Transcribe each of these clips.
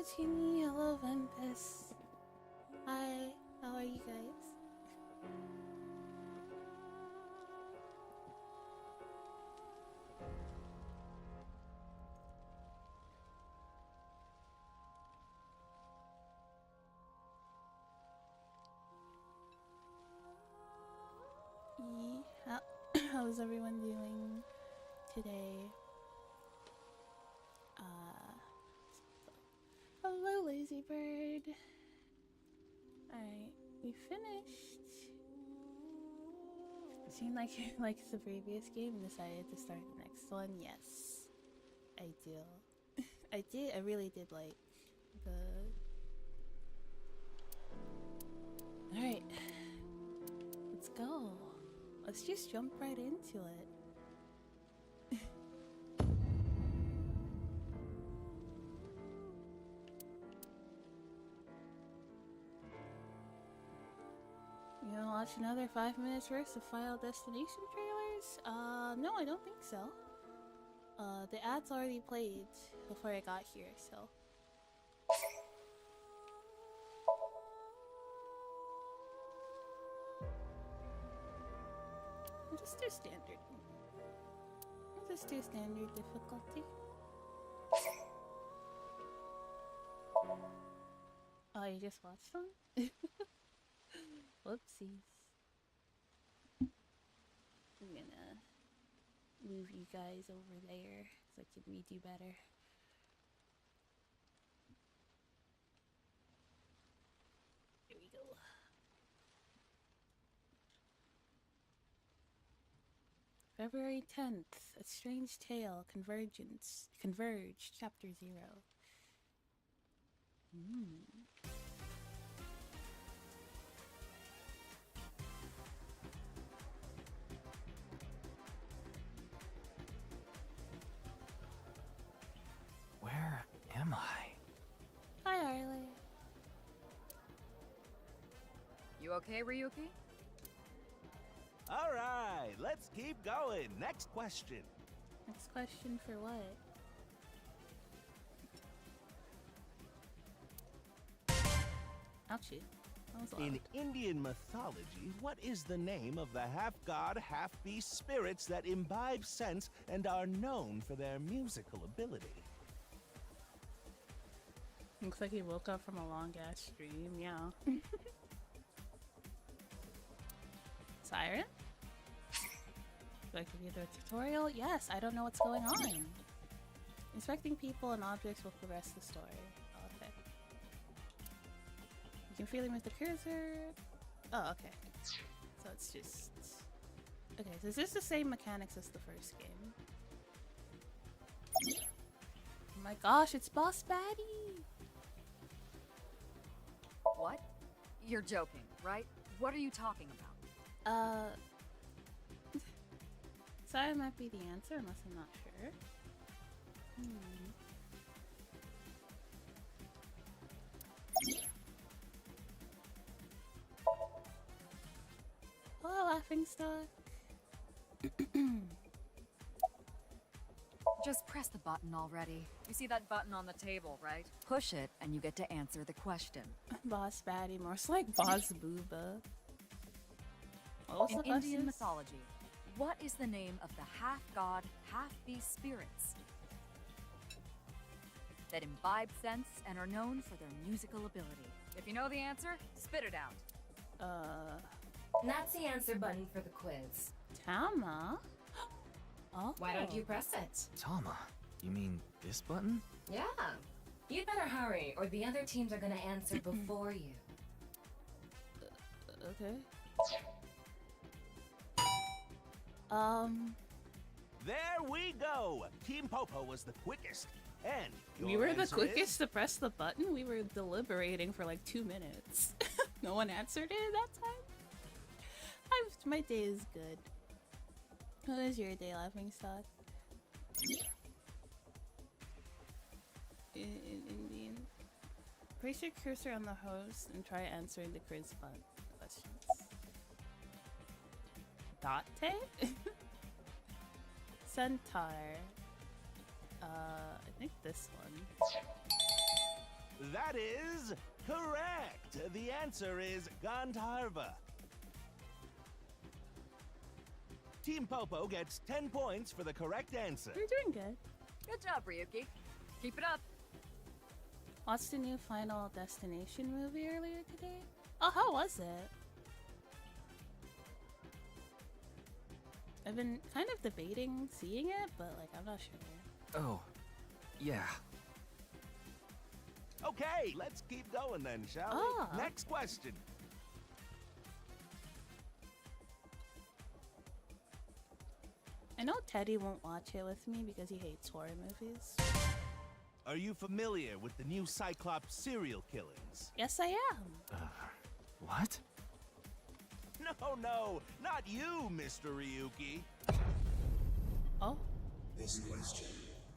Chini. Hello, Vempus. Hi, how are you guys? How, how's everyone doing today? Hello, Lazy Bird. Alright, we finished. It seemed like you liked the previous game and decided to start the next one. Yes, I do. I did. I really did like the. Alright, let's go. Let's just jump right into it. You wanna watch another 5 minutes worth of Final Destination trailers? No, I don't think so. The ads already played before I got here, so. I'll just do standard. I'll just do standard difficulty. Oh, you just watched them? Whoopsies. I'm gonna move you guys over there so I can read you better. Here we go. February 10th, A Strange Tale, Converge, Chapter 0. Where am I? Hi, Arlie. You okay, Ryuki? All right, let's keep going. Next question. Next question for what? Ouchie. That was loud. In Indian mythology, what is the name of the half-god, half-beast spirits that imbibe sense and are known for their musical ability? Looks like he woke up from a long-ass stream, yeah. Siren? Do I give you the tutorial? Yes, I don't know what's going on. Inspecting people and objects will progress the story. Oh, okay. You can freely move the cursor. Oh, okay. So it's just... Okay, so is this the same mechanics as the first game? Oh my gosh, it's Boss Baddie! What? You're joking, right? What are you talking about? Sorry might be the answer, unless I'm not sure. Hello, Laughingstock. Just press the button already. You see that button on the table, right? Push it, and you get to answer the question. Boss Baddie, more so like Boss Booba. What was In the question? Indian mythology, what is the name of the half-god, half-beast spirits that imbibe sense and are known for their musical ability? If you know the answer, spit it out. That's the answer button for the quiz. Tama? Oh. Why don't you press it? Tama, you mean this button? Yeah. You'd better hurry, or the other teams are gonna answer before you. Okay. There we go. Team Popo was the quickest. And We your were the answer quickest is... to press the button. We were deliberating for like 2 minutes. No one answered it that time. My day is good. How is your day, Laughingstock? In Indian. Place your cursor on the host and try answering the quiz questions. Date? Centaur. I think this one. That is correct. The answer is Gandharva. Team Popo gets 10 points for the correct answer. You're doing good. Good job, Ryuki. Keep it up. Watched the new Final Destination movie earlier today. Oh, how was it? I've been kind of debating seeing it, but like I'm not sure. Oh, yeah. Okay, let's keep going then, shall Ah. we? Next question. I know Teddy won't watch it with me because he hates horror movies. Are you familiar with the new Cyclops serial killings? Yes, I am. What? No, not you, Mr. Ryuki. Oh. This question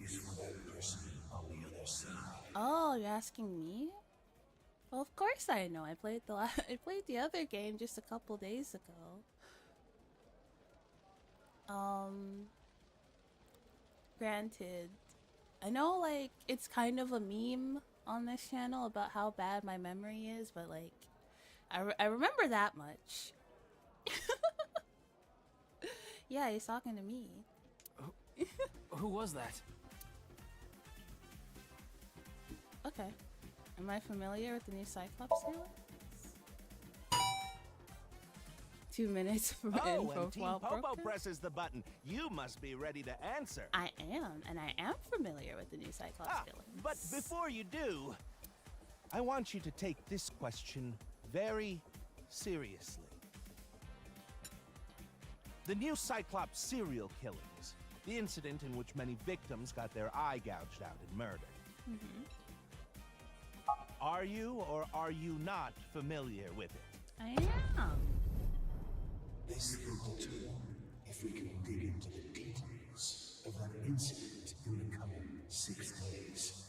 is for that person on the other side. Oh, you're asking me? Well, of course I know. I played the other game just a couple days ago. Granted, I know like it's kind of a meme on this channel about how bad my memory is, but like I remember that much. Yeah, he's talking to me. Who was that? Okay. Am I familiar with the new Cyclops series? 2 minutes from Oh, info and Team while Popo broken? presses the button. You must be ready to answer. I am, and I am familiar with the new Cyclops killings. But before you do, I want you to take this question very seriously. The new Cyclops serial killings, the incident in which many victims got their eye gouged out and murdered. Are you or are you not familiar with it? I am. This will determine if we can dig into the details of that incident in the coming 6 days.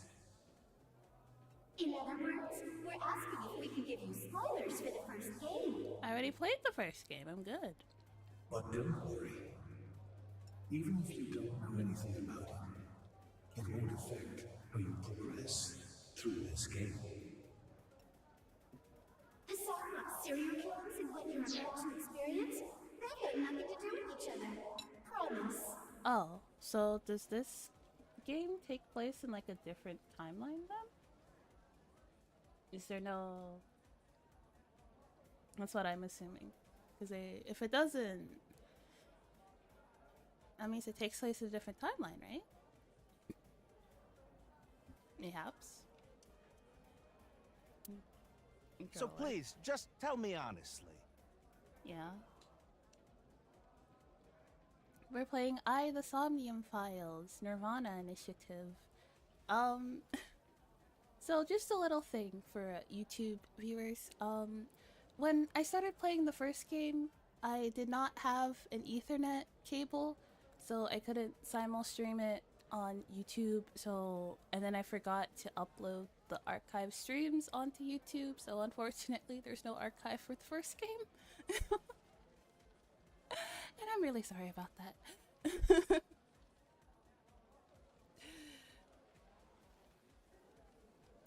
In other words, we're asking if we can give you spoilers for the first game. I already played the first game. I'm good. But don't worry. Even if you don't know anything about it, it won't affect how you progress through this game. The Cyclops serial killings and what you're about to experience, they have nothing to do with each other. Promise. Oh, so does this game take place in like a different timeline then? Is there no... That's what I'm assuming. Because if it doesn't... That means it takes place in a different timeline, right? Perhaps. So Go away. please, just tell me honestly. Yeah. We're playing the Somnium Files, Nirvana initiative. So just a little thing for YouTube viewers. When I started playing the first game, I did not have an Ethernet cable, so I couldn't simul-stream it on YouTube. And then I forgot to upload the archive streams onto YouTube, so unfortunately there's no archive for the first game. And I'm really sorry about that.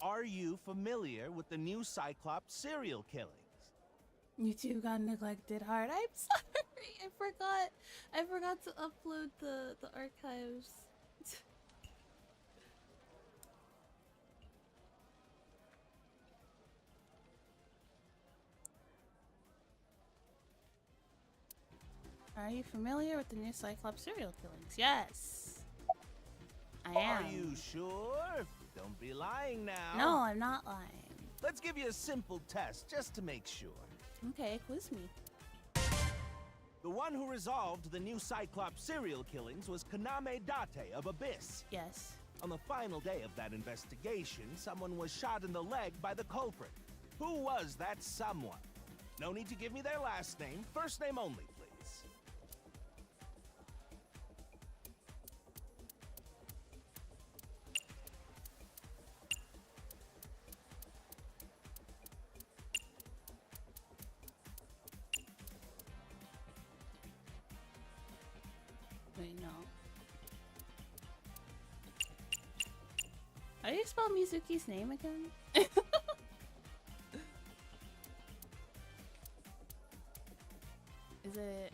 Are you familiar with the new Cyclops serial killings? YouTube got neglected hard. I'm sorry. I forgot to upload the archives. Are you familiar with the new Cyclops serial killings? Yes. I am. Are you sure? Don't be lying now. No, I'm not lying. Let's give you a simple test just to make sure. Okay, quiz me. The one who resolved the new Cyclops serial killings was Kaname Date of Abyss. Yes. On the final day of that investigation, someone was shot in the leg by the culprit. Who was that someone? No need to give me their last name, first name only, please. Wait, no. How do you spell Mizuki's name again? Is it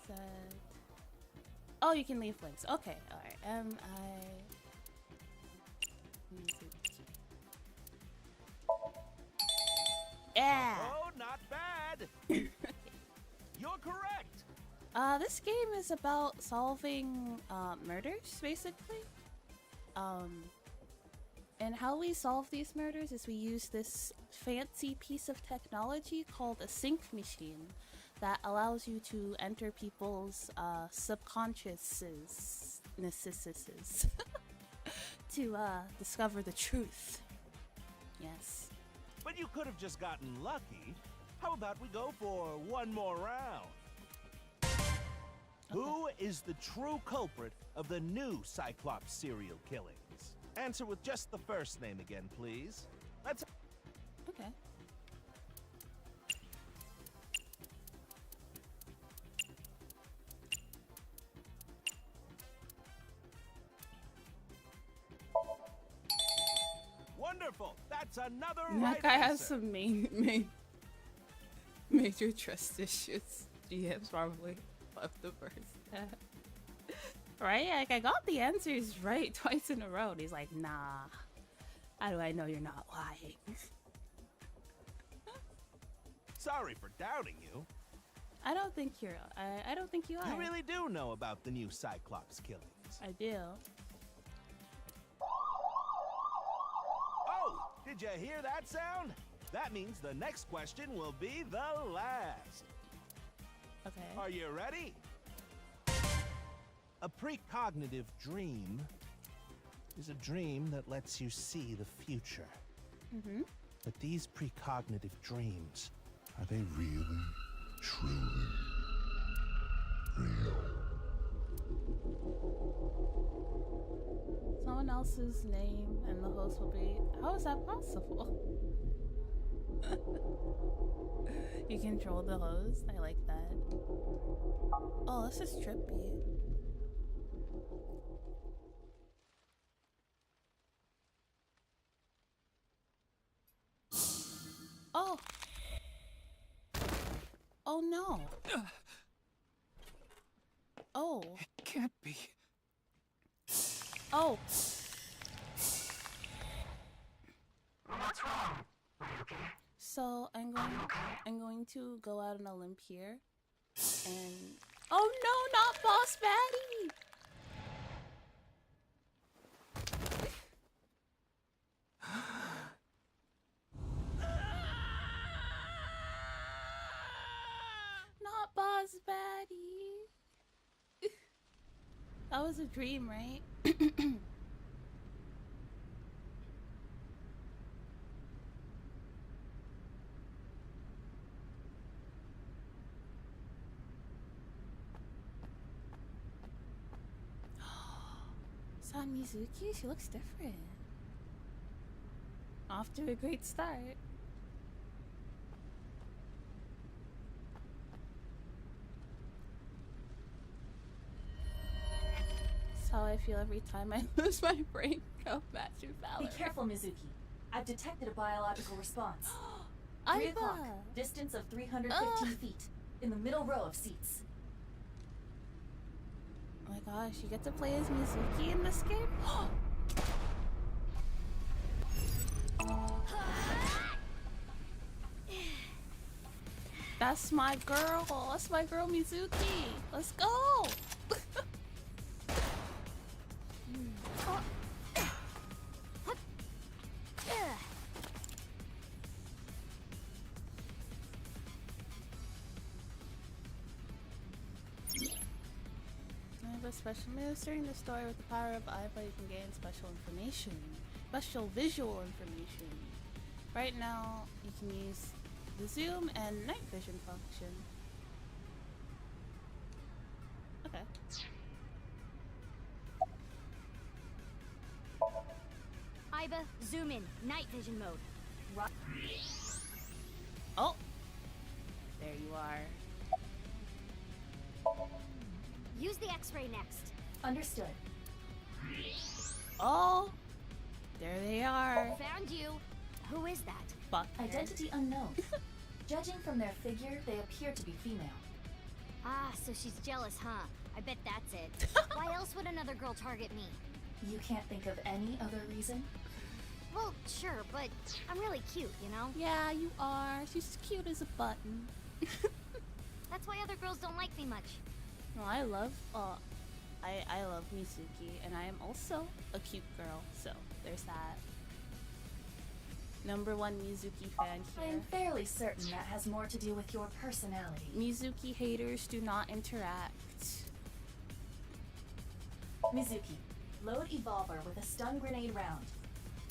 said. Oh, you can leave links. Okay, alright. Yeah! Oh, not bad! You're correct! This game is about solving murders, basically. And how we solve these murders is we use this fancy piece of technology called a sync machine that allows you to enter people's subconsciouses to discover the truth. Yes. But you could have just gotten lucky. How about we go for one more round? Okay. Who is the true culprit of the new Cyclops serial killings? Answer with just the first name again, please. Let's... Okay. Wonderful! That's another That right guy answer. has some major trust issues. GM's probably left the first step. Right? Like, I got the answers right twice in a row. And he's like, nah. How do I know you're not lying? Sorry for doubting you. I don't think you're... I don't think you are. You really do know about the new Cyclops killings. I do. Oh! Did you hear that sound? That means the next question will be the last. Okay. Are you ready? A precognitive dream is a dream that lets you see the future. Mm-hmm. But these precognitive dreams, Are they really, truly real? Someone else's name and the host will be... How is that possible? You control the host? I like that. Oh, this is trippy. Oh! Oh no! Oh! It can't be. Oh! What's wrong? Are you okay? So I'm going to go out on a limb here, and oh no, not Boss Batty! Not Boss Batty. That was a dream, right? San Mizuki, she looks different. Off to a great start. That's how I feel every time I lose my brain. Go back to Be Valor. careful, Mizuki. I've detected a biological response. 3 o'clock, distance of 315 feet, in the middle row of seats. Oh my gosh, you get to play as Mizuki in this game? That's my girl. That's my girl Mizuki. Let's go. I have a special moves during the story with the power of Aiba. You can gain special information, special visual information. Right now, you can use the zoom and night vision function. Okay. Aiba, zoom in. Night vision mode. Oh! the X-ray next. Understood. Oh, there they are. Found you. Who is that? Fuck. Identity unknown. Judging from their figure, they appear to be female. Ah, so she's jealous, huh? I bet that's it. Why else would another girl target me? You can't think of any other reason? Well, sure, but I'm really cute, you know? Yeah, you are. She's cute as a button. That's why other girls don't like me much. No, I love Mizuki, and I am also a cute girl, so there's that. #1 Mizuki fan I here. am fairly certain that has more to do with your personality. Mizuki haters do not interact. Mizuki, load Evolver with a stun grenade round.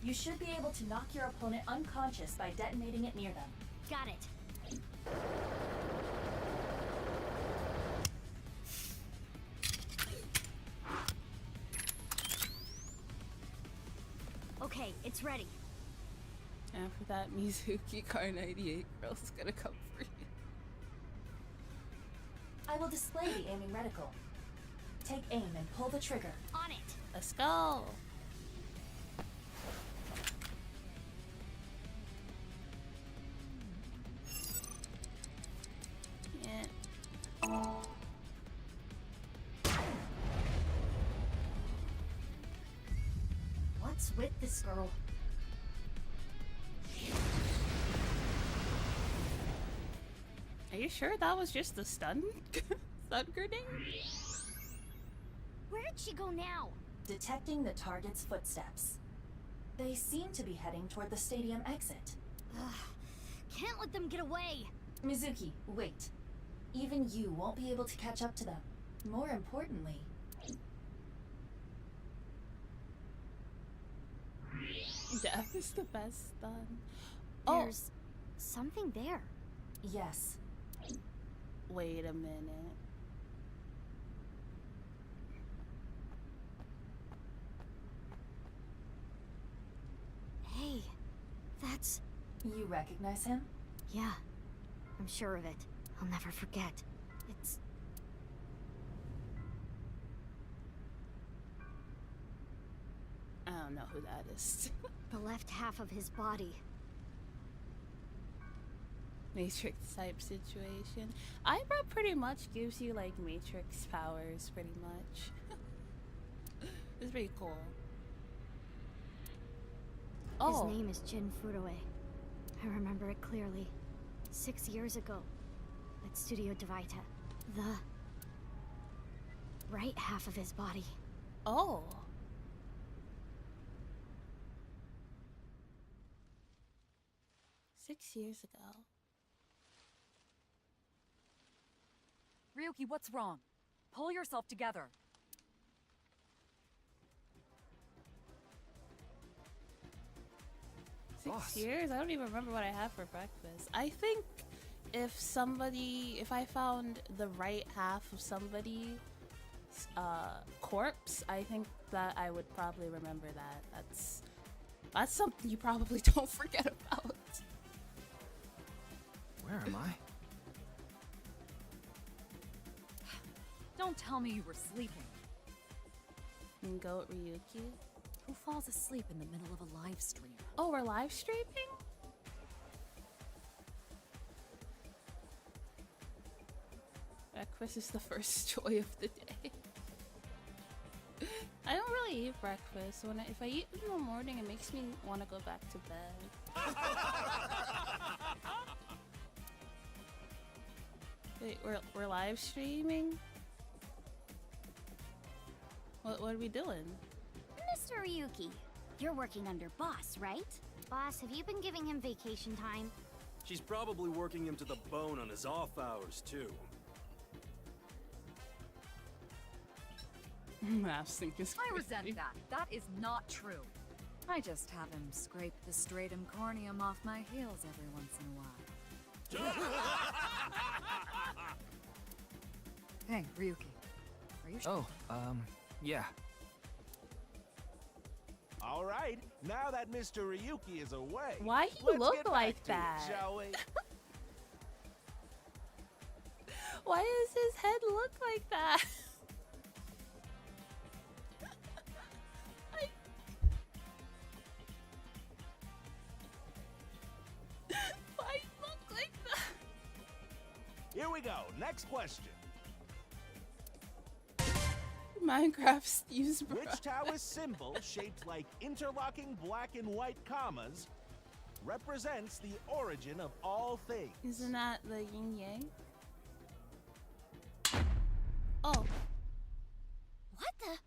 You should be able to knock your opponent unconscious by detonating it near them. Got it. Okay, it's ready. After that, Mizuki Car 98 girl's gonna come for you. I will display the aiming reticle. Take aim and pull the trigger. On it. Let's go. Yeah. What's with this girl? Are you sure that was just the stun? Stun grenade? Where did she go now? Detecting the target's footsteps. They seem to be heading toward the stadium exit. Ugh, can't let them get away. Mizuki, wait. Even you won't be able to catch up to them. More importantly, Death is the best stun. There's something there. yes. Wait a minute. Hey, that's... You recognize him? Yeah, I'm sure of it. I'll never forget. It's... I don't know who that is. the left half of his body. Matrix type situation. Ibra pretty much gives you like Matrix powers, pretty much. It's pretty cool. His name is Jin Furue. I remember it clearly. 6 years ago, at Studio Devaita. The right half of his body. Oh. Six years ago. Ryuki, what's wrong? Pull yourself together. 6 years? I don't even remember what I had for breakfast. I think if I found the right half of somebody's corpse, I think that I would probably remember that. That's something you probably don't forget about. Where am I? Don't tell me you were sleeping. Goat Ryuki. Who falls asleep in the middle of a live stream? Oh, we're live streaming? Breakfast is the first joy of the day. I don't really eat breakfast. If I eat in the morning, it makes me want to go back to bed. Wait, we're live streaming? What are we doing? Mr. Ryuki, you're working under Boss, right? Boss, have you been giving him vacation time? She's probably working him to the bone on his off hours, too. I resent that. That is not true. I just have him scrape the stratum corneum off my heels every once in a while. Hey, Ryuki. Are you sure? Oh, yeah. All right, now that Mr. Ryuki is away, Why he let's look get back like to it, that? shall we? Why does his head look like that? Here we go. Next question. Minecraft use bro. Which Taoist symbol, shaped like interlocking black and white commas, represents the origin of all things? Isn't that the yin yang? Oh. What the?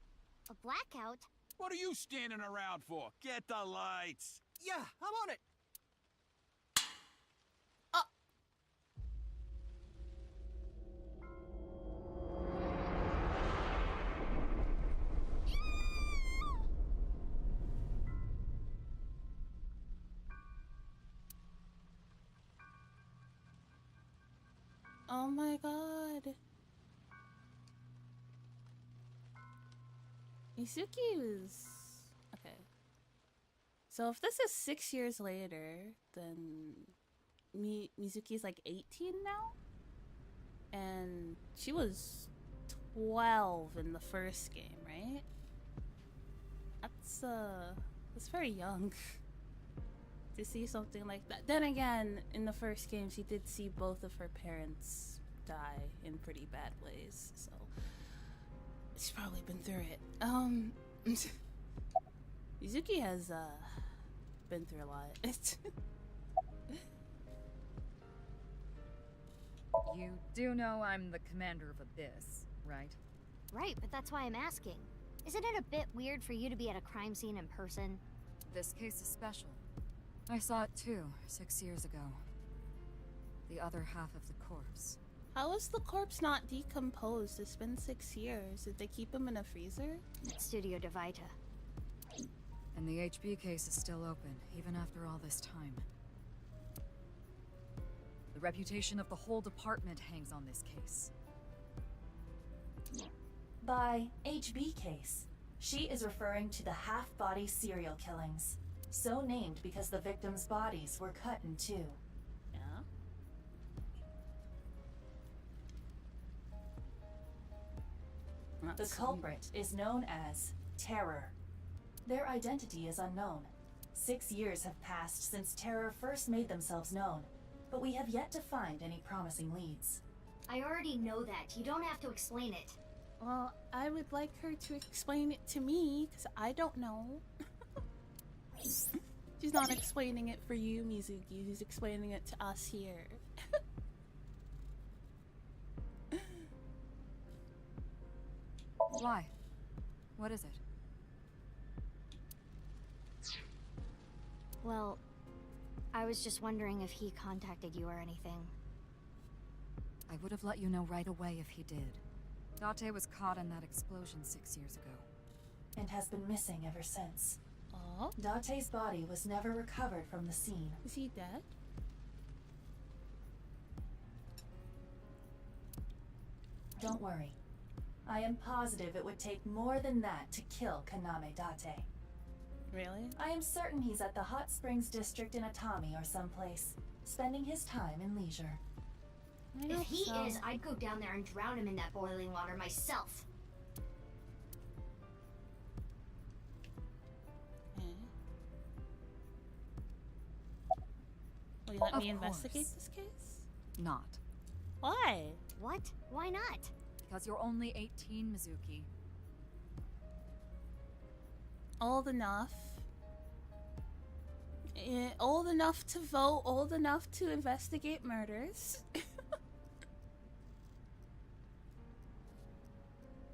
A blackout? What are you standing around for? Get the lights. Yeah, I'm on it. Oh my god. Mizuki was... Okay. So if this is 6 years later, then Mizuki's like 18 now? And she was 12 in the first game, right? That's very young to see something like that. Then again, in the first game, she did see both of her parents die in pretty bad ways, so she's probably been through it. Mizuki has been through a lot. You do know I'm the commander of Abyss, right? Right, but that's why I'm asking. Isn't it a bit weird for you to be at a crime scene in person? This case is special. I saw it too, 6 years ago. The other half of the corpse. How is the corpse not decomposed? It's been 6 years. Did they keep him in a freezer? At Studio Divita. And the HB case is still open, even after all this time. The reputation of the whole department hangs on this case. By HB case, she is referring to the half-body serial killings. So named because the victims' bodies were cut in two. Yeah. The culprit is known as Terror. Their identity is unknown. 6 years have passed since Terror first made themselves known, but we have yet to find any promising leads. I already know that. You don't have to explain it. Well, I would like her to explain it to me, because I don't know. She's not explaining it for you, Mizuki. She's explaining it to us here. Why? What is it? Well, I was just wondering if he contacted you or anything. I would have let you know right away if he did. Date was caught in that explosion 6 years ago. And has been missing ever since. Oh? Date's body was never recovered from the scene. Is he dead? Don't worry. I am positive it would take more than that to kill Kaname Date. Really? I am certain he's at the Hot Springs district in Atami or someplace, spending his time in leisure. If he is, I'd go down there and drown him in that boiling water myself. Will you let me Of investigate course. this case? Not. Why? What? Why not? Because you're only 18, Mizuki. Old enough. Old enough to vote, old enough to investigate murders.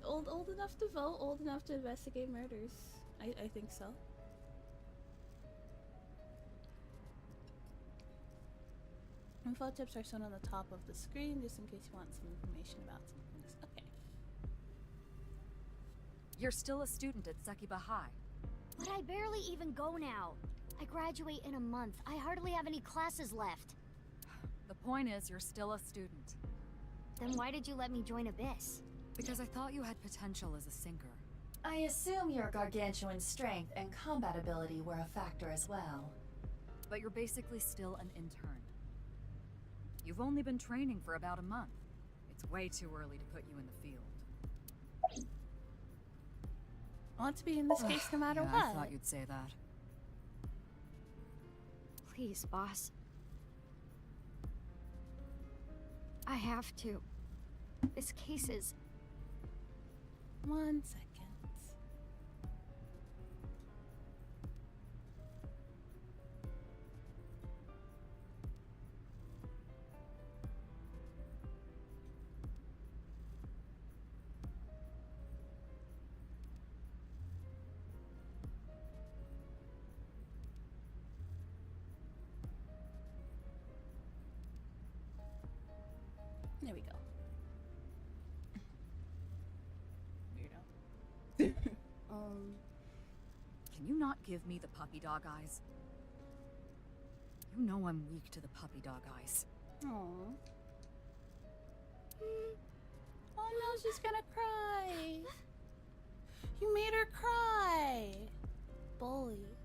old enough to vote, old enough to investigate murders. I think so. Info tips are shown on the top of the screen just in case you want some information about some things. Okay. You're still a student at Sekiba High. But I barely even go now. I graduate in a month. I hardly have any classes left. The point is, you're still a student. Then why did you let me join Abyss? Because I thought you had potential as a sinker. I assume your gargantuan strength and combat ability were a factor as well. But you're basically still an intern. You've only been training for about a month. It's way too early to put you in the field. I want to be in this case no matter Yeah, what. I thought you'd say that. Please, boss. I have to. This case is... 1 second. There we go. Weirdo. Can you not give me the puppy dog eyes? You know I'm weak to the puppy dog eyes. Aww. Oh no, she's gonna cry. You made her cry. Bully.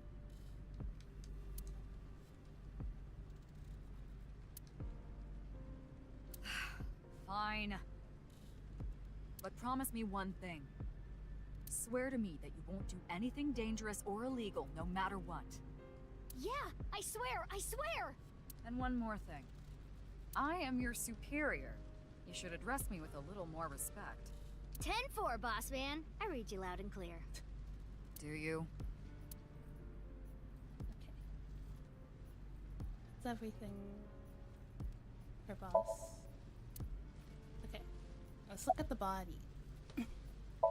Fine. But promise me one thing. Swear to me that you won't do anything dangerous or illegal, no matter what. Yeah, I swear, I swear! And one more thing. I am your superior. You should address me with a little more respect. 10-4, boss man. I read you loud and clear. Do you? Okay. It's everything. Her boss. Okay. Let's look at the body.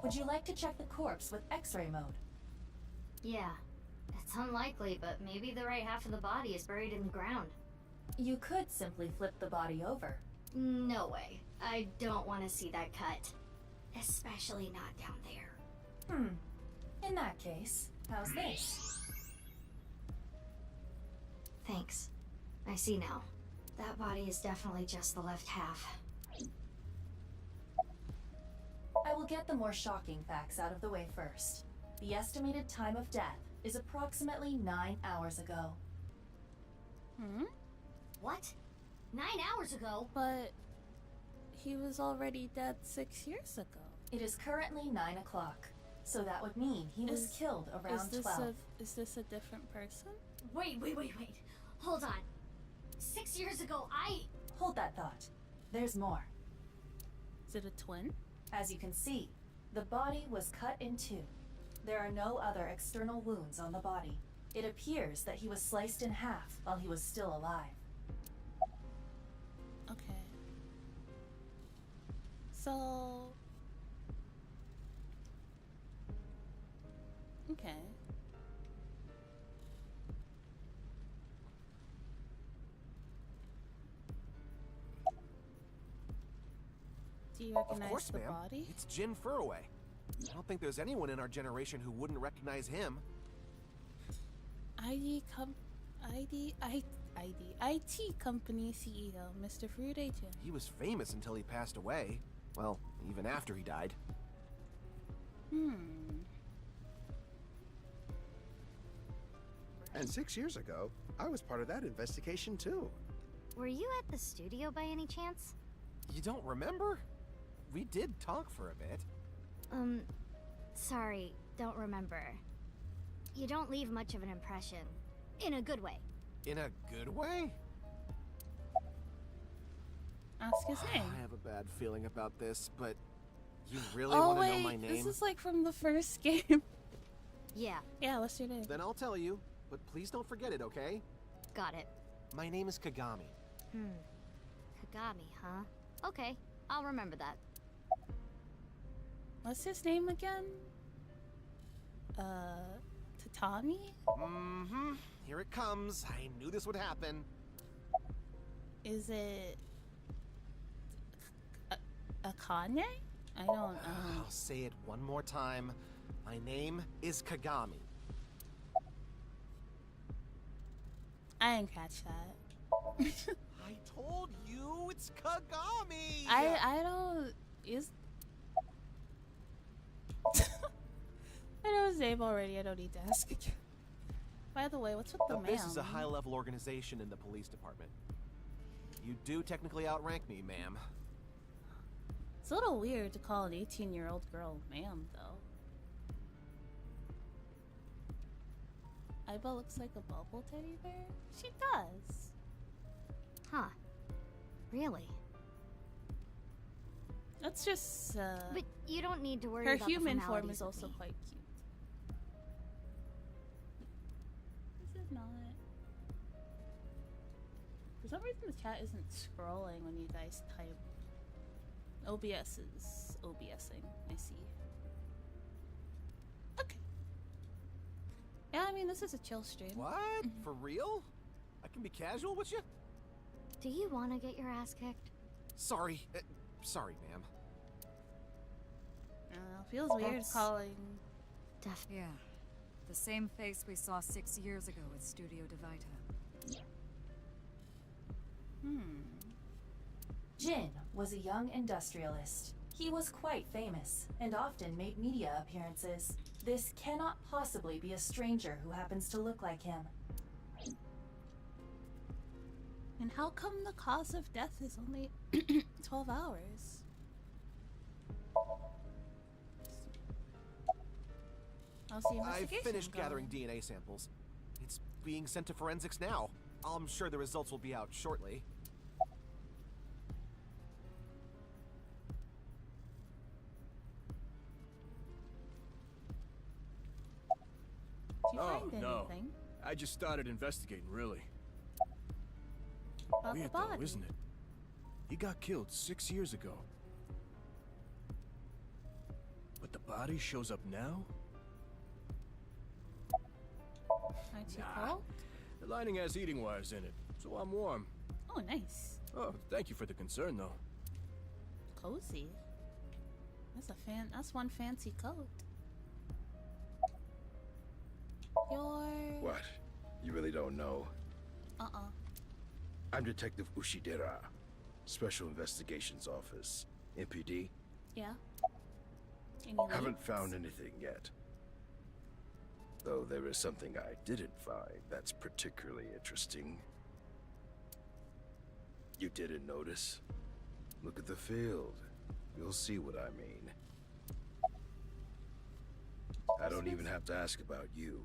Would you like to check the corpse with X-ray mode? Yeah. It's unlikely, but maybe the right half of the body is buried in the ground. You could simply flip the body over. No way. I don't want to see that cut. Especially not down there. In that case, how's this? Thanks. I see now. That body is definitely just the left half. I will get the more shocking facts out of the way first. The estimated time of death is approximately 9 hours ago. What? 9 hours ago? But he was already dead 6 years ago. It is currently 9 o'clock, so that would mean he was killed around 12. Is this a different person? Wait. Hold on. 6 years ago, Hold that thought. There's more. Is it a twin? As you can see, the body was cut in two. There are no other external wounds on the body. It appears that he was sliced in half while he was still alive. Okay. So... Okay. Do you recognize Of course, the ma'am. body? It's Jin Furroway. I don't think there's anyone in our generation who wouldn't recognize him. IT company CEO, Mr. Furude Jin. He was famous until he passed away. Well, even after he died. And 6 years ago, I was part of that investigation too. Were you at the studio by any chance? You don't remember? We did talk for a bit. Sorry, don't remember. You don't leave much of an impression. In a good way. In a good way? Ask his name. I have a bad feeling about this, but you really want to know my name? This is like from the first game. Yeah. Yeah, what's your name? Then I'll tell you, but please don't forget it, okay? Got it. My name is Kagami. Kagami, huh? Okay, I'll remember that. What's his name again? Tatami? Here it comes. I knew this would happen. Is it... Akane? I don't know. I'll say it one more time. My name is Kagami. I didn't catch that. I told you it's Kagami! I don't... Is... I know his name already, I don't need to ask again. By the way, what's with the man? This is a high-level organization in the police department. You do technically outrank me, ma'am. It's a little weird to call an 18-year-old girl ma'am, though. Aiba looks like a bubble teddy bear? She does. Huh. Really? Let's just. But you don't need to worry Her about human the form formalities is with also me. quite cute. Is it not? For some reason, the chat isn't scrolling when you guys type. OBS is OBSing. I see. Okay. Yeah, I mean, this is a chill stream. What? For real? I can be casual with you? Do you want to get your ass kicked? Sorry. Sorry, ma'am. Feels weird calling. Yeah. The same face we saw 6 years ago at Studio Divita. Jin was a young industrialist. He was quite famous and often made media appearances. This cannot possibly be a stranger who happens to look like him. And how come the cause of death is only 12 hours? How's the I've investigation finished going? gathering DNA samples. It's being sent to forensics now. I'm sure the results will be out shortly. Did you find anything? I just started investigating, really. About Weird the body? though, isn't it? He got killed 6 years ago. But the body shows up now? Aren't you Nah. cold? The lining has heating wires in it, so I'm warm. Oh, nice. Oh, thank you for the concern, though. Cozy. That's one fancy coat. What? You really don't know? I'm Detective Ushidera, Special Investigations Office, MPD. Yeah. Any Haven't leads? found anything yet. Though there is something I didn't find that's particularly interesting. You didn't notice? Look at the field. You'll see what I mean. I don't even have to ask about you.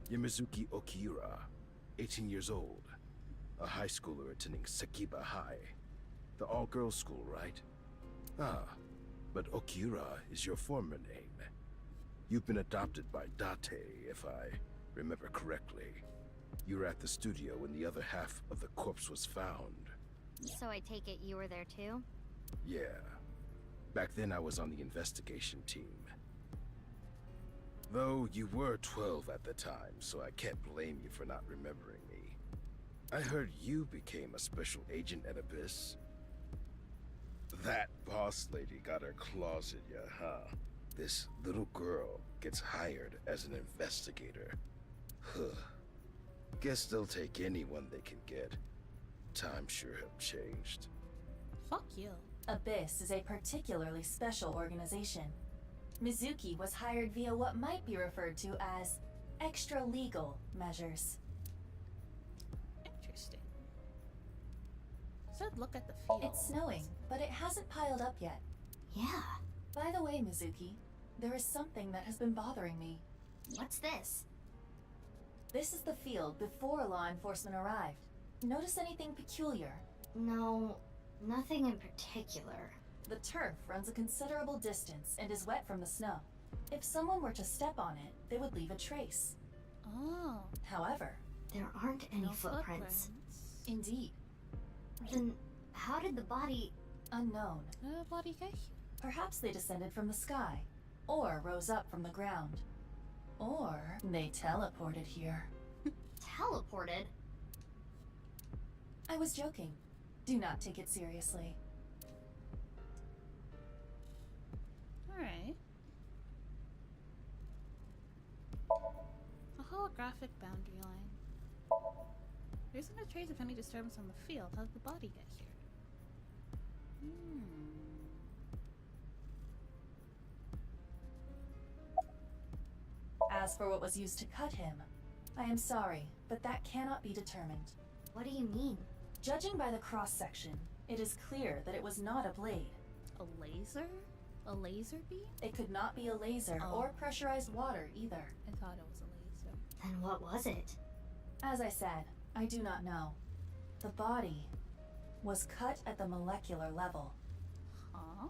Yamazuki Okira, 18 years old. A high schooler attending Sakiba High. The all-girls school, right? Ah, but Okira is your former name. You've been adopted by Date, if I remember correctly. You were at the studio when the other half of the corpse was found. So I take it you were there too? Yeah. Back then I was on the investigation team. Though you were 12 at the time, so I can't blame you for not remembering me. I heard you became a special agent at Abyss. That boss lady got her claws in ya, huh? This little girl gets hired as an investigator. Huh. Guess they'll take anyone they can get. Times sure have changed. Fuck you. Abyss is a particularly special organization. Mizuki was hired via what might be referred to as extra-legal measures. Interesting. Said look at the field. It's snowing, but it hasn't piled up yet. Yeah. By the way, Mizuki, there is something that has been bothering me. What's this? This is the field before law enforcement arrived. Notice anything peculiar? No, nothing in particular. The turf runs a considerable distance and is wet from the snow. If someone were to step on it, they would leave a trace. Oh. However, there aren't any No footprints. Indeed. Then how did the body... Unknown. How did the body get here? Perhaps they descended from the sky, or rose up from the ground. Or they teleported here. Teleported? I was joking. Do not take it seriously. Alright. A holographic boundary line. There isn't a trace of any disturbance on the field. How did the body get here? As for what was used to cut him, I am sorry, but that cannot be determined. What do you mean? Judging by the cross-section, it is clear that it was not a blade. A laser? A laser beam? It could not be a laser or pressurized water either. I thought it was a laser. Then what was it? As I said, I do not know. The body was cut at the molecular level. Aw.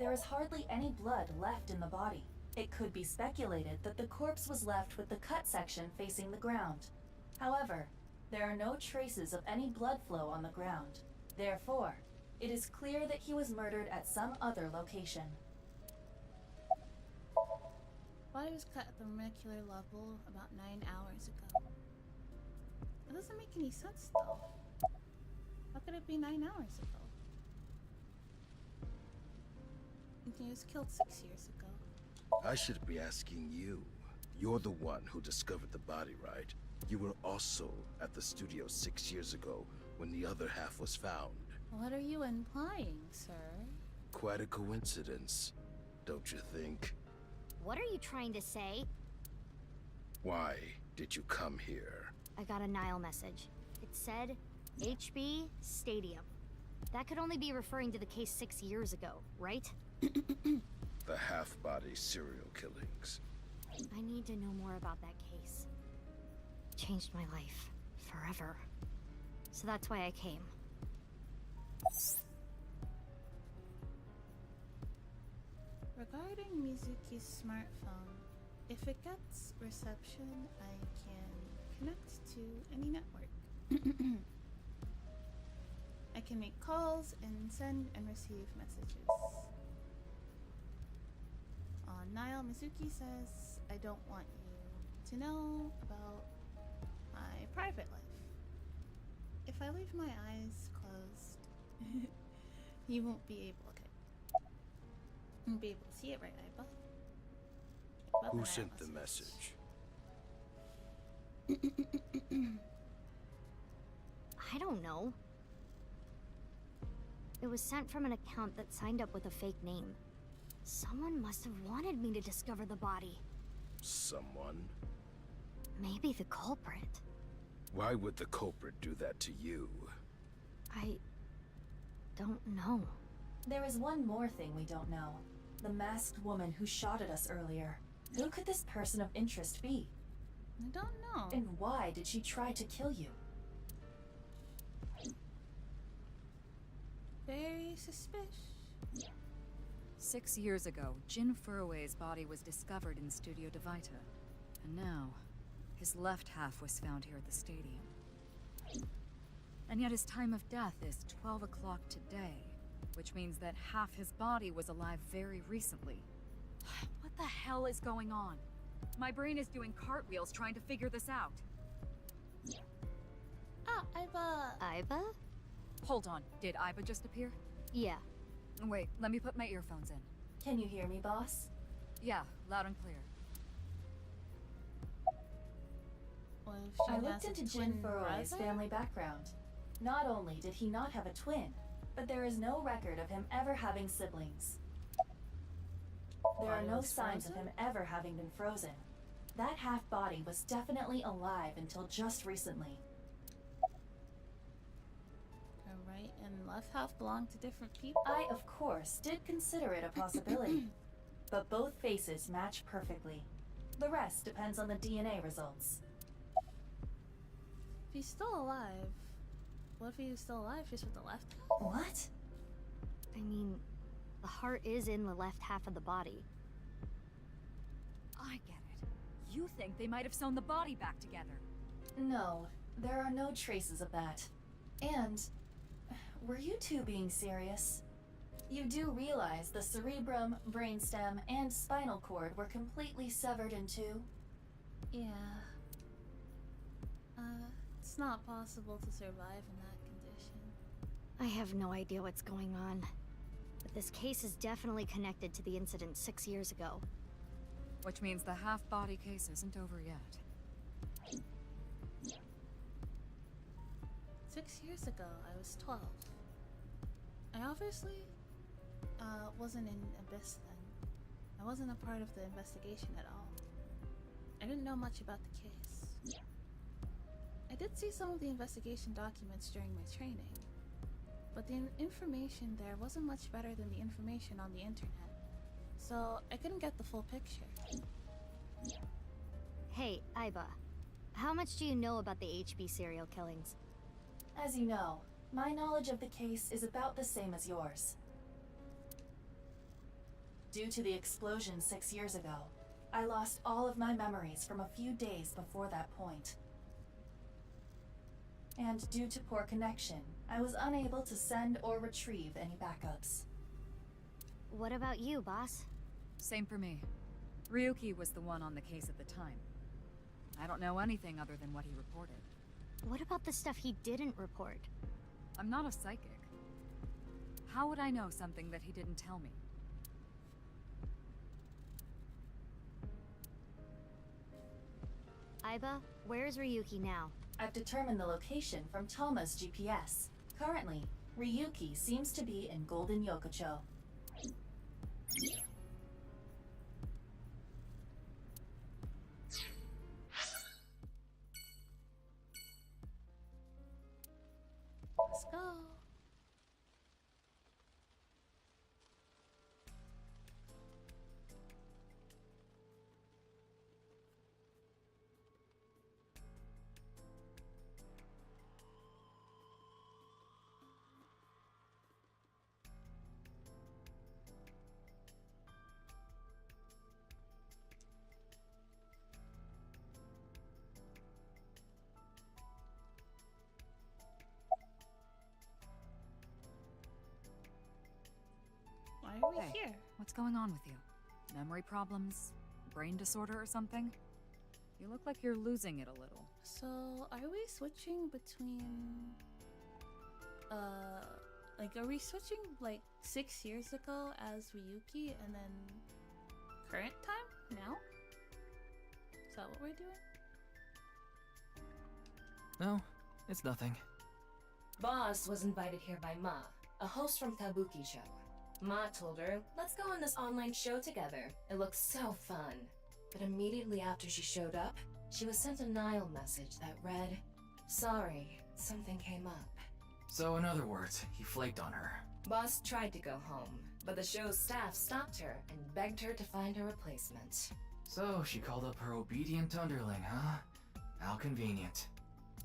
There is hardly any blood left in the body. It could be speculated that the corpse was left with the cut section facing the ground. However, there are no traces of any blood flow on the ground. Therefore, it is clear that he was murdered at some other location. Body was cut at the molecular level about 9 hours ago. That doesn't make any sense though. How could it be 9 hours ago? He was killed 6 years ago. I should be asking you. You're the one who discovered the body, right? You were also at the studio 6 years ago when the other half was found. What are you implying, sir? Quite a coincidence, don't you think? What are you trying to say? Why did you come here? I got a Nile message. It said HB Stadium. That could only be referring to the case 6 years ago, right? The half-body serial killings. I need to know more about that case. Changed my life. Forever. So that's why I came. Regarding Mizuki's smartphone, if it gets reception, I can connect to any network. I can make calls and send and receive messages. On Nile, Mizuki says, I don't want you to know about my private life. If I leave my eyes closed, you won't be able to. You won't be able to see it, right, Iba? Who sent the message? I don't know. It was sent from an account that signed up with a fake name. Someone must have wanted me to discover the body. Someone? Maybe the culprit. Why would the culprit do that to you? I don't know. There is one more thing we don't know. The masked woman who shot at us earlier. Who could this person of interest be? I don't know. And why did she try to kill you? Very suspicious. 6 years ago, Jin Furue's body was discovered in Studio Divita. And now, his left half was found here at the stadium. And yet his time of death is 12 o'clock today, which means that half his body was alive very recently. What the hell is going on? My brain is doing cartwheels trying to figure this out. Ah, Iba. Iba? Hold on, did Iba just appear? Yeah. Wait, let me put my earphones in. Can you hear me, boss? Yeah, loud and clear. Well, if she I has looked a into twin Jin Furue's brother? family background. Not only did he not have a twin, but there is no record of him ever having siblings. There are no signs of him ever having been frozen. That half-body was definitely alive until just recently. Her right and left half belong to different people? I, of course, did consider it a possibility. But both faces match perfectly. The rest depends on the DNA results. If he's still alive, what if he was still alive just with the left half? What? I mean, the heart is in the left half of the body. I get it. You think they might have sewn the body back together. No, there are no traces of that. And, were you two being serious? You do realize the cerebrum, brainstem, and spinal cord were completely severed in two? Yeah. It's not possible to survive in that condition. I have no idea what's going on. But this case is definitely connected to the incident 6 years ago. Which means the half-body case isn't over yet. 6 years ago, I was 12. I obviously wasn't in Abyss then. I wasn't a part of the investigation at all. I didn't know much about the case. I did see some of the investigation documents during my training, but the information there wasn't much better than the information on the internet, so I couldn't get the full picture. Hey, Iba. How much do you know about the HB serial killings? As you know, My knowledge of the case is about the same as yours. Due to the explosion 6 years ago, I lost all of my memories from a few days before that point. And due to poor connection, I was unable to send or retrieve any backups. What about you, boss? Same for me. Ryuki was the one on the case at the time. I don't know anything other than what he reported. What about the stuff he didn't report? I'm not a psychic. How would I know something that he didn't tell me? Aiba, where's Ryuki now? I've determined the location from Toma's GPS. Currently, Ryuki seems to be in Golden Yokocho. Let's go. Why are we here? What's going on with you? Memory problems? Brain disorder or something? You look like you're losing it a little. So, are we switching between... are we switching, 6 years ago as Ryuki and then current time? Now? Is that what we're doing? No, it's nothing. Boss was invited here by Ma, a host from Kabuki show. Ma told her, let's go on this online show together. It looks so fun. But immediately after she showed up, she was sent a Nile message that read, sorry, something came up. So in other words, he flaked on her. Boss tried to go home, but the show's staff stopped her and begged her to find a replacement. So she called up her obedient underling, huh? How convenient.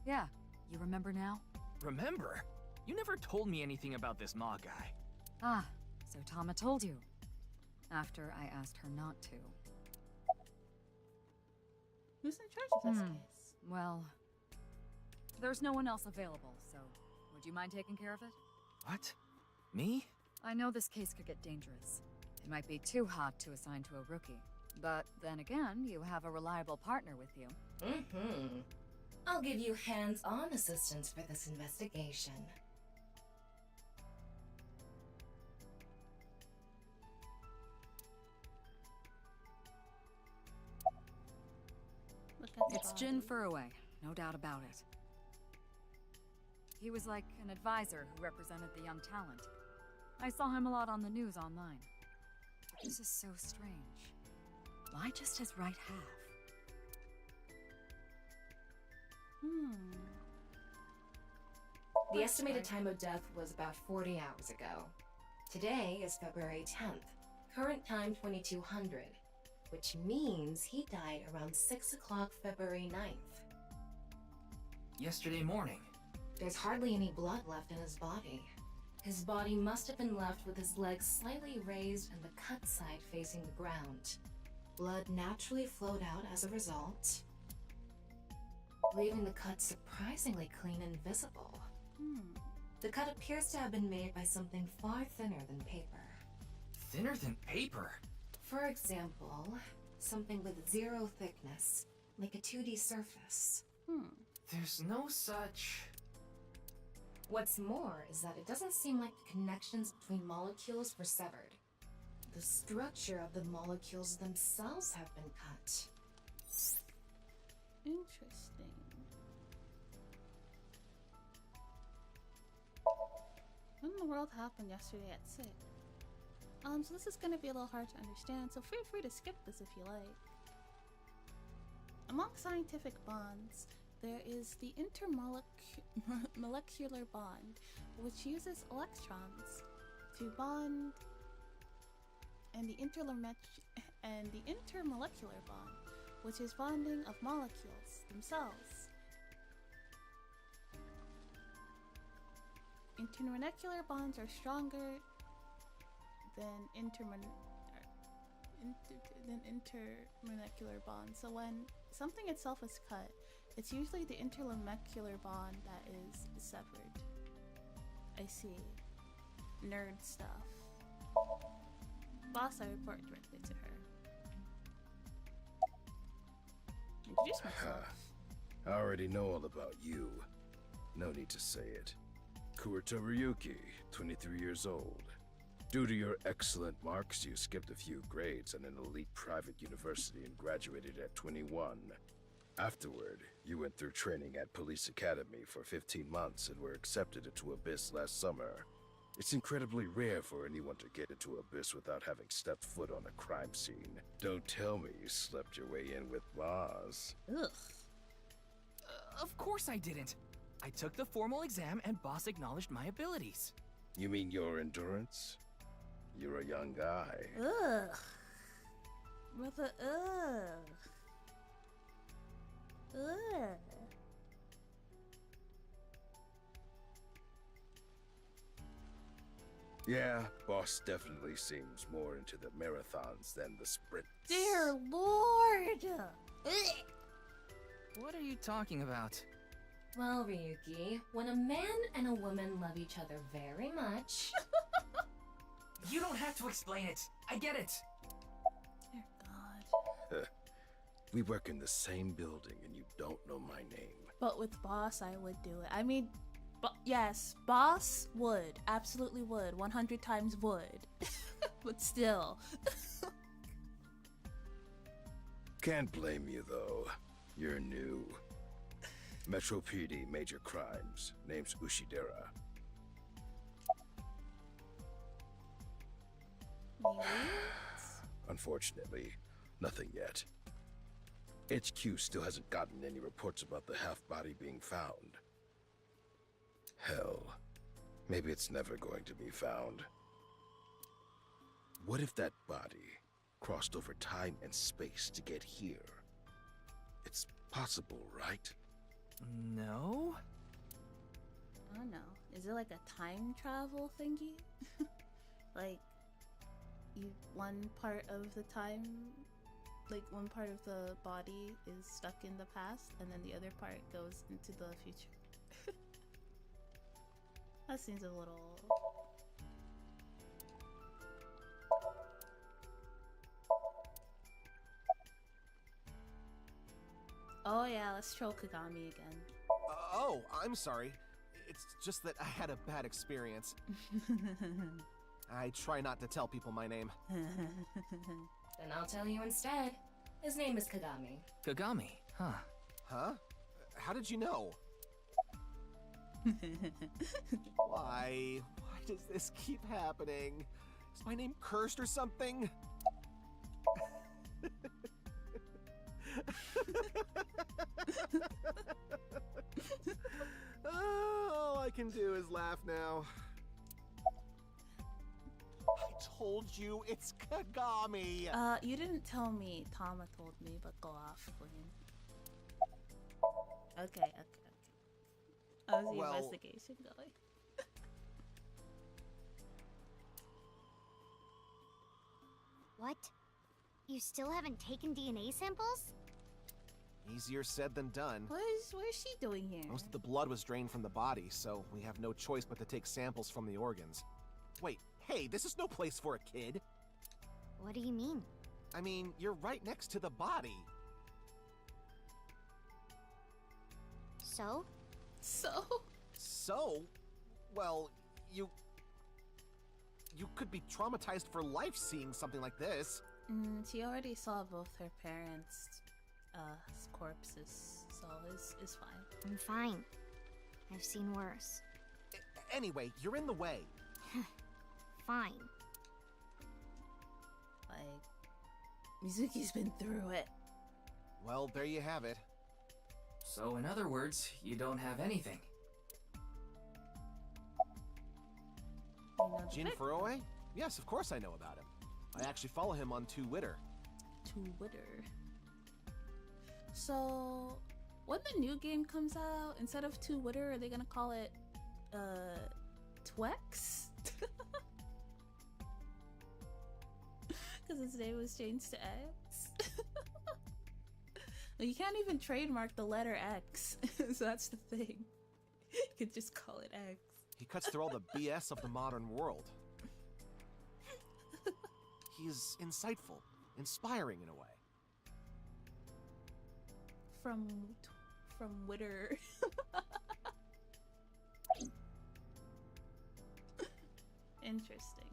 Yeah, you remember now? Remember? You never told me anything about this Ma guy. Ah, so Tama told you. After I asked her not to. Who's in charge of this case? Well, there's no one else available, so would you mind taking care of it? What? Me? I know this case could get dangerous. It might be too hot to assign to a rookie. But then again, you have a reliable partner with you. I'll give you hands-on assistance for this investigation. It's Jin Furue, no doubt about it. He was like an advisor who represented the young talent. I saw him a lot on the news online. But this is so strange. Why just his right half? The estimated time of death was about 40 hours ago. Today is February 10th, current time 2200, which means he died around 6 o'clock February 9th. Yesterday morning. There's hardly any blood left in his body. His body must have been left with his legs slightly raised and the cut side facing the ground. Blood naturally flowed out as a result, leaving the cut surprisingly clean and visible. The cut appears to have been made by something far thinner than paper. Thinner than paper? For example, something with 0 thickness, like a 2D surface. There's no such... What's more is that it doesn't seem like the connections between molecules were severed. The structure of the molecules themselves have been cut. Interesting. What in the world happened yesterday at 6? So this is gonna be a little hard to understand, so feel free to skip this if you like. Among scientific bonds, there is the intermolecular bond, which uses electrons to bond, and the intermolecular bond, which is bonding of molecules themselves. intermolecular bonds are stronger than intermolecular bonds. So when something itself is cut, it's usually the intermolecular bond that is severed. I see. Nerd stuff. Boss, I report directly to her. Introduce myself. I already know all about you. No need to say it. Kurita Ryuki, 23 years old. Due to your excellent marks, you skipped a few grades at an elite private university and graduated at 21. Afterward, you went through training at Police Academy for 15 months and were accepted into Abyss last summer. It's incredibly rare for anyone to get into Abyss without having stepped foot on a crime scene. Don't tell me you slept your way in with Boss. Ugh. Of course I didn't. I took the formal exam and Boss acknowledged my abilities. You mean your endurance? You're a young guy. Ugh. With a ugh. Ugh. Yeah, Boss definitely seems more into the marathons than the sprints. Dear Lord! Ugh. What are you talking about? Well, Ryuki, when a man and a woman love each other very much... You don't have to explain it. I get it. Dear God. We work in the same building and you don't know my name. But with Boss, I would do it. I mean, yes, Boss would. Absolutely would. 100 times would. But still. Can't blame you, though. You're new. Metro PD, major crimes. Name's Ushidera. Unfortunately, nothing yet. HQ still hasn't gotten any reports about the half-body being found. Hell, maybe it's never going to be found. What if that body crossed over time and space to get here? It's possible, right? No? I don't know. Is it like a time travel thingy? Like, one part of the time, like one part of the body is stuck in the past and then the other part goes into the future. That seems a little... Oh yeah, let's troll Kagami again. Oh, I'm sorry. It's just that I had a bad experience. I try not to tell people my name. Then I'll tell you instead. His name is Kagami. Kagami, huh? Huh? How did you know? Why does this keep happening? Is my name cursed or something? All I can do is laugh now. I told you, it's Kagami! You didn't tell me. Tama told me, but go off, Queen. Okay. How's the investigation going? What? You still haven't taken DNA samples? Easier said than done. What is she doing here? Most of the blood was drained from the body, so we have no choice but to take samples from the organs. Wait, hey, this is no place for a kid. What do you mean? I mean, you're right next to the body. So? So? Well, you could be traumatized for life seeing something like this. She already saw both her parents' corpses, so it's fine. I'm fine. I've seen worse. Anyway, you're in the way. Fine. Like, Mizuki's been through it. Well, there you have it. So in other words, you don't have anything. Jin Furue? Yes, of course I know about him. I actually follow him on Twitter. Twitter. So, when the new game comes out, instead of Twitter, are they gonna call it, Twex? Because his name was changed to X. You can't even trademark the letter X, so that's the thing. You could just call it X. He cuts through all the BS of the modern world. He's insightful, inspiring in a way. From Witter. Interesting.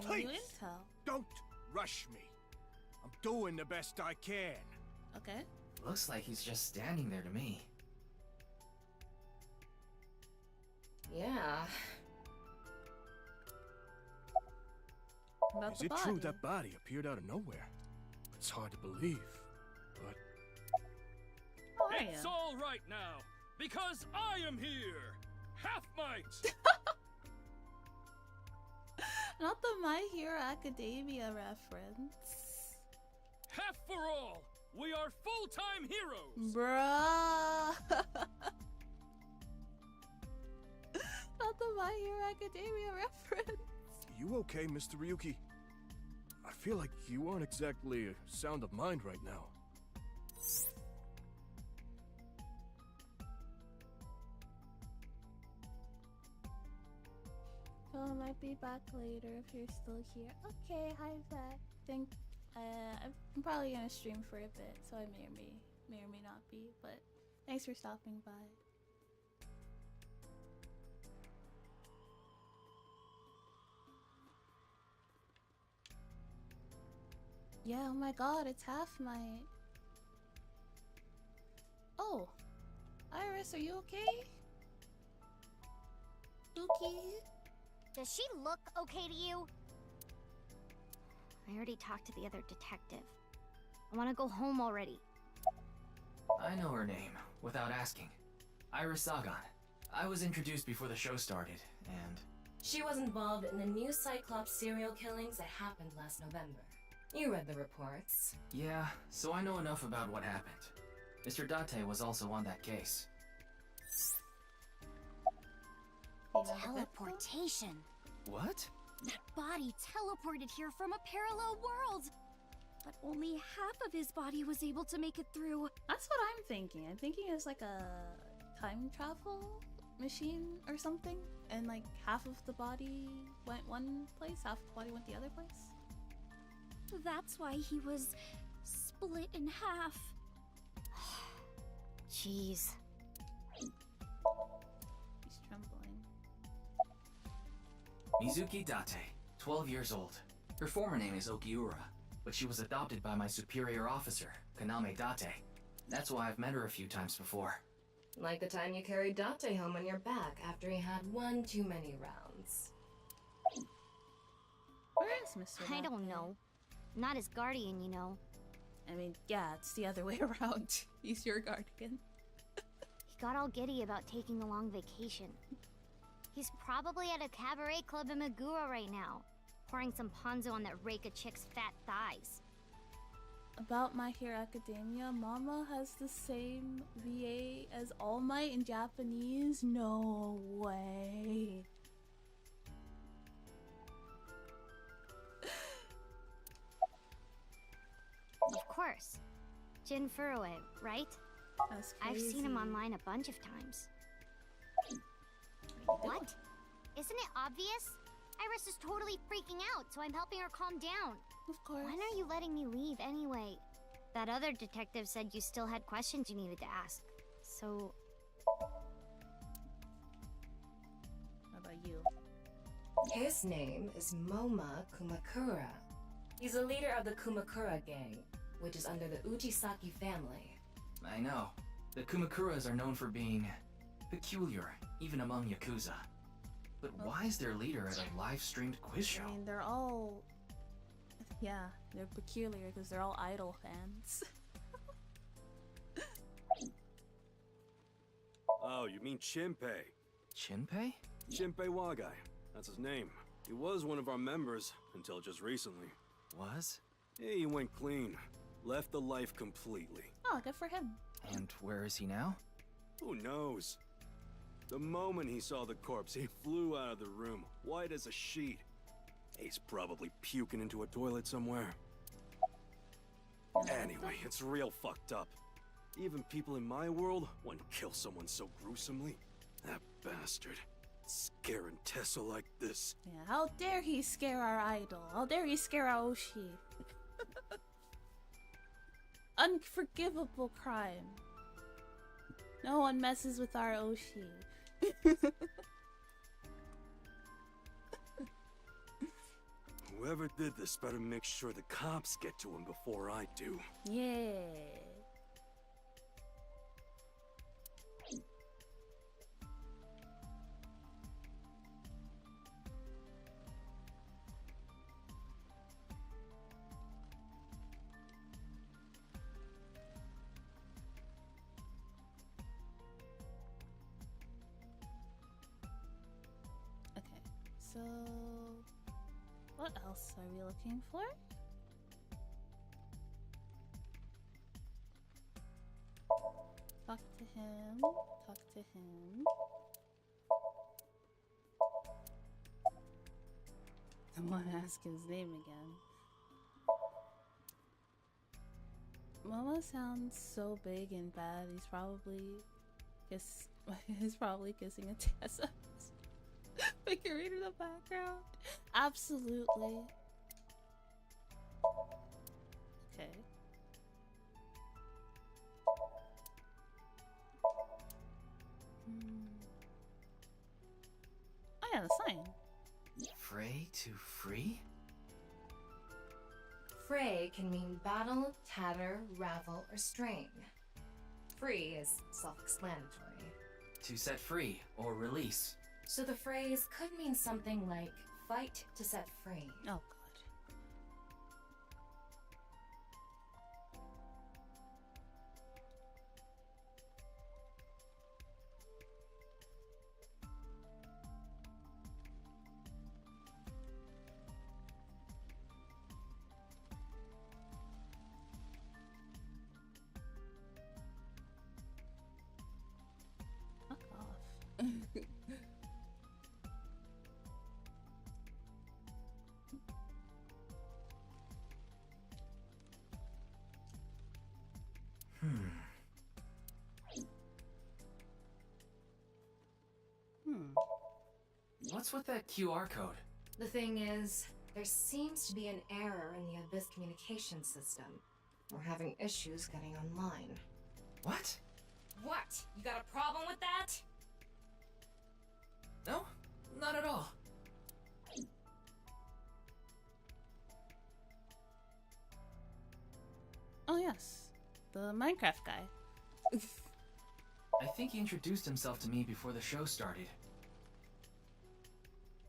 Any new intel? Don't rush me. I'm doing the best I can. Okay. Looks like he's just standing there to me. Yeah. About Is the it body. true that body appeared out of nowhere? It's hard to believe, but... How are It's ya? all right now, because I am here! Half might! Not the My Hero Academia reference. Half for all! We are full-time heroes! Bruh. Not the My Hero Academia reference. You okay, Mr. Ryuki? I feel like you aren't exactly sound of mind right now. Oh, I might be back later if you're still here. Okay, hi back. I'm probably gonna stream for a bit, so I may or may not be, but thanks for stopping by. Yeah, oh my god, it's half my... Oh! Iris, are you okay? Spooky? Does she look okay to you? I already talked to the other detective. I want to go home already. I know her name, without asking. Iris Sagan. I was introduced before the show started, and... She was involved in the new Cyclops serial killings that happened last November. You read the reports. Yeah, so I know enough about what happened. Mr. Date was also on that case. Teleportation. What? That body teleported here from a parallel world. But only half of his body was able to make it through. That's what I'm thinking. I'm thinking it's like a time travel machine or something. And like half of the body went one place, half the body went the other place. That's why he was split in half. Jeez. He's trembling. Mizuki Date, 12 years old. Her former name is Okiura, but she was adopted by my superior officer, Kaname Date. That's why I've met her a few times before. Like the time you carried Date home on your back after he had one too many rounds. Where is Mr. I don't Date? know. Not his guardian, you know. I mean, yeah, it's the other way around. He's your guardian. He got all giddy about taking a long vacation. He's probably at a cabaret club in Meguro right now, pouring some ponzu on that rake of chick's fat thighs. About My Hero Academia, Mama has the same VA as All Might in Japanese? No way. Of course. Jin Furue, right? That's I've crazy. seen him online a bunch of times. What? Isn't it obvious? Iris is totally freaking out, so I'm helping her calm down. Of course. When are you letting me leave anyway? That other detective said you still had questions you needed to ask. So... How about you? His name is Moma Kumakura. He's a leader of the Kumakura gang, which is under the Uchisaki family. I know. The Kumakuras are known for being peculiar, even among Yakuza. But why is their leader at a live-streamed quiz show? I mean, they're all... Yeah, they're peculiar because they're all idol fans. Oh, you mean Shinpei. Shinpei? Shinpei Wagai. That's his name. He was one of our members until just recently. Was? Yeah, he went clean. Left the life completely. Oh, good for him. And where is he now? Who knows? The moment he saw the corpse, he flew out of the room, white as a sheet. He's probably puking into a toilet somewhere. Anyway, it's real fucked up. Even people in my world wouldn't kill someone so gruesomely. That bastard. Scaring Tessa like this. Yeah, how dare he scare our idol? How dare he scare our Oshi? Unforgivable crime. No one messes with our Oshi. Whoever did this better make sure the cops get to him before I do. Yeah. Okay, so what else are we looking for? Talk to him. Talk to him. I want to ask his name again. Mama sounds so big and bad. He's probably kissing a Tessa. We can read in the background. Absolutely. Okay. Oh yeah, the sign. Fray to free? Fray can mean battle, tatter, ravel, or strain. Free is self-explanatory. To set free or release. So the phrase could mean something like fight to set free. Oh god. Fuck off. What's with that QR code? The thing is, there seems to be an error in the Abyss communication system. We're having issues getting online. What? What? You got a problem with that? No, not at all. Oh yes, the Minecraft guy. I think he introduced himself to me before the show started.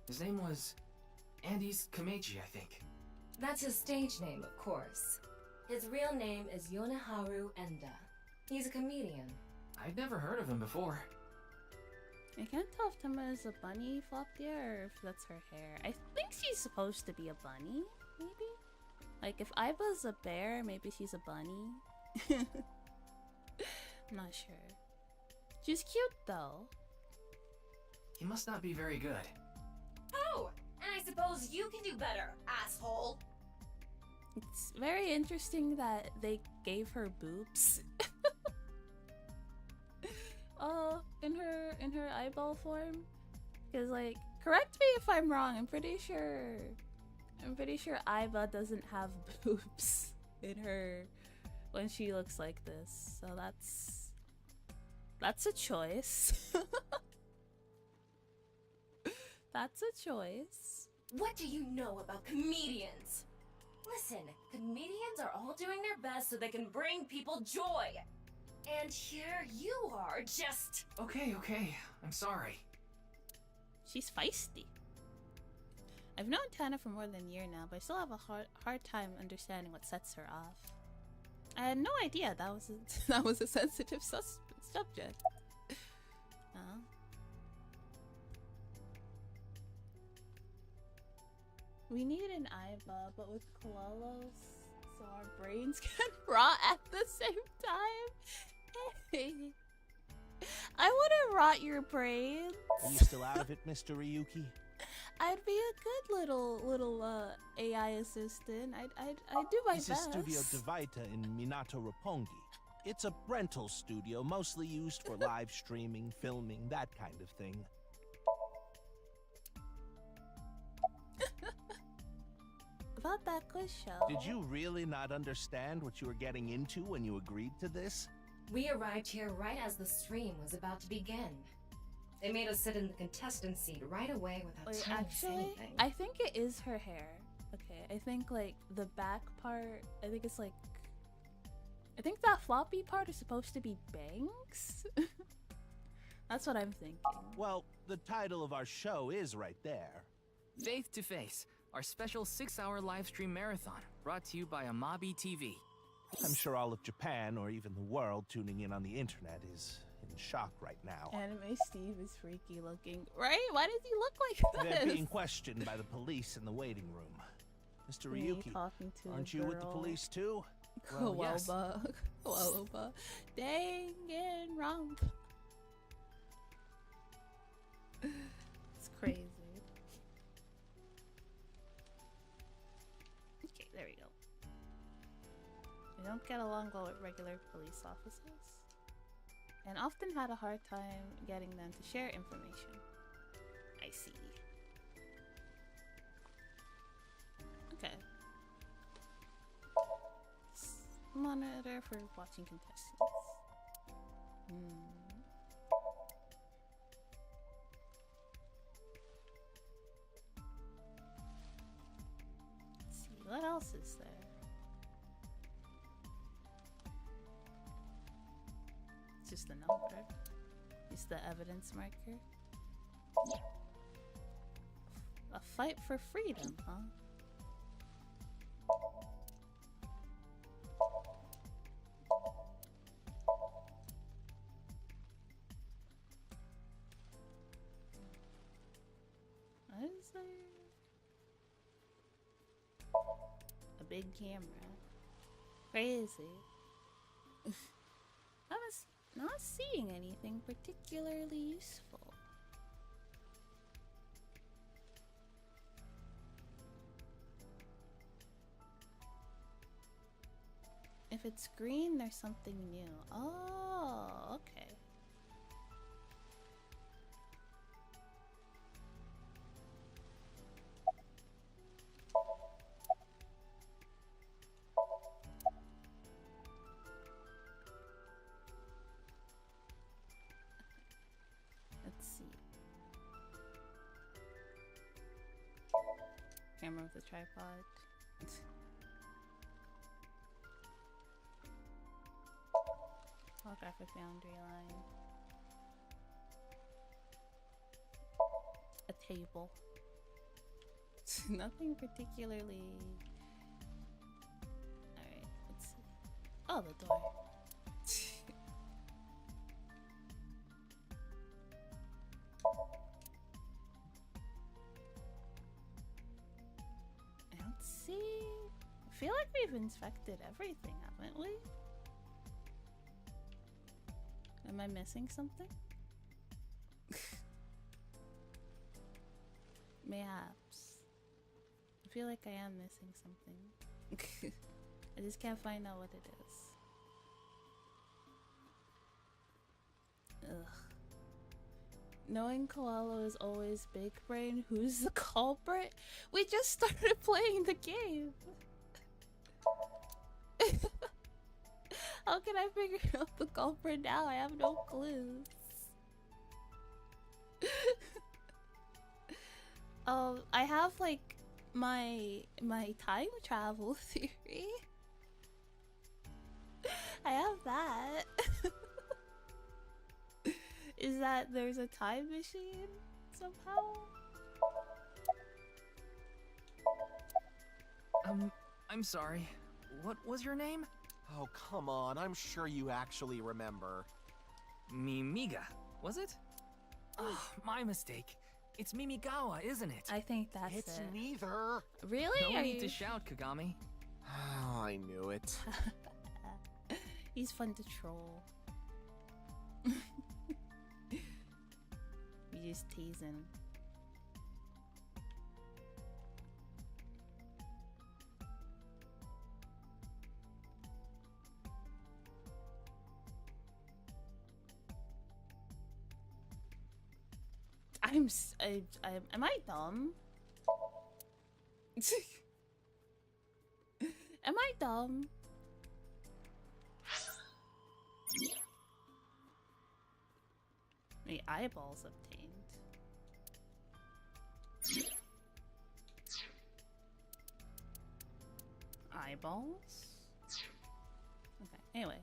His name was Andes Kameji, I think. That's his stage name, of course. His real name is Yoneharu Enda. He's a comedian. I'd never heard of him before. I can't tell if Tama is a bunny flopped ear or if that's her hair. I think she's supposed to be a bunny, maybe? Like if Aiba's a bear, maybe she's a bunny. I'm not sure. She's cute though. He must not be very good. Oh, and I suppose you can do better, asshole. It's very interesting that they gave her boobs. In her eyeball form. Cause like, correct me if I'm wrong. I'm pretty sure Aiba doesn't have boobs in her when she looks like this. So that's a choice. That's a choice. What do you know about comedians? Listen, comedians are all doing their best so they can bring people joy. And here you are, just... Okay. I'm sorry. She's feisty. I've known Tana for more than a year now, but I still have a hard time understanding what sets her off. I had no idea that was a sensitive subject. We need an Aiba, but with Koalos, so our brains can rot at the same time. Hey. I wouldn't rot your brains. Are you still out of it, Mr. Ryuki? I'd be a good little AI assistant. I'd do my This best. is Studio Divita in Minato Roppongi. It's a rental studio mostly used for live streaming, filming, that kind of thing. About that quiz show. Did you really not understand what you were getting into when you agreed to this? We arrived here right as the stream was about to begin. They made us sit in the contestant seat right away without Wait, telling us actually, anything. I think it is her hair. Okay, I think like the back part, I think it's like, I think that floppy part is supposed to be bangs. That's what I'm thinking. Well, the title of our show is right there. Faith to Face, our special 6-hour live stream marathon, brought to you by Amabi TV. I'm sure all of Japan, or even the world, tuning in on the internet is in shock right now. Anime Steve is freaky looking, right? Why does he look like this? They're being questioned by the police in the waiting room. Mr. Me Ryuki, talking to aren't a you with the girl. police too? Well, yes. Koalba. Danganronpa. It's crazy. Okay, there we go. We don't get along well with regular police officers, and often had a hard time getting them to share information. I see. Okay. Monitor for watching contestants. Let's see, what else is there? It's just a number. It's the evidence marker. A fight for freedom, huh? What is there? A big camera. Crazy. I was not seeing anything particularly useful. If it's green, there's something new. Oh, okay. Let's see. Camera with a tripod. Holographic boundary line. A table. Nothing particularly. Alright, let's see. Oh, the door. I don't see. I feel like we've inspected everything, haven't we? Am I missing something? Mayhaps. I feel like I am missing something. I just can't find out what it is. Ugh. Knowing Koala is always big brain, who's the culprit? We just started playing the game. How can I figure out the culprit now? I have no clues. I have like my time travel theory. I have that. Is that there's a time machine somehow? I'm sorry. What was your name? Oh, come on. I'm sure you actually remember. Mimiga, was it? Oh, my mistake. It's Mimigawa, isn't it? I think that's It's it. neither. Really? No Are need you... to shout, Kagami. Oh, I knew it. He's fun to troll. just teasing. Am I dumb? Am I dumb? The eyeballs obtained. Eyeballs? Okay, anyway.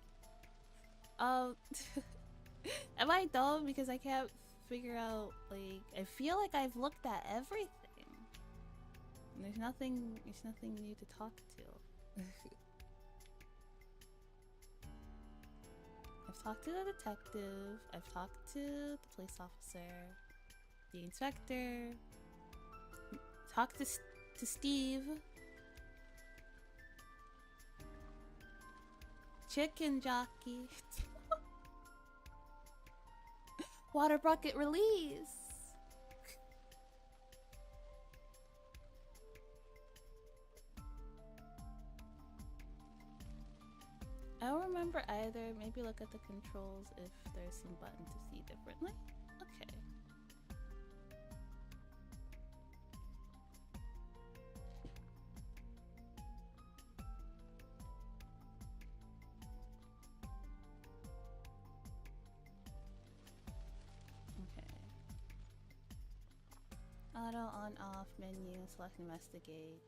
Am I dumb because I can't figure out, like, I feel like I've looked at everything. And there's nothing new to talk to. I've talked to the detective, I've talked to the police officer, the inspector, talked to Steve, chicken jockey, water bucket release. I don't remember either. Maybe look at the controls if there's some button to see differently. Okay. Okay. Auto on off menu, select investigate,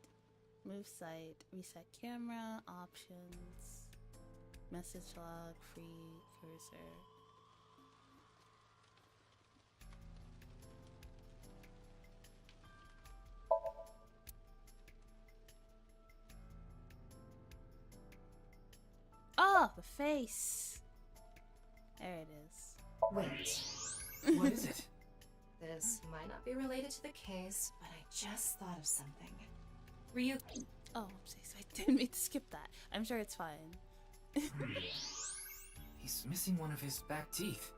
move site, reset camera, options. Message log, free cursor. Oh, the face. There it is. Wait. What is it? This might not be related to the case, but I just thought of something. Ryuki. Oh, I didn't mean to skip that. I'm sure it's fine. He's missing one of his back teeth.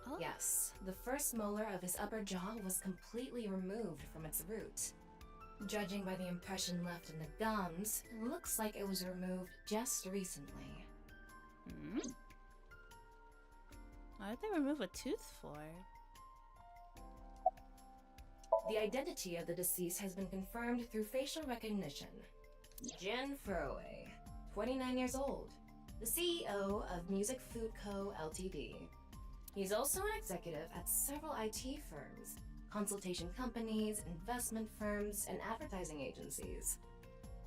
Oh. Yes, the first molar of his upper jaw was completely removed from its root. Judging by the impression left in the gums, it looks like it was removed just recently. Hmm? Why would they remove a tooth for? The identity of the deceased has been confirmed through facial recognition. Jin Furroway, 29 years old, the CEO of Music Food Co. Ltd. He's also an executive at several IT firms, consultation companies, investment firms, and advertising agencies.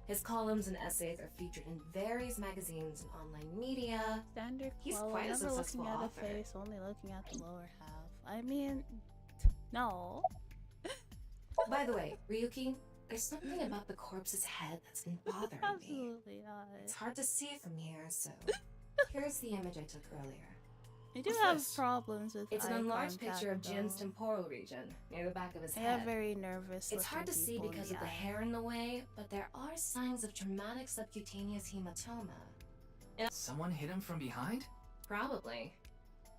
His columns and essays are featured in various magazines and online media. Standard He's quote, quite a never successful looking at author. a face, only looking at the lower half. I mean, no. By the way, Ryuki, there's something about the corpse's head that's been bothering me. Absolutely not. It's hard to see from here, so here's the image I took earlier. I do have problems with It's an eye enlarged contact, picture of Jin's though. temporal region, near the back of his I head. have very nervous It's hard to see looking people because in of the eye. hair in the way, but there are signs of traumatic subcutaneous hematoma. And Someone hit him from behind? probably.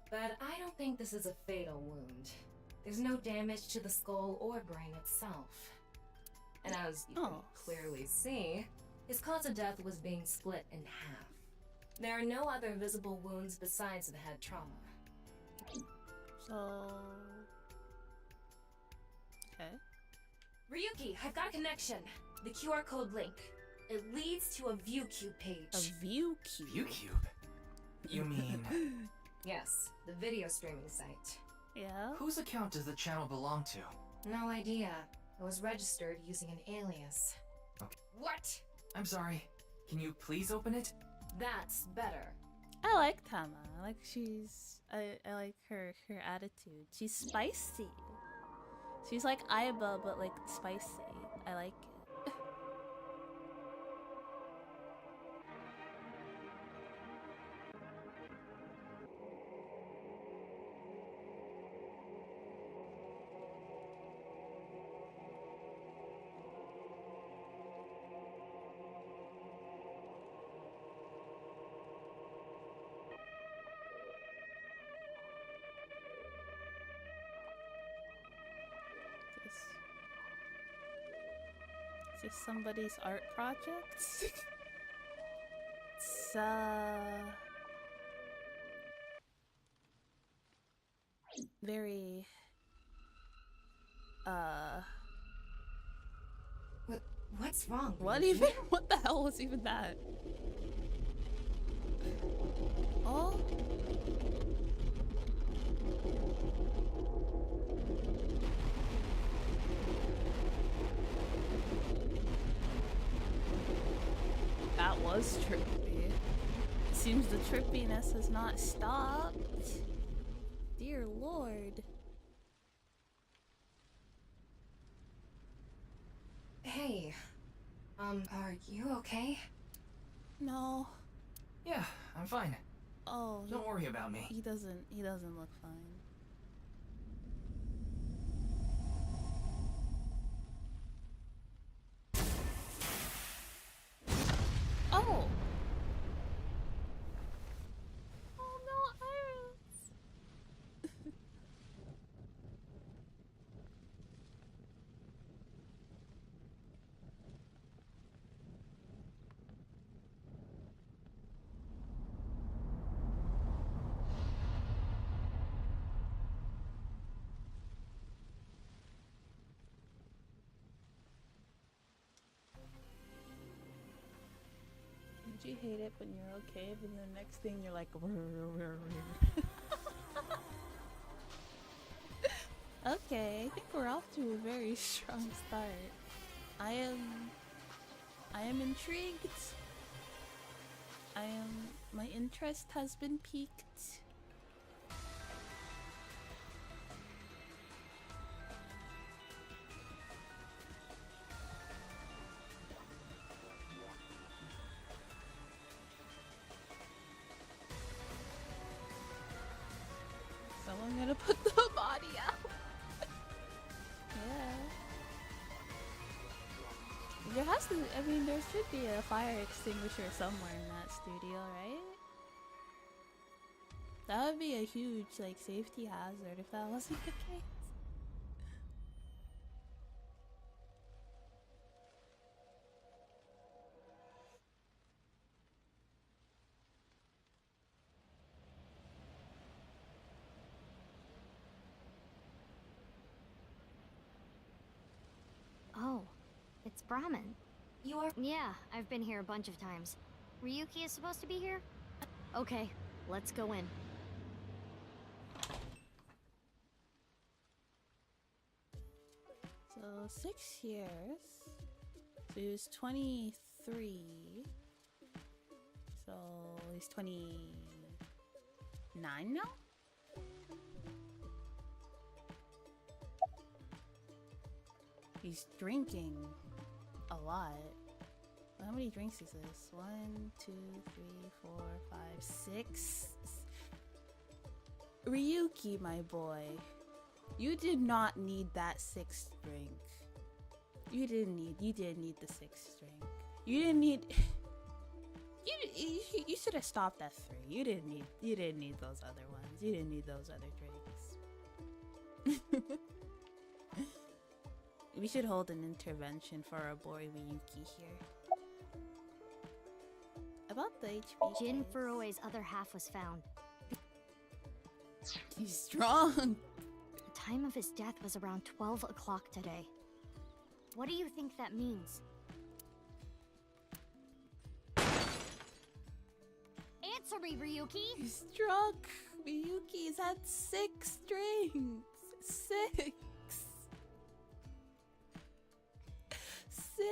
But I don't think this is a fatal wound. There's no damage to the skull or brain itself. And as you can clearly see, his cause of death was being split in half. There are no other visible wounds besides the head trauma. So... Okay. Ryuki, I've got a connection. The QR code link. It leads to a ViewCube page. A ViewCube? ViewCube? You mean... Yes, the video streaming site. Yeah? Whose account does the channel belong to? No idea. It was registered using an alias. Okay. What? I'm sorry. Can you please open it? That's better. I like Tama. I like I like her attitude. She's spicy. She's like Aiba, but like spicy. I like it. Just somebody's art project. It's very What's wrong? what Ryuki? even? What the hell was even that? Oh. That was trippy. It seems the trippiness has not stopped. Dear Lord. Hey, are you okay? No. Yeah, I'm fine. Oh, Don't worry about me. He doesn't look fine. Oh. Oh no, Iris. Don't you hate it when you're okay, but then the next thing you're like, okay, I think we're off to a very strong start. I am intrigued. My interest has been piqued. Someone gonna put the body out. Yeah. There has to, I mean, there should be a fire extinguisher somewhere in that studio, right? That would be a huge, like, safety hazard if that wasn't the case. Oh, it's Brahmin. You are. Yeah, I've been here a bunch of times. Ryuki is supposed to be here? Okay, let's go in. So 6 years. So he was 23. So he's 29 now? He's drinking a lot. How many drinks is this? 1, 2, 3, 4, 5, 6. Ryuki, my boy. You did not need that 6th drink. You didn't need the 6th drink. You didn't need you should have stopped at 3. You didn't need those other ones. You didn't need those other drinks. We should hold an intervention for our boy Ryuki here. About the HP. Jin Furue's other half was found. He's strong. The time of his death was around 12 o'clock today. What do you think that means? Answer me, Ryuki! He's drunk. Ryuki's had 6 drinks. 6. 6.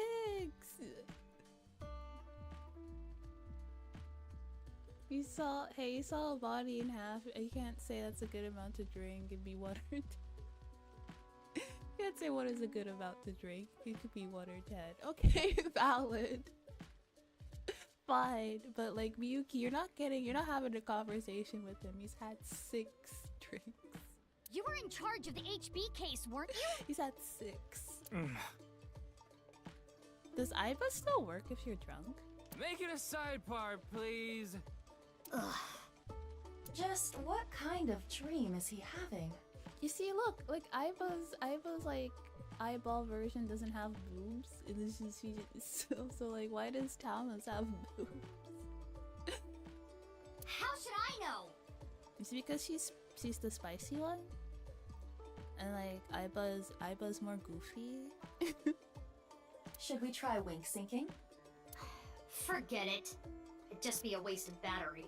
You saw a body in half. You can't say that's a good amount to drink and be watered. You can't say what is a good amount to drink. You could be watered dead. Okay, valid. Fine, but like Miyuki, you're not having a conversation with him. He's had 6 drinks. You were in charge of the HB case, weren't you? He's had 6. Does Aiba still work if you're drunk? Make it a side part, please. Ugh. Just what kind of dream is he having? You see, look, like Aiba's like eyeball version doesn't have boobs. It is just so like, why does Thomas have boobs? How should I know? Is it because she's the spicy one? And like Aiba's more goofy? Should we try wink syncing? Forget it. It'd just be a wasted battery.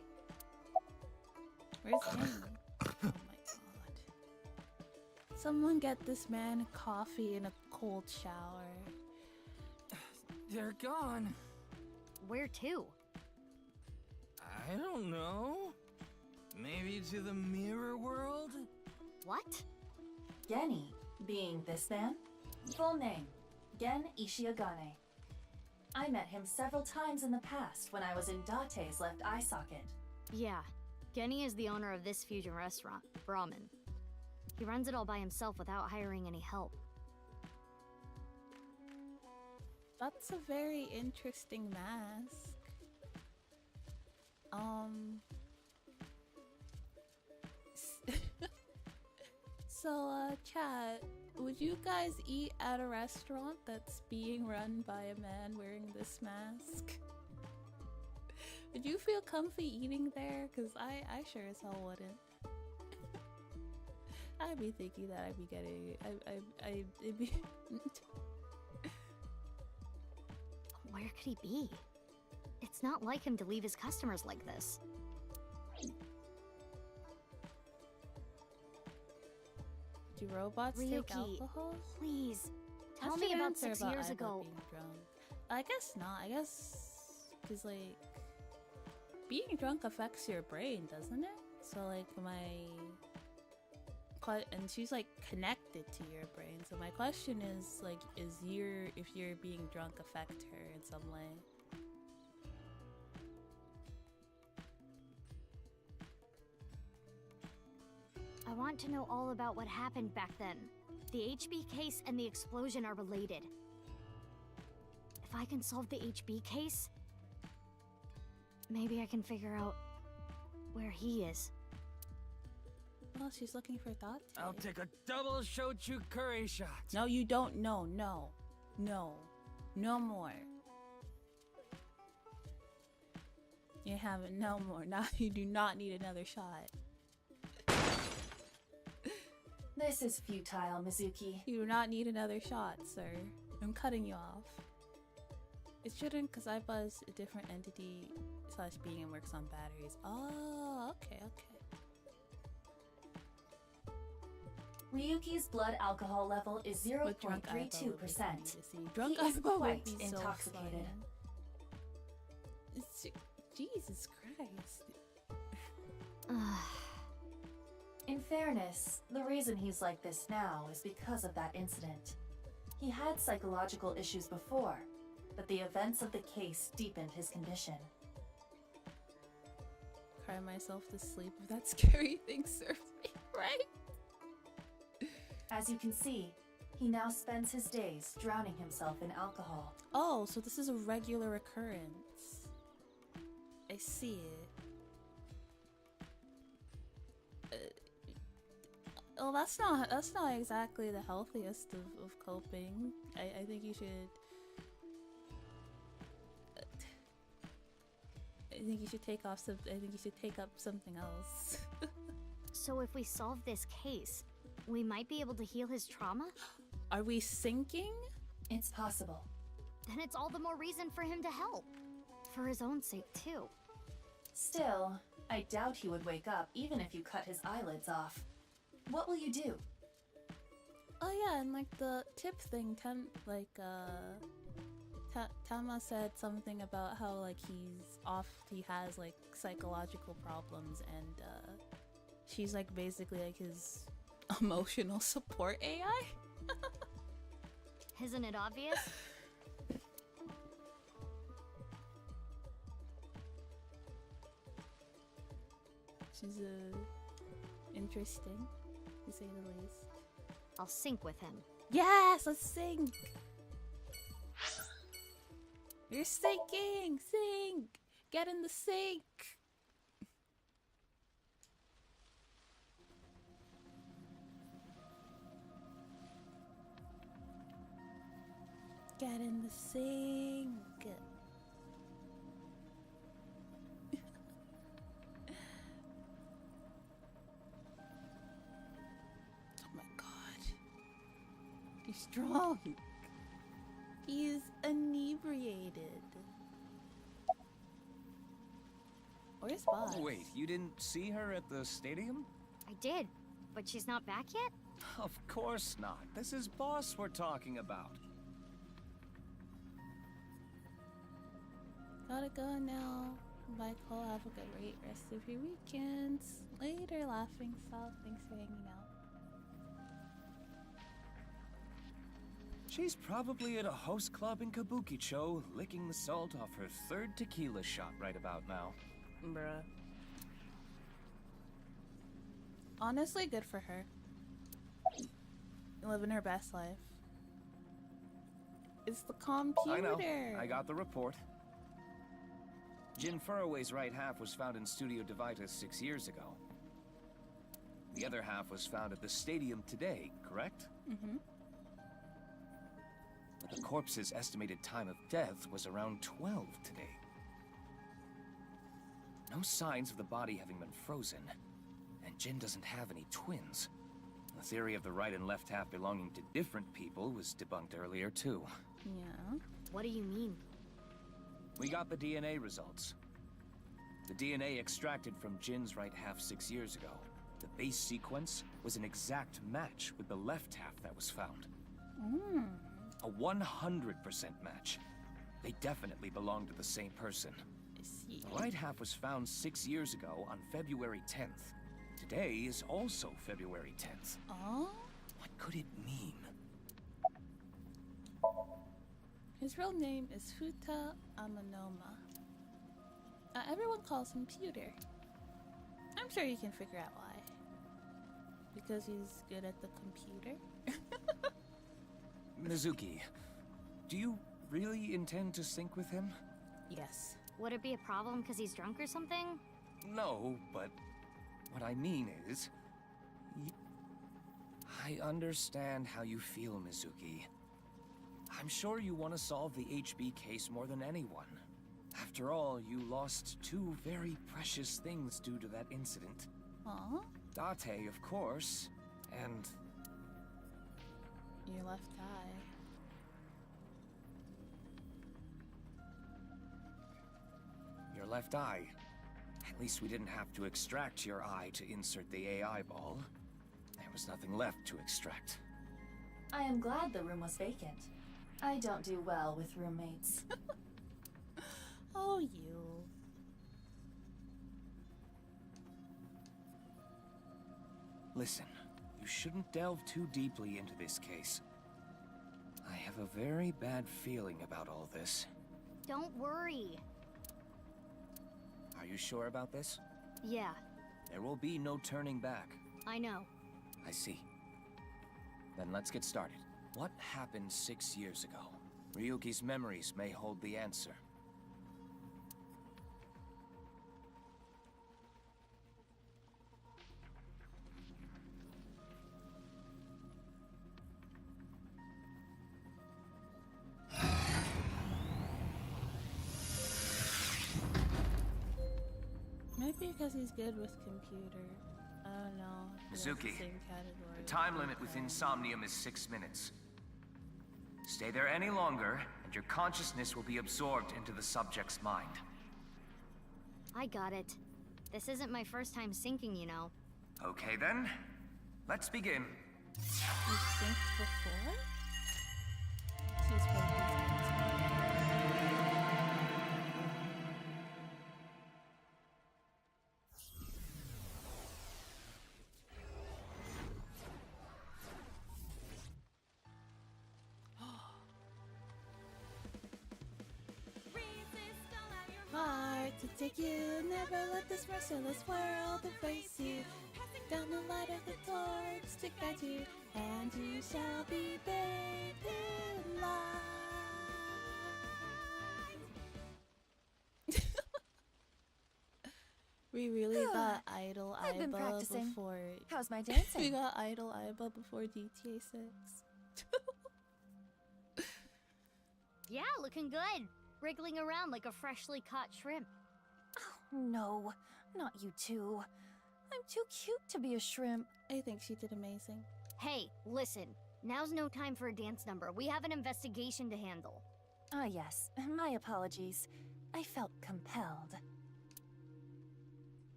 Where's Kenny? Oh my god. Someone get this man coffee in a cold shower. They're gone. Where to? I don't know. Maybe to the mirror world? What? Genny, being this man? Full name, Gen Ishiagane. I met him several times in the past when I was in Date's left eye socket. Yeah. Genny is the owner of this fusion restaurant, Brahmin. He runs it all by himself without hiring any help. That's a very interesting mask. So, chat, would you guys eat at a restaurant that's being run by a man wearing this mask? Would you feel comfy eating there? Cause I sure as hell wouldn't. I'd be thinking that I'd be getting, it'd be. Where could he be? It's not like him to leave his customers like this. Do robots take Ryuki, alcohol? Please, tell What's me your about answer 6 about years Aiba ago. being drunk? I guess not. I guess because like being drunk affects your brain, doesn't it? So like and she's like connected to your brain. So my question is like, if you're being drunk affect her in some way? I want to know all about what happened back then. The HB case and the explosion are related. If I can solve the HB case, maybe I can figure out where he is. Well, she's looking for Date. I'll take a double shochu curry shot. No, you don't. No, no, no, no more. You haven't. No more. Now you do not need another shot. This is futile, Mizuki. You do not need another shot, sir. I'm cutting you off. It shouldn't, because Aiba is a different entity / being and works on batteries. Oh, okay, okay. Ryuki's blood alcohol level is With drunk Aiba would be funny 0.32%. to see. Drunk He is Aiba would quite be so intoxicated. fun. Jesus Christ. In fairness, the reason he's like this now is because of that incident. He had psychological issues before, but the events of the case deepened his condition. Cry myself to sleep if that scary thing serves me, right? As you can see, he now spends his days drowning himself in alcohol. Oh, so this is a regular occurrence. I see it. Well, that's not exactly the healthiest of coping. I think you should. I think you should take off some. I think you should take up something else. So if we solve this case, we might be able to heal his trauma? Are we sinking? It's possible. Then it's all the more reason for him to help. For his own sake, too. Still, I doubt he would wake up even if you cut his eyelids off. What will you do? Oh yeah, and like the tip thing, Tama said something about how like he has like psychological problems, and she's like basically like his emotional support AI. Isn't it obvious? She's interesting, to say the least. I'll sync with him. Yes, let's sync. You're syncing! Sync! Get in the sync! get in the sink. Oh my god. He's drunk. He's inebriated. Where's Boss? Wait, you didn't see her at the stadium? I did, but she's not back yet? Of course not. This is Boss we're talking about. Gotta go now. Bye, Cole. Have a great rest of your weekends. Later, laughing stock. Thanks for hanging out. She's probably at a host club in Kabukicho, licking the salt off her third tequila shot right about now. Bruh. Honestly, good for her. Living her best life. It's the computer. I know. I got the report. Jin Furroway's right half was found in Studio Divita 6 years ago. The other half was found at the stadium today, correct? Mm-hmm. But the corpse's estimated time of death was around 12 today. No signs of the body having been frozen, and Jin doesn't have any twins. The theory of the right and left half belonging to different people was debunked earlier, too. Yeah. What do you mean? We got the DNA results. The DNA extracted from Jin's right half 6 years ago. The base sequence was an exact match with the left half that was found. Mm. A 100% match. They definitely belong to the same person. The right half was found 6 years ago on February 10th. Today is also February 10th. Oh? What could it mean? His real name is Futa Amanoma. Everyone calls him Pewter. I'm sure you can figure out why. Because he's good at the computer? Mizuki, do you really intend to sync with him? Yes. Would it be a problem because he's drunk or something? No, but what I mean is... I understand how you feel, Mizuki. I'm sure you want to solve the HB case more than anyone. After all, you lost two very precious things due to that incident. Aw. Date, of course, and... your left eye. Your left eye. At least we didn't have to extract your eye to insert the AI ball. There was nothing left to extract. I am glad the room was vacant. I don't do well with roommates. Oh, you. Listen, you shouldn't delve too deeply into this case. I have a very bad feeling about all this. Don't worry. Are you sure about this? Yeah, There will be no turning back. I know. I see. Then let's get started. What happened 6 years ago? Ryuki's memories may hold the answer. Maybe because he's good with computer. I don't know. Mizuki, the time limit within Somnium is 6 minutes. Stay there any longer, and your consciousness will be absorbed into the subject's mind. I got it. This isn't my first time sinking, you know. Okay then, let's begin. You synced before? She's probably hard to take you. Never let this merciless world embrace you. Down the light of the torch to guide you, and you shall be bathed in light. We really got Idol I've been Iba practicing. before. How's my dancing? We got Idol Iba before GTA 6. Yeah, looking good. Wriggling around like a freshly caught shrimp. Oh, no, not you two. I'm too cute to be a shrimp. I think she did amazing. Hey, listen. Now's no time for a dance number. We have an investigation to handle. Ah, yes. My apologies. I felt compelled.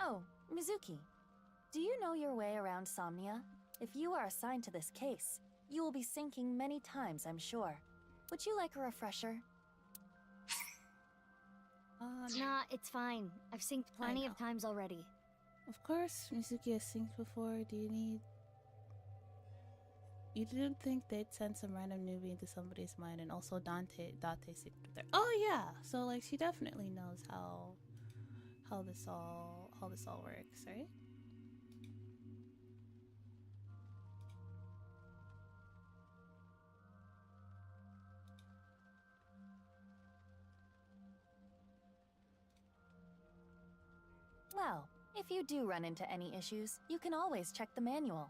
Oh, Mizuki. Do you know your way around Somnia? If you are assigned to this case, you will be sinking many times, I'm sure. Would you like a refresher? Nah, it's fine. I've synced plenty of times already. Of course, Mizuki has synced before. Do you need... You didn't think they'd send some random newbie into somebody's mind, and also Date synced with her. Oh yeah! So like she definitely knows how this all works, right? Well, if you do run into any issues, you can always check the manual.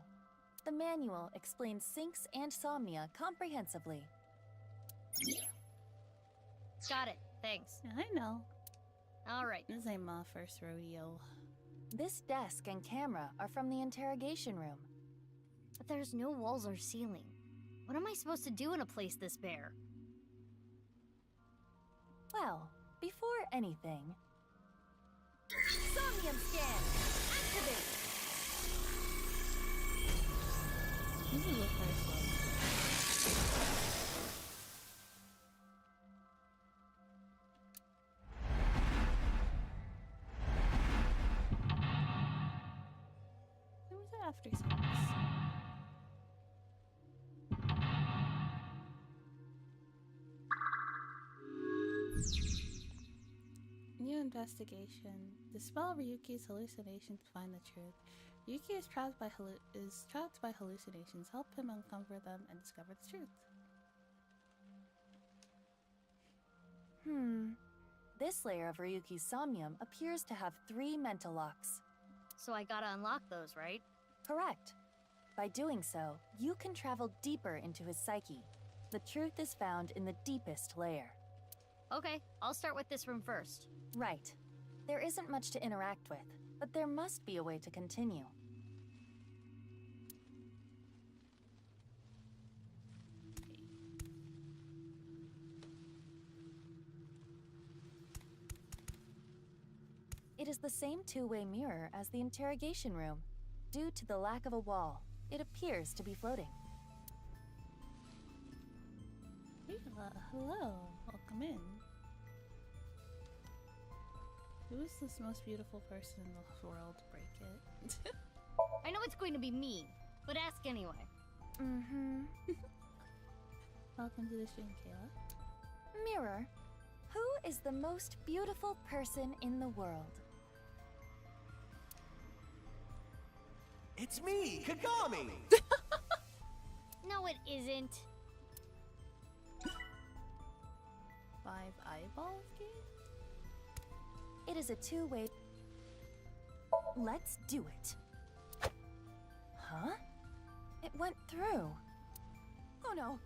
The manual explains syncs and Somnia comprehensively. Got it. Thanks. I know. Alright. This ain't my first rodeo. This desk and camera are from the interrogation room. But there's no walls or ceiling. What am I supposed to do in a place this bare? Well, before anything... Somnium scan! Activate! This is the first one. What was it after sex? New investigation. Dispel Ryuki's hallucinations to find the truth. Ryuki is trapped by hallucinations. Help him uncover them and discover the truth. This layer of Ryuki's Somnium appears to have 3 mental locks. So I gotta unlock those, right? Correct. By doing so, you can travel deeper into his psyche. The truth is found in the deepest layer. Okay, I'll start with this room first. Right. There isn't much to interact with, but there must be a way to continue. It is the same two-way mirror as the interrogation room. Due to the lack of a wall, it appears to be floating. Hello, welcome in. Who is this most beautiful person in the world? Break it. I know it's going to be me, but ask anyway. Welcome to the stream, Kayla. Mirror, who is the most beautiful person in the world? It's me, Kagami! No, it isn't. 5 eyeballs game? It is a two-way... Let's do it. Huh? It went through. Oh no,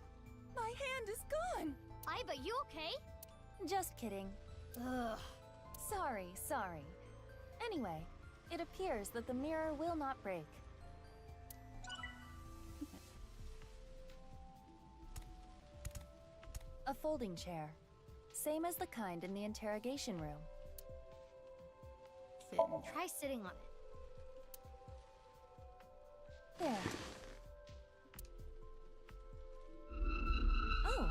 my hand is gone! Aiba, you okay? Just kidding. Ugh. Sorry. Anyway, it appears that the mirror will not break. A folding chair. Same as the kind in the interrogation room. Try sitting on it. There. Oh,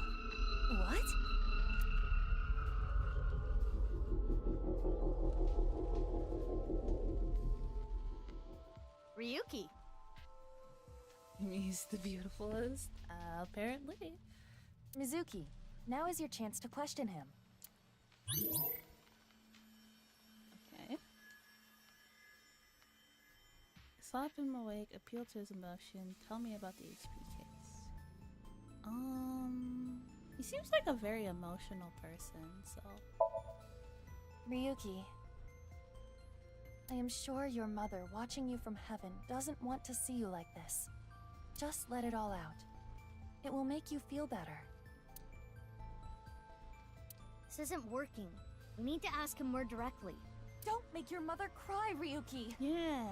what? Ryuki. He's the beautifulest, apparently. Mizuki, now is your chance to question him. Okay. Slap him awake, appeal to his emotion, tell me about the HP case. He seems like a very emotional person, so... Ryuki, I am sure your mother, watching you from heaven, doesn't want to see you like this. Just let it all out. It will make you feel better. This isn't working. We need to ask him more directly. Don't make your mother cry, Ryuki! Yeah.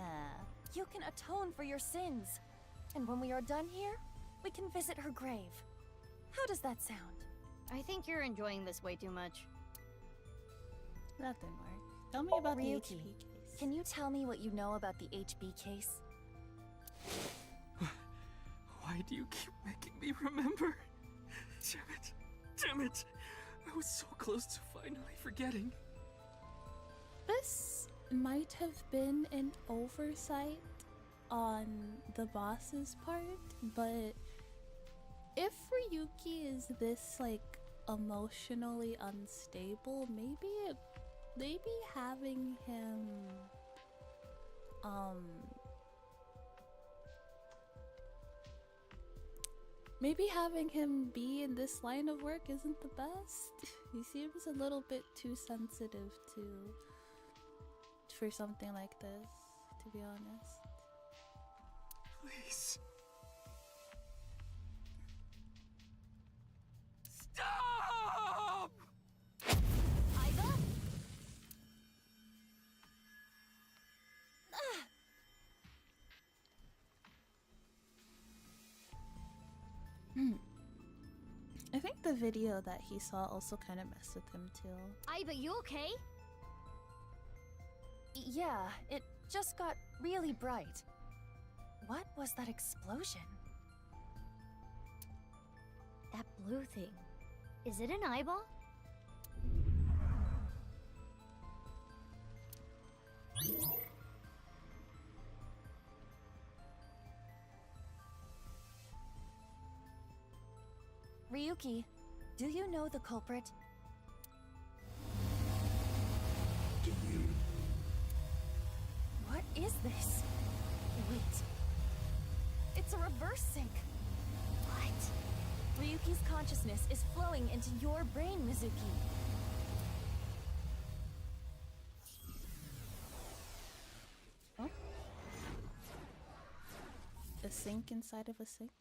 You can atone for your sins. And when we are done here, we can visit her grave. How does that sound? I think you're enjoying this way too much. That didn't work. Tell me about the Ryuki, HP case. can you tell me what you know about the HB case? Why do you keep making me remember? Damn it. Damn it. I was so close to finally forgetting. This might have been an oversight on the boss's part, but if Ryuki is this like emotionally unstable, maybe having him maybe having him be in this line of work isn't the best. He seems a little bit too sensitive for something like this, to be honest. Please. Stop! Aiba? I think the video that he saw also kind of messed with him too. Aiba, you okay? Yeah, it just got really bright. What was that explosion? That blue thing. Is it an eyeball? Ryuki, do you know the culprit? Do you? What is this? Wait. It's a reverse sync. What? Ryuki's consciousness is flowing into your brain, Mizuki. Huh? A sink inside of a sink?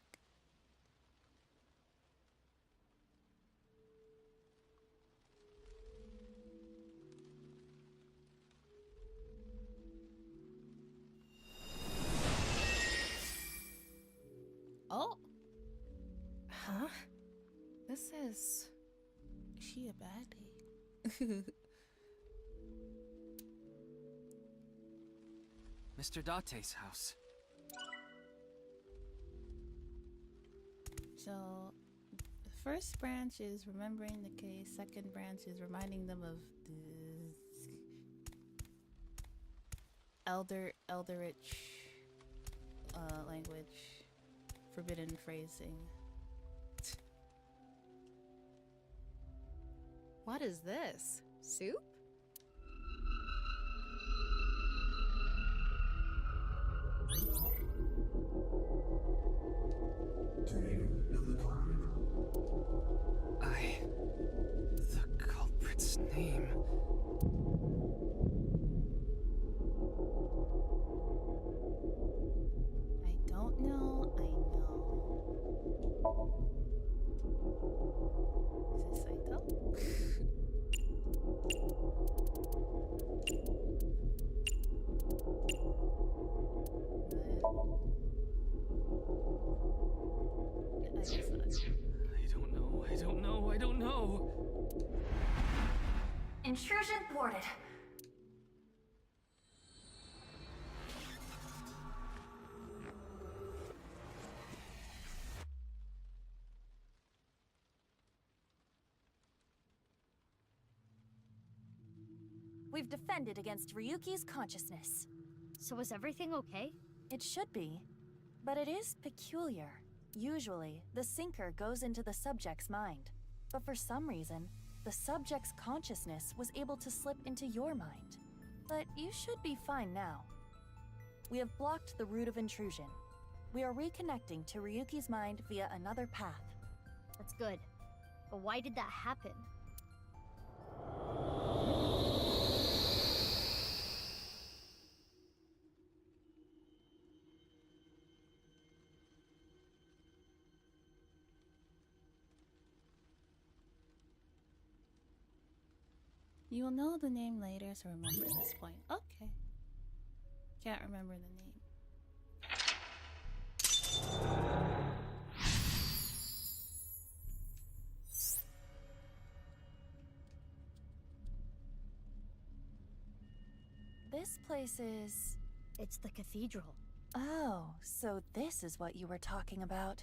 Oh! Huh? This is... She a baddie. Mr. Date's house. So, the first branch is remembering the case, second branch is reminding them of the Eldritch language, forbidden phrasing. What is this? Soup? Do you know the culprit? The culprit's name. I don't know, I know. Is it Saito? I guess not. I don't know. Intrusion thwarted. We've defended against Ryuki's consciousness. So is everything okay? It should be, but it is peculiar. Usually, the sinker goes into the subject's mind, but for some reason, the subject's consciousness was able to slip into your mind. But you should be fine now. We have blocked the route of intrusion. We are reconnecting to Ryuki's mind via another path. That's good. But why did that happen? You will know the name later, so remember this point. Okay. Can't remember the name. This place is... It's the cathedral. Oh, so this is what you were talking about.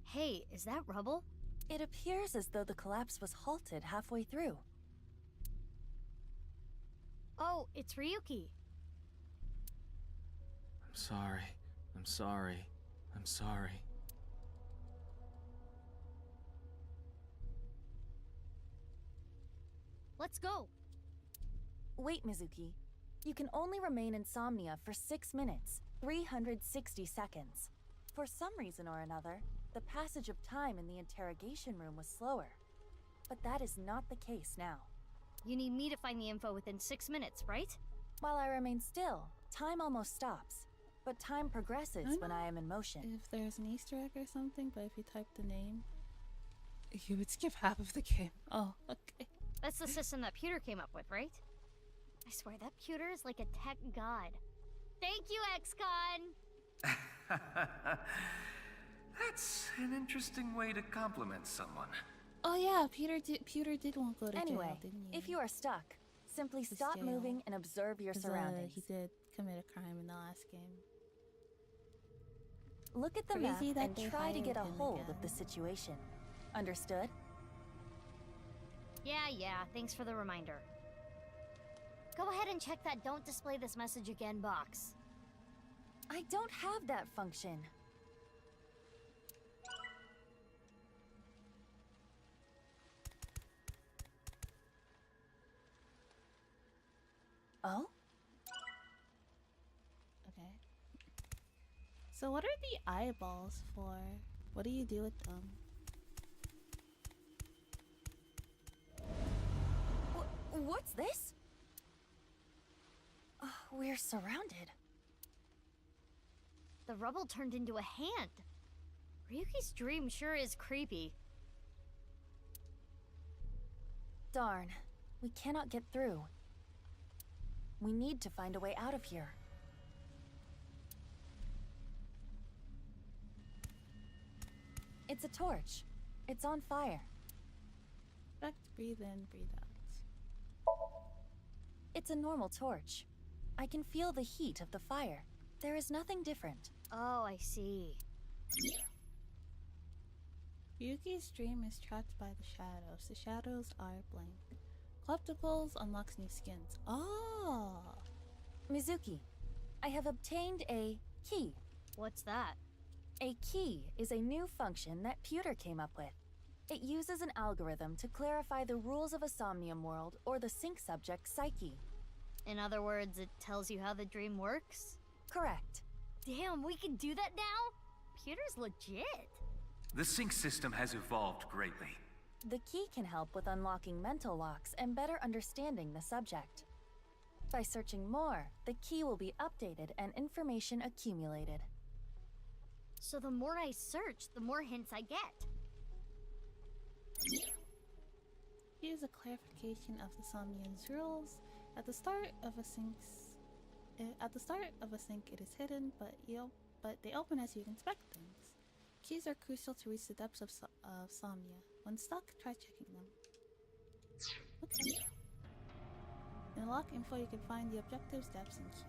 Hey, is that rubble? It appears as though the collapse was halted halfway through. Oh, it's Ryuki. I'm sorry. I'm sorry. I'm sorry. Let's go. Wait, Mizuki. You can only remain in Somnia for 6 minutes, 360 seconds. For some reason or another, the passage of time in the interrogation room was slower. But that is not the case now. You need me to find the info within 6 minutes, right? While I remain still, time almost stops. But time progresses when I am in motion. If there's an Easter egg or something, but if you type the name, you would skip half of the game. Oh, okay. That's the system that Pewter came up with, right? I swear that Pewter is like a tech god. Thank you, XCon! That's an interesting way to compliment someone. Oh yeah, Pewter did won't go to Anyway, jail, didn't he? if you are stuck, simply stop jail. moving and observe your 'Cause, surroundings. he did commit a crime in the last game. Look at the Crazy map that and they try to get a hired him hold of again. the situation. Understood? Yeah, thanks for the reminder. Go ahead and check that "Don't display this message again" box. I don't have that function. Oh? Okay. So what are the eyeballs for? What do you do with them? What's this? We're surrounded. The rubble turned into a hand. Ryuki's dream sure is creepy. Darn. We cannot get through. We need to find a way out of here. It's a torch. It's on fire. Expect, breathe in, breathe out. It's a normal torch. I can feel the heat of the fire. There is nothing different. Oh, I see. Ryuki's dream is tracked by the shadows. The shadows are blank. Collectibles unlocks new skins. Oh! Mizuki, I have obtained a key. What's that? A key is a new function that Pewter came up with. It uses an algorithm to clarify the rules of a Somnium world or the sync subject's psyche. In other words, it tells you how the dream works? Correct. Damn, we can do that now? Pewter's legit. The sync system has evolved greatly. The key can help with unlocking mental locks and better understanding the subject. By searching more, the key will be updated and information accumulated. So the more I search, the more hints I get. Here's a clarification of the Somnium's rules. At the start of a sync, it is hidden, but they open as you inspect things. Keys are crucial to reach the depths of Somnia. When stuck, try checking them. Okay. In the lock info, you can find the objectives, depths, and keys.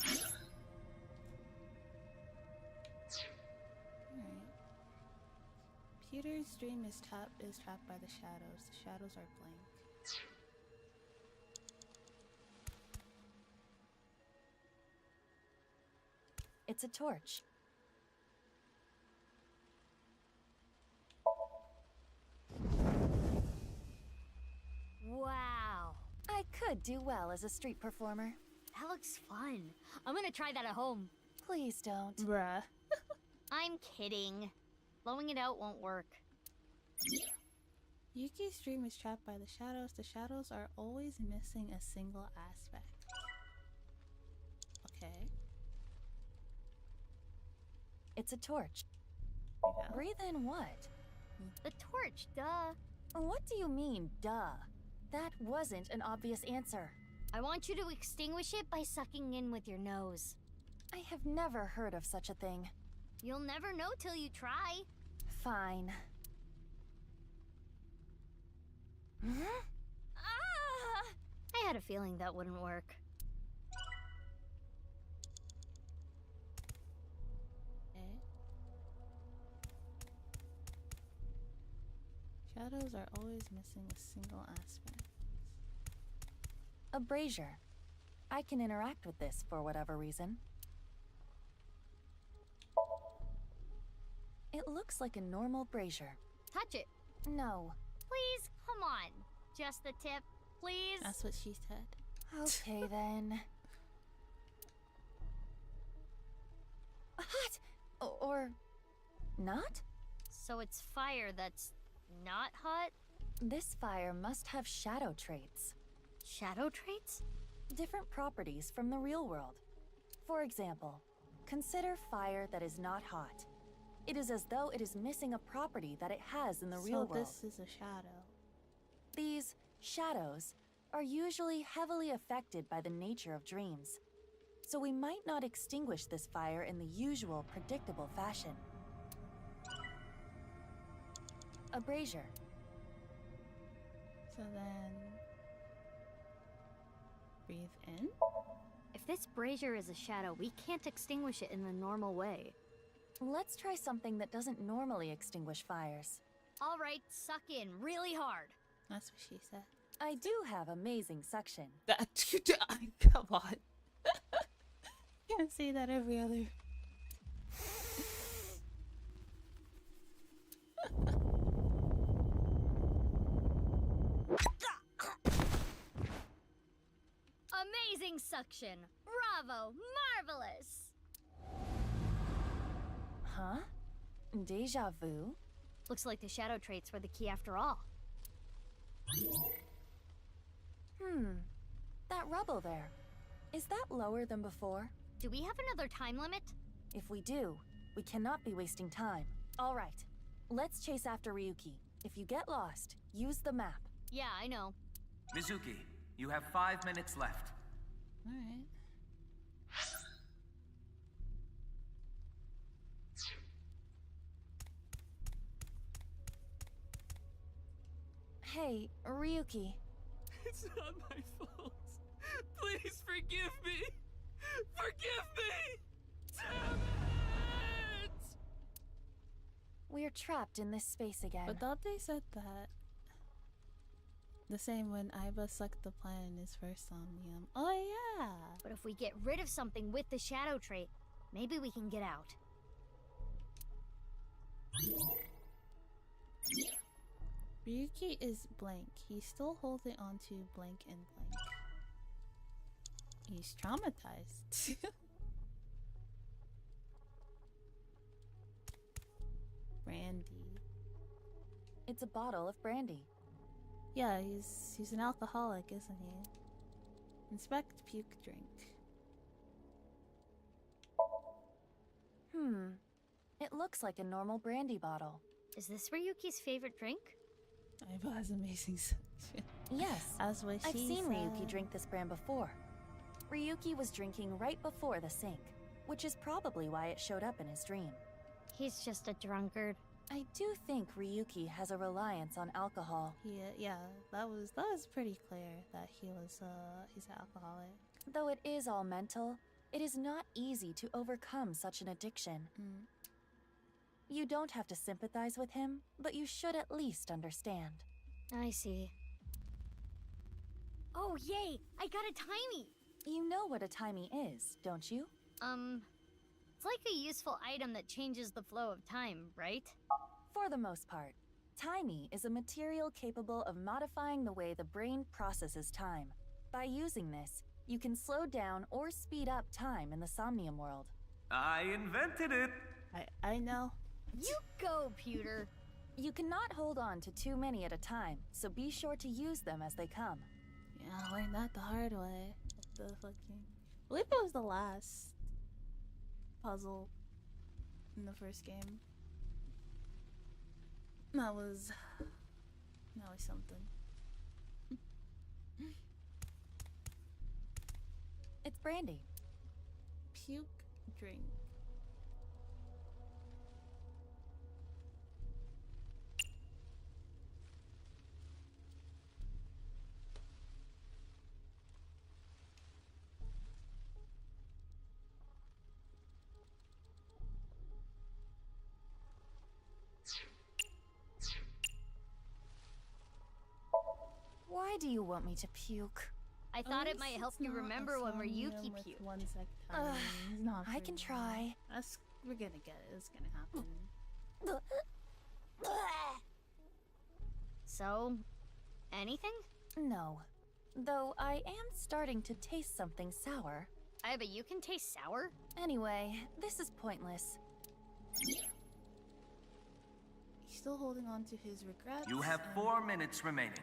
Alright. Pewter's dream is trapped by the shadows. The shadows are blank. It's a torch. Wow. I could do well as a street performer. That looks fun. I'm gonna try that at home. Please don't. Bruh. I'm kidding. Blowing it out won't work. Yuki's dream is trapped by the shadows. The shadows are always missing a single aspect. Okay. It's a torch. Yeah. Breathe in what? The torch, duh. What do you mean, duh? That wasn't an obvious answer. I want you to extinguish it by sucking in with your nose. I have never heard of such a thing. You'll never know till you try. Fine. Ah! I had a feeling that wouldn't work. Shadows are always missing a single aspect. A brazier. I can interact with this for whatever reason. It looks like a normal brazier. Touch it. No. Please, come on. Just the tip, please. That's what she said. Okay then. Hot! Or not? So it's fire that's not hot? This fire must have shadow traits. Shadow traits? Different properties from the real world. For example, consider fire that is not hot. It is as though it is missing a property that it has in the real world. So this is a shadow. These shadows are usually heavily affected by the nature of dreams. So we might not extinguish this fire in the usual predictable fashion. A brazier. So then... breathe in? If this brazier is a shadow, we can't extinguish it in the normal way. Let's try something that doesn't normally extinguish fires. All right, suck in really hard. That's what she said. I do have amazing suction. Come on. Can't say that every other... Amazing suction! Bravo! Marvelous! Huh? Deja vu? Looks like the shadow traits were the key after all. That rubble there. Is that lower than before? Do we have another time limit? If we do, we cannot be wasting time. All right, let's chase after Ryuki. If you get lost, use the map. Yeah, I know. Mizuki, you have 5 minutes left. Alright. Hey, Ryuki. It's not my fault. Please forgive me. Forgive me! Damn it! We're trapped in this space again. But thought they said that the same when Aiba sucked the plant in his first Somnium. Oh yeah! But if we get rid of something with the shadow trait, maybe we can get out. Ryuki is blank. He's still holding on to blank and blank. He's traumatized. Brandy. It's a bottle of brandy. Yeah, he's an alcoholic, isn't he? Inspect puke drink. It looks like a normal brandy bottle. Is this Ryuki's favorite drink? Aiba has amazing suction. Yes, As what I've she seen said. Ryuki drink this brand before. Ryuki was drinking right before the sink, which is probably why it showed up in his dream. He's just a drunkard. I do think Ryuki has a reliance on alcohol. Yeah, that was pretty clear that he's an alcoholic. Though it is all mental, it is not easy to overcome such an addiction. You don't have to sympathize with him, but you should at least understand. I see. Oh, yay! I got a timey! You know what a timey is, don't you? It's like a useful item that changes the flow of time, right? For the most part, timey is a material capable of modifying the way the brain processes time. By using this, you can slow down or speed up time in the Somnium world. I invented it! I know. You go, Pewter! You cannot hold on to too many at a time, so be sure to use them as they come. Yeah, I learned that the hard way. The fucking... I believe it was the last puzzle in the first game. That was Now it's something. It's brandy. Puke drink. Why do you want me to puke? I thought it might help you remember when Ryuki puked. One sec time. It's not I for can long. try. We're gonna get it. It's gonna happen. So, anything? No. Though I am starting to taste something sour. I bet you can taste sour? Anyway, this is pointless. He's still holding on to his regrets. You have 4 minutes remaining.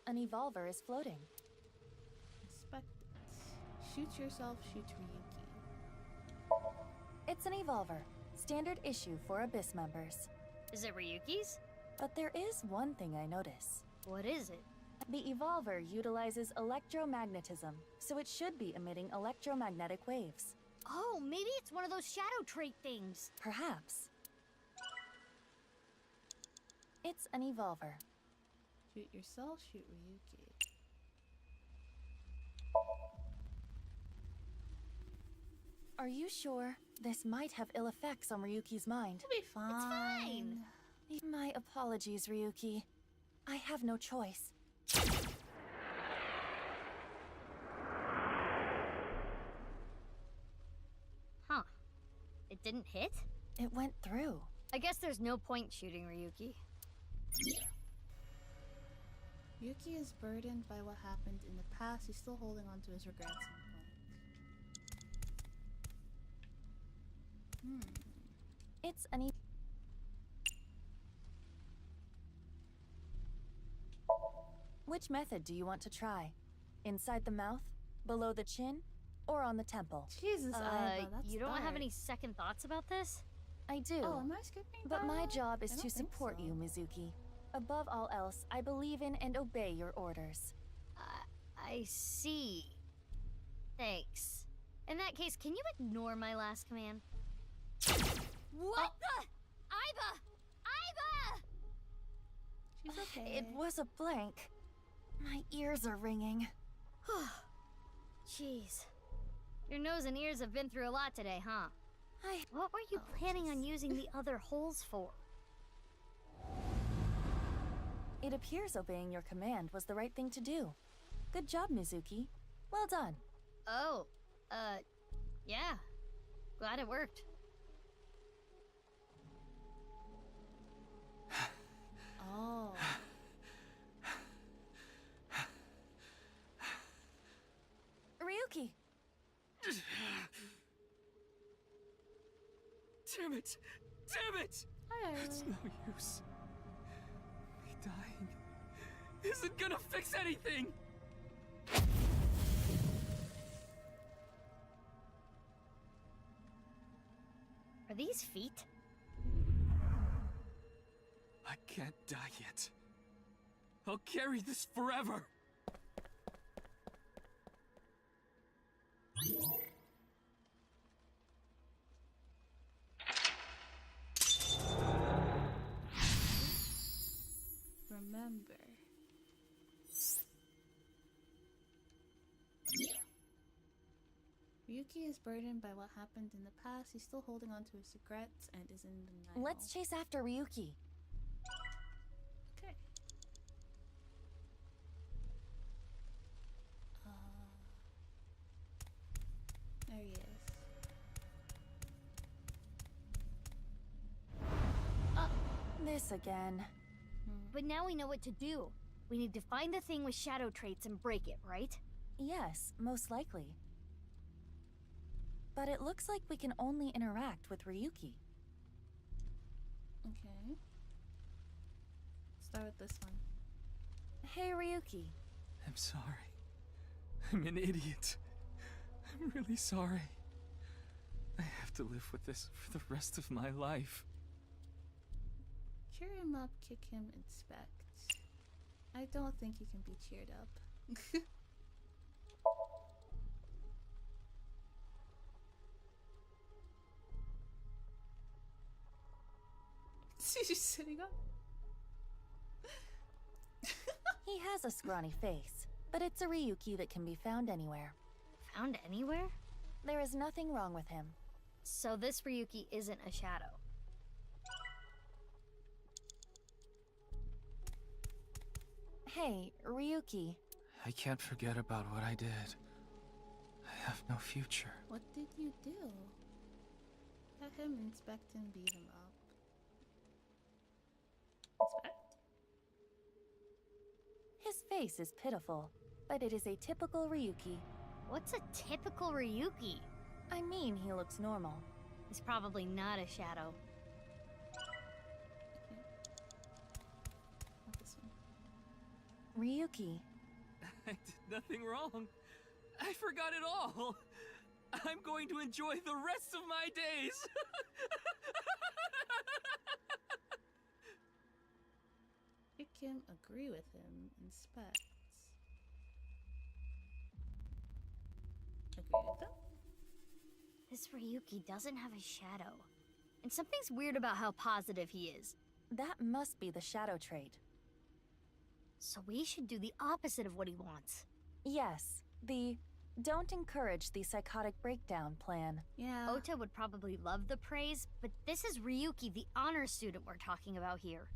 An evolver is floating. Inspect it. Shoot yourself, shoot Ryuki. It's an evolver. Standard issue for Abyss members. Is it Ryuki's? But there is one thing I notice. What is it? The evolver utilizes electromagnetism, so it should be emitting electromagnetic waves. Oh, maybe it's one of those shadow trait things. Perhaps. It's an evolver. Shoot yourself, shoot Ryuki. Are you sure? This might have ill effects on Ryuki's mind. It'll be fine. It's fine. My apologies, Ryuki. I have no choice. Huh. It didn't hit? It went through. I guess there's no point shooting Ryuki. Ryuki is burdened by what happened in the past. He's still holding on to his regrets and point. It's an Which method do you want to try? Inside the mouth, below the chin, or on the temple? Jesus, Aiba, that's you don't dark. have any second thoughts about this? I do. Oh, am I skipping But my that? job is I to don't think support so. you, Mizuki. Above all else, I believe in and obey your orders. I see. Thanks. In that case, can you ignore my last command? What the? Aiba! Aiba! She's okay. It was a blank. My ears are ringing. Jeez. Your nose and ears have been through a lot today, huh? What were you planning on using the other holes for? It appears obeying your command was the right thing to do. Good job, Mizuki. Well done. Oh, yeah. Glad it worked. Oh. Ryuki! Damn it! Damn it! Hi. It's no use. Me dying isn't gonna fix anything! Are these feet? I can't die yet. I'll carry this forever! Remember. Ryuki is burdened by what happened in the past. He's still holding on to his regrets and is in denial. Let's chase after Ryuki. Okay. There he is. This again. But now we know what to do. We need to find the thing with shadow traits and break it, right? Yes, most likely. But it looks like we can only interact with Ryuki. Okay. Start with this one. Hey, Ryuki. I'm sorry. I'm an idiot. I'm really sorry. I have to live with this for the rest of my life. Cheer him up, kick him, inspect. I don't think he can be cheered up. She's sitting up. He has a scrawny face, but it's a Ryuki that can be found anywhere. Found anywhere? There is nothing wrong with him. So this Ryuki isn't a shadow. Hey, Ryuki. I can't forget about what I did. I have no future. What did you do? Let him inspect and beat him up. Inspect? His face is pitiful, but it is a typical Ryuki. What's a typical Ryuki? I mean, he looks normal. He's probably not a shadow. Not this one. Ryuki. I did nothing wrong. I forgot it all. I'm going to enjoy the rest of my days. Pick him, agree with him, inspect. Agree with them? This Ryuki doesn't have a shadow. And something's weird about how positive he is. That must be the shadow trait. So we should do the opposite of what he wants. Yes, the don't encourage the psychotic breakdown plan. Yeah. Ota would probably love the praise, but this is Ryuki, the honor student we're talking about here.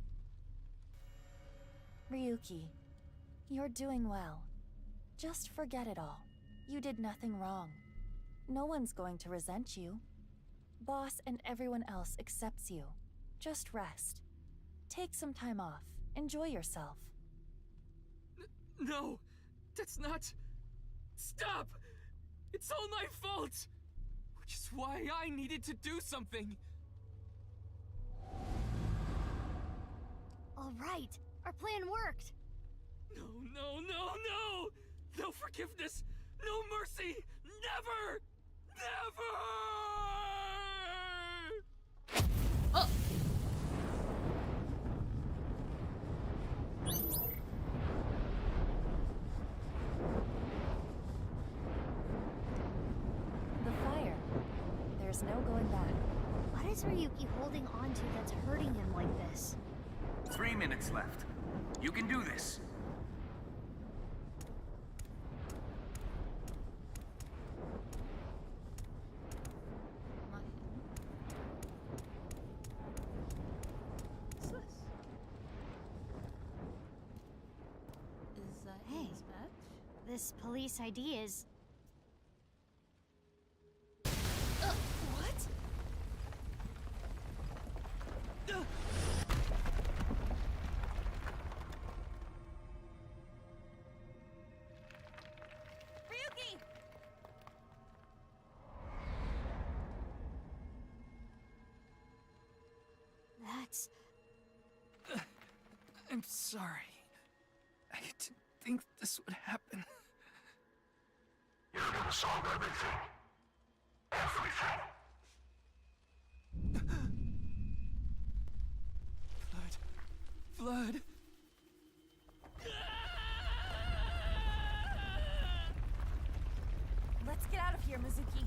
Ryuki, you're doing well. Just forget it all. You did nothing wrong. No one's going to resent you. Boss and everyone else accepts you. Just rest. Take some time off. Enjoy yourself. No, that's not... Stop! It's all my fault! Which is why I needed to do something. All right, our plan worked. No, no, no, no! No forgiveness! No mercy! Never! Never! Oh! The fire. There's no going back. What is Ryuki holding on to that's hurting him like this? 3 minutes left. You can do this. Not him. What's this? Is that Hey. his badge? This police ID is... What? Ryuki! That's... I'm sorry. I didn't think this would happen. You're gonna solve everything. Everything. Blood. Let's get out of here, Mizuki.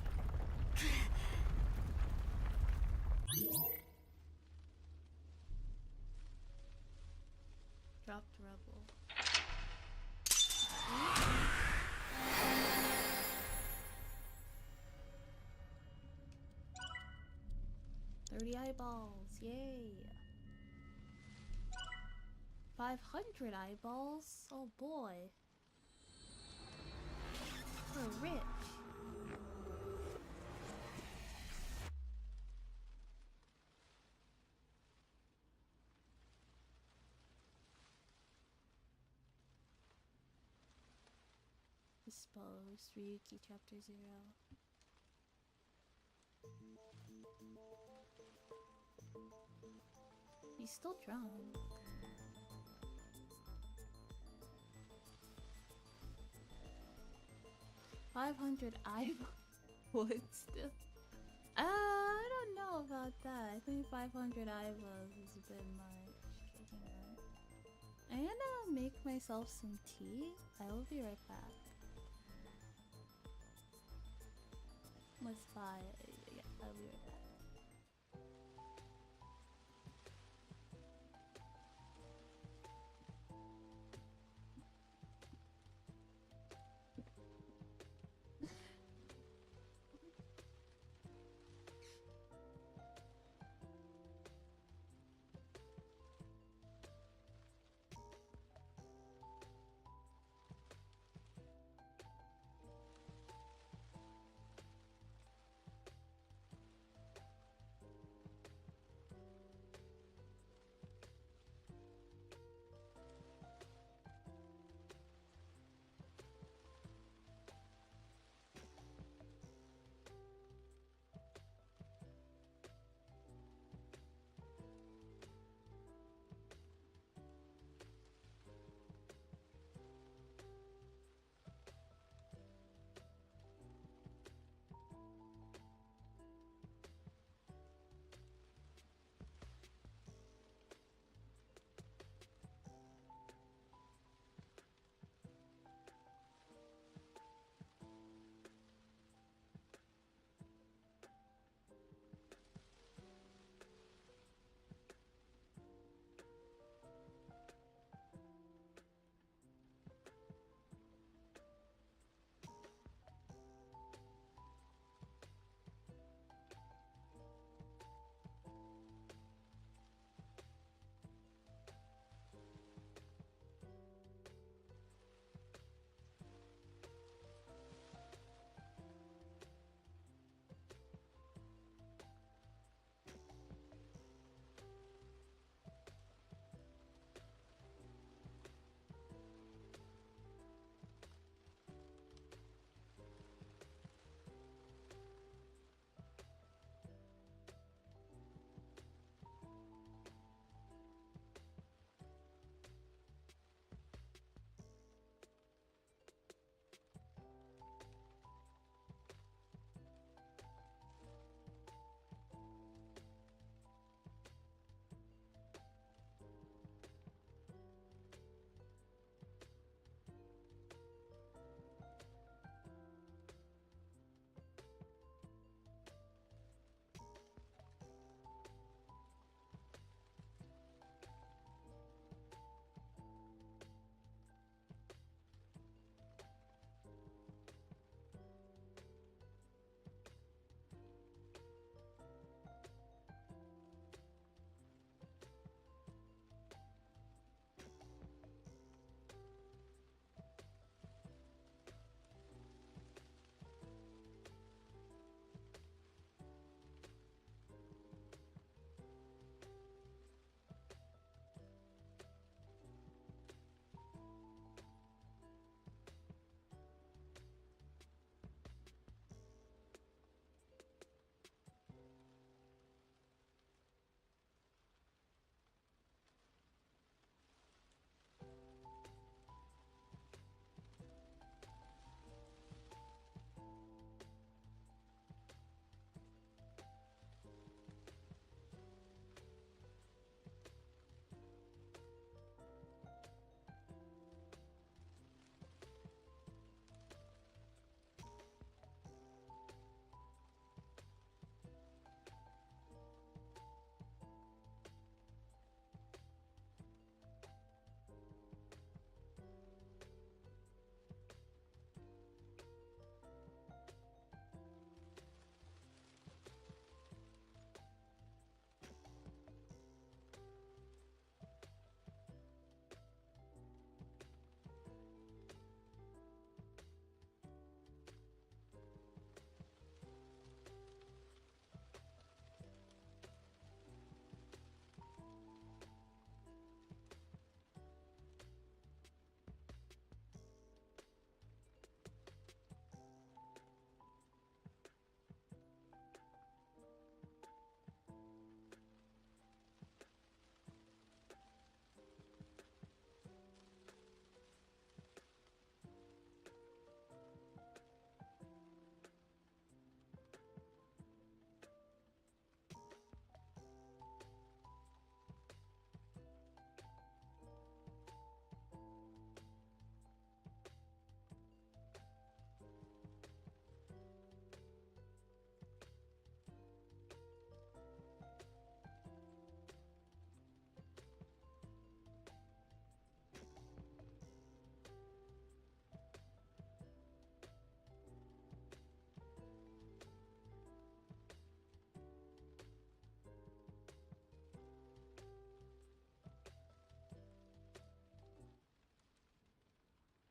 Dropped rebel. 30 eyeballs, yay! 500 eyeballs, oh boy. We're rich. Dispose, Ryuki Chapter 0. He's still drunk. $500 eyeballs would still. I don't know about that. I think 500 eyeballs is a bit much. make myself some tea. I will be right back. Let's buy it. Yeah, I'll be right back.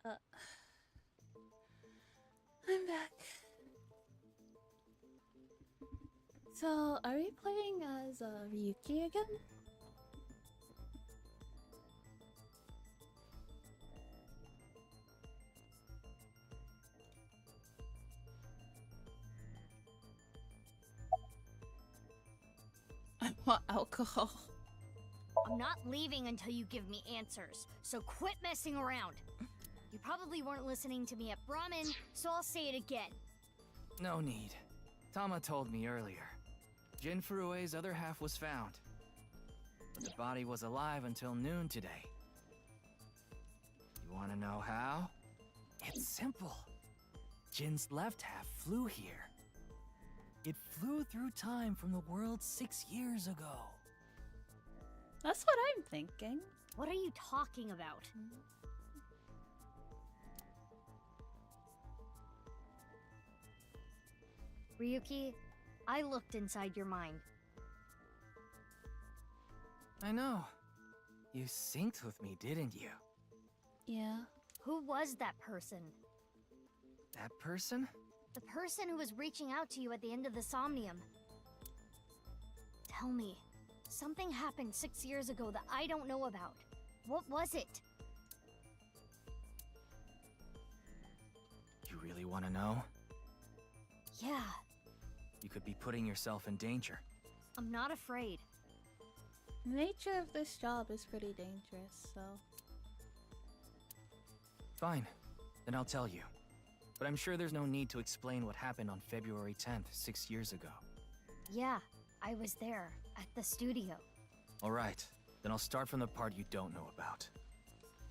I'm back. So, are we playing as Ryuki again? I want alcohol. I'm not leaving until you give me answers, so quit messing around. You probably weren't listening to me at Brahmin, so I'll say it again. No need. Tama told me earlier. Jin Furue's other half was found. But the body was alive until noon today. You wanna know how? It's simple. Jin's left half flew here. It flew through time from the world 6 years ago. That's what I'm thinking. What are you talking about? Ryuki, I looked inside your mind. I know. You synced with me, didn't you? Yeah. Who was that person? That person? The person who was reaching out to you at the end of the Somnium. Tell me, something happened 6 years ago that I don't know about. What was it? You really want to know? Yeah, You could be putting yourself in danger. I'm not afraid. The nature of this job is pretty dangerous, so... Fine. Then I'll tell you. But I'm sure there's no need to explain what happened on February 10th, 6 years ago. Yeah, I was there, at the studio. Alright. Then I'll start from the part you don't know about.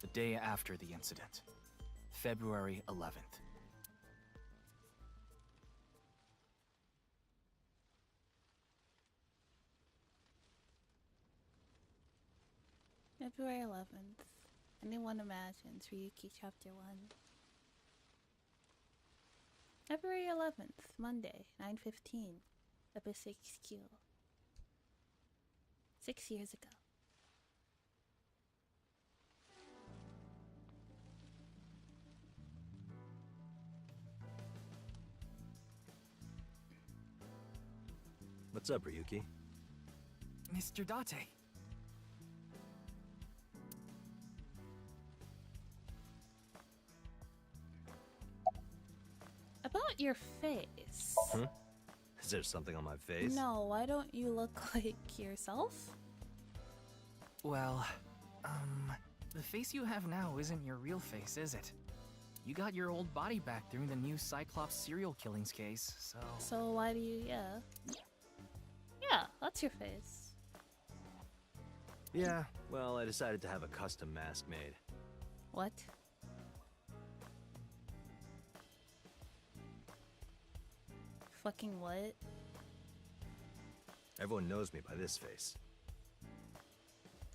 The day after the incident. February 11th. February 11th. Anyone imagines Ryuki Chapter 1. February 11th, Monday, 9:15. Episode Q. 6 years ago. What's up, Ryuki? Mr. Date. About your face. Huh? Is there something on my face? No, why don't you look like yourself? Well, the face you have now isn't your real face, is it? You got your old body back during the new Cyclops serial killings case, so... So why do you, yeah. Yeah, that's your face. Yeah, well, I decided to have a custom mask made. What? Fucking what? Everyone knows me by this face.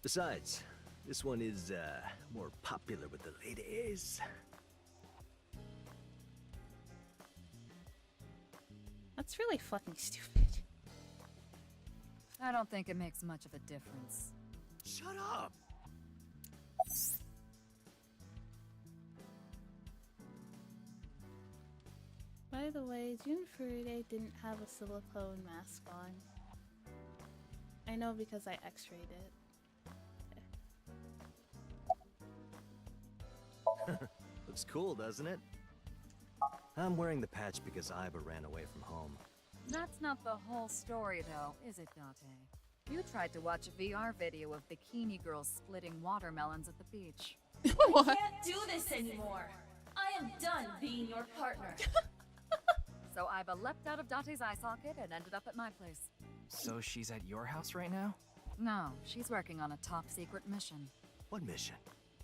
Besides, this one is, more popular with the ladies. That's really fucking stupid. I don't think it makes much of a difference. Shut up! By the way, Jun Furude didn't have a silicone mask on. I know because I x-rayed it. Looks cool, doesn't it? I'm wearing the patch because Iba ran away from home. That's not the whole story, though, is it, Date? You tried to watch a VR video of bikini girls splitting watermelons at the beach. I can't do this anymore. I am done being your partner. So Iba leapt out of Date's eye socket and ended up at my place. So she's at your house right now? No, she's working on a top-secret mission. What mission?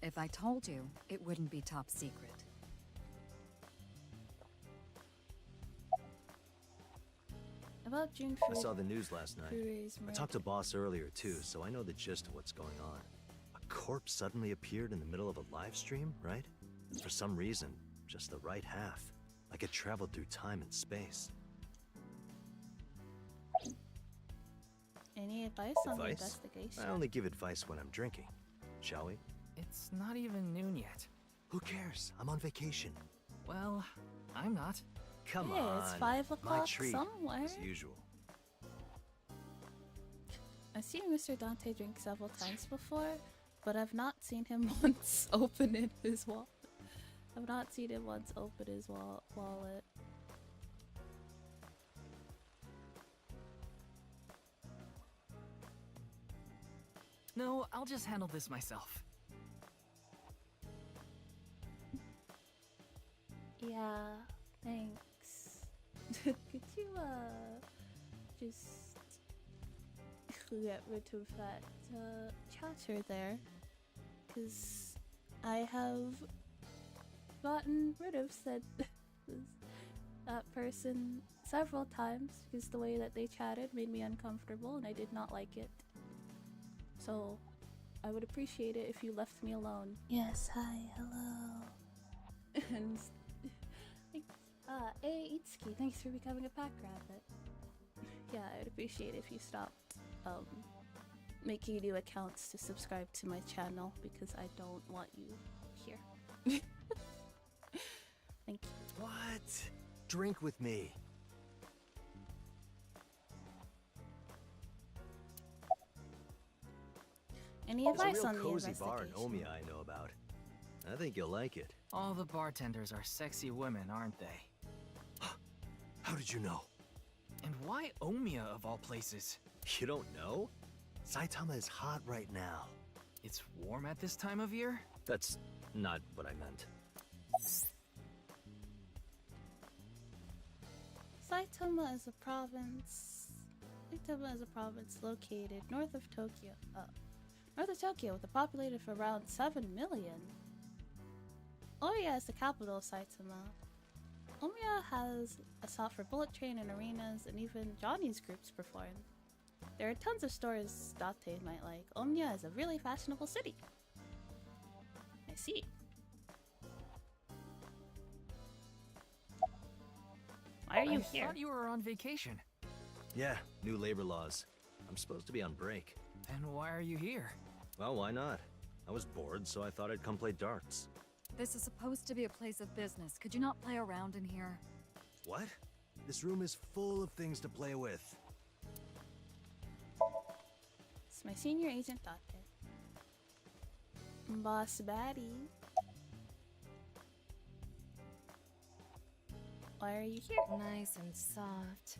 If I told you, it wouldn't be top secret. About Jun I Furude. saw the news last night. Furude's I talked to Boss earlier too, so I know the gist of what's going on. A corpse suddenly appeared in the middle of a live stream, right? And for some reason, just the right half. Like it traveled through time and space. Any advice on the investigation? I only give advice when I'm drinking. Shall we? It's not even noon yet. Who cares? I'm on vacation. Well, I'm not. Come Hey, on. it's 5 My o'clock treat, somewhere. as usual. I've seen Mr. Dante drink several times before, but I've not seen him once open in his wallet. I've not seen him once open his wallet. No, I'll just handle this myself. Yeah, thanks. Could you, just get rid of that, chatter there? Because I have gotten rid of that person several times because the way that they chatted made me uncomfortable and I did not like it. So, I would appreciate it if you left me alone. Yes, hi, hello. And hey, Itsuki, thanks for becoming a pack rabbit. Yeah, I'd appreciate it if you stopped making new accounts to subscribe to my channel because I don't want you here. Thank you. What? Drink with me. Any There's advice a on real the cozy investigation? bar in Omiya I know about. I think you'll like it. All the bartenders are sexy women, aren't they? How did you know? And why Omiya of all places? You don't know? Saitama is hot right now. It's warm at this time of year? That's not what I meant. Saitama is a province. Saitama is a province located north of Tokyo. North of Tokyo, with a population of around 7 million. Omiya is the capital of Saitama. Omiya has a stop for bullet train and arenas, and even Johnny's groups perform. There are tons of stores Date might like. Omiya is a really fashionable city. I see. Why are you here? I thought you were on vacation. Yeah, new labor laws. I'm supposed to be on break. Then why are you here? Well, why not? I was bored, so I thought I'd come play darts. This is supposed to be a place of business. Could you not play around in here? What? This room is full of things to play with. It's my senior agent Date. Boss Baddie. Why are you here? Nice and soft.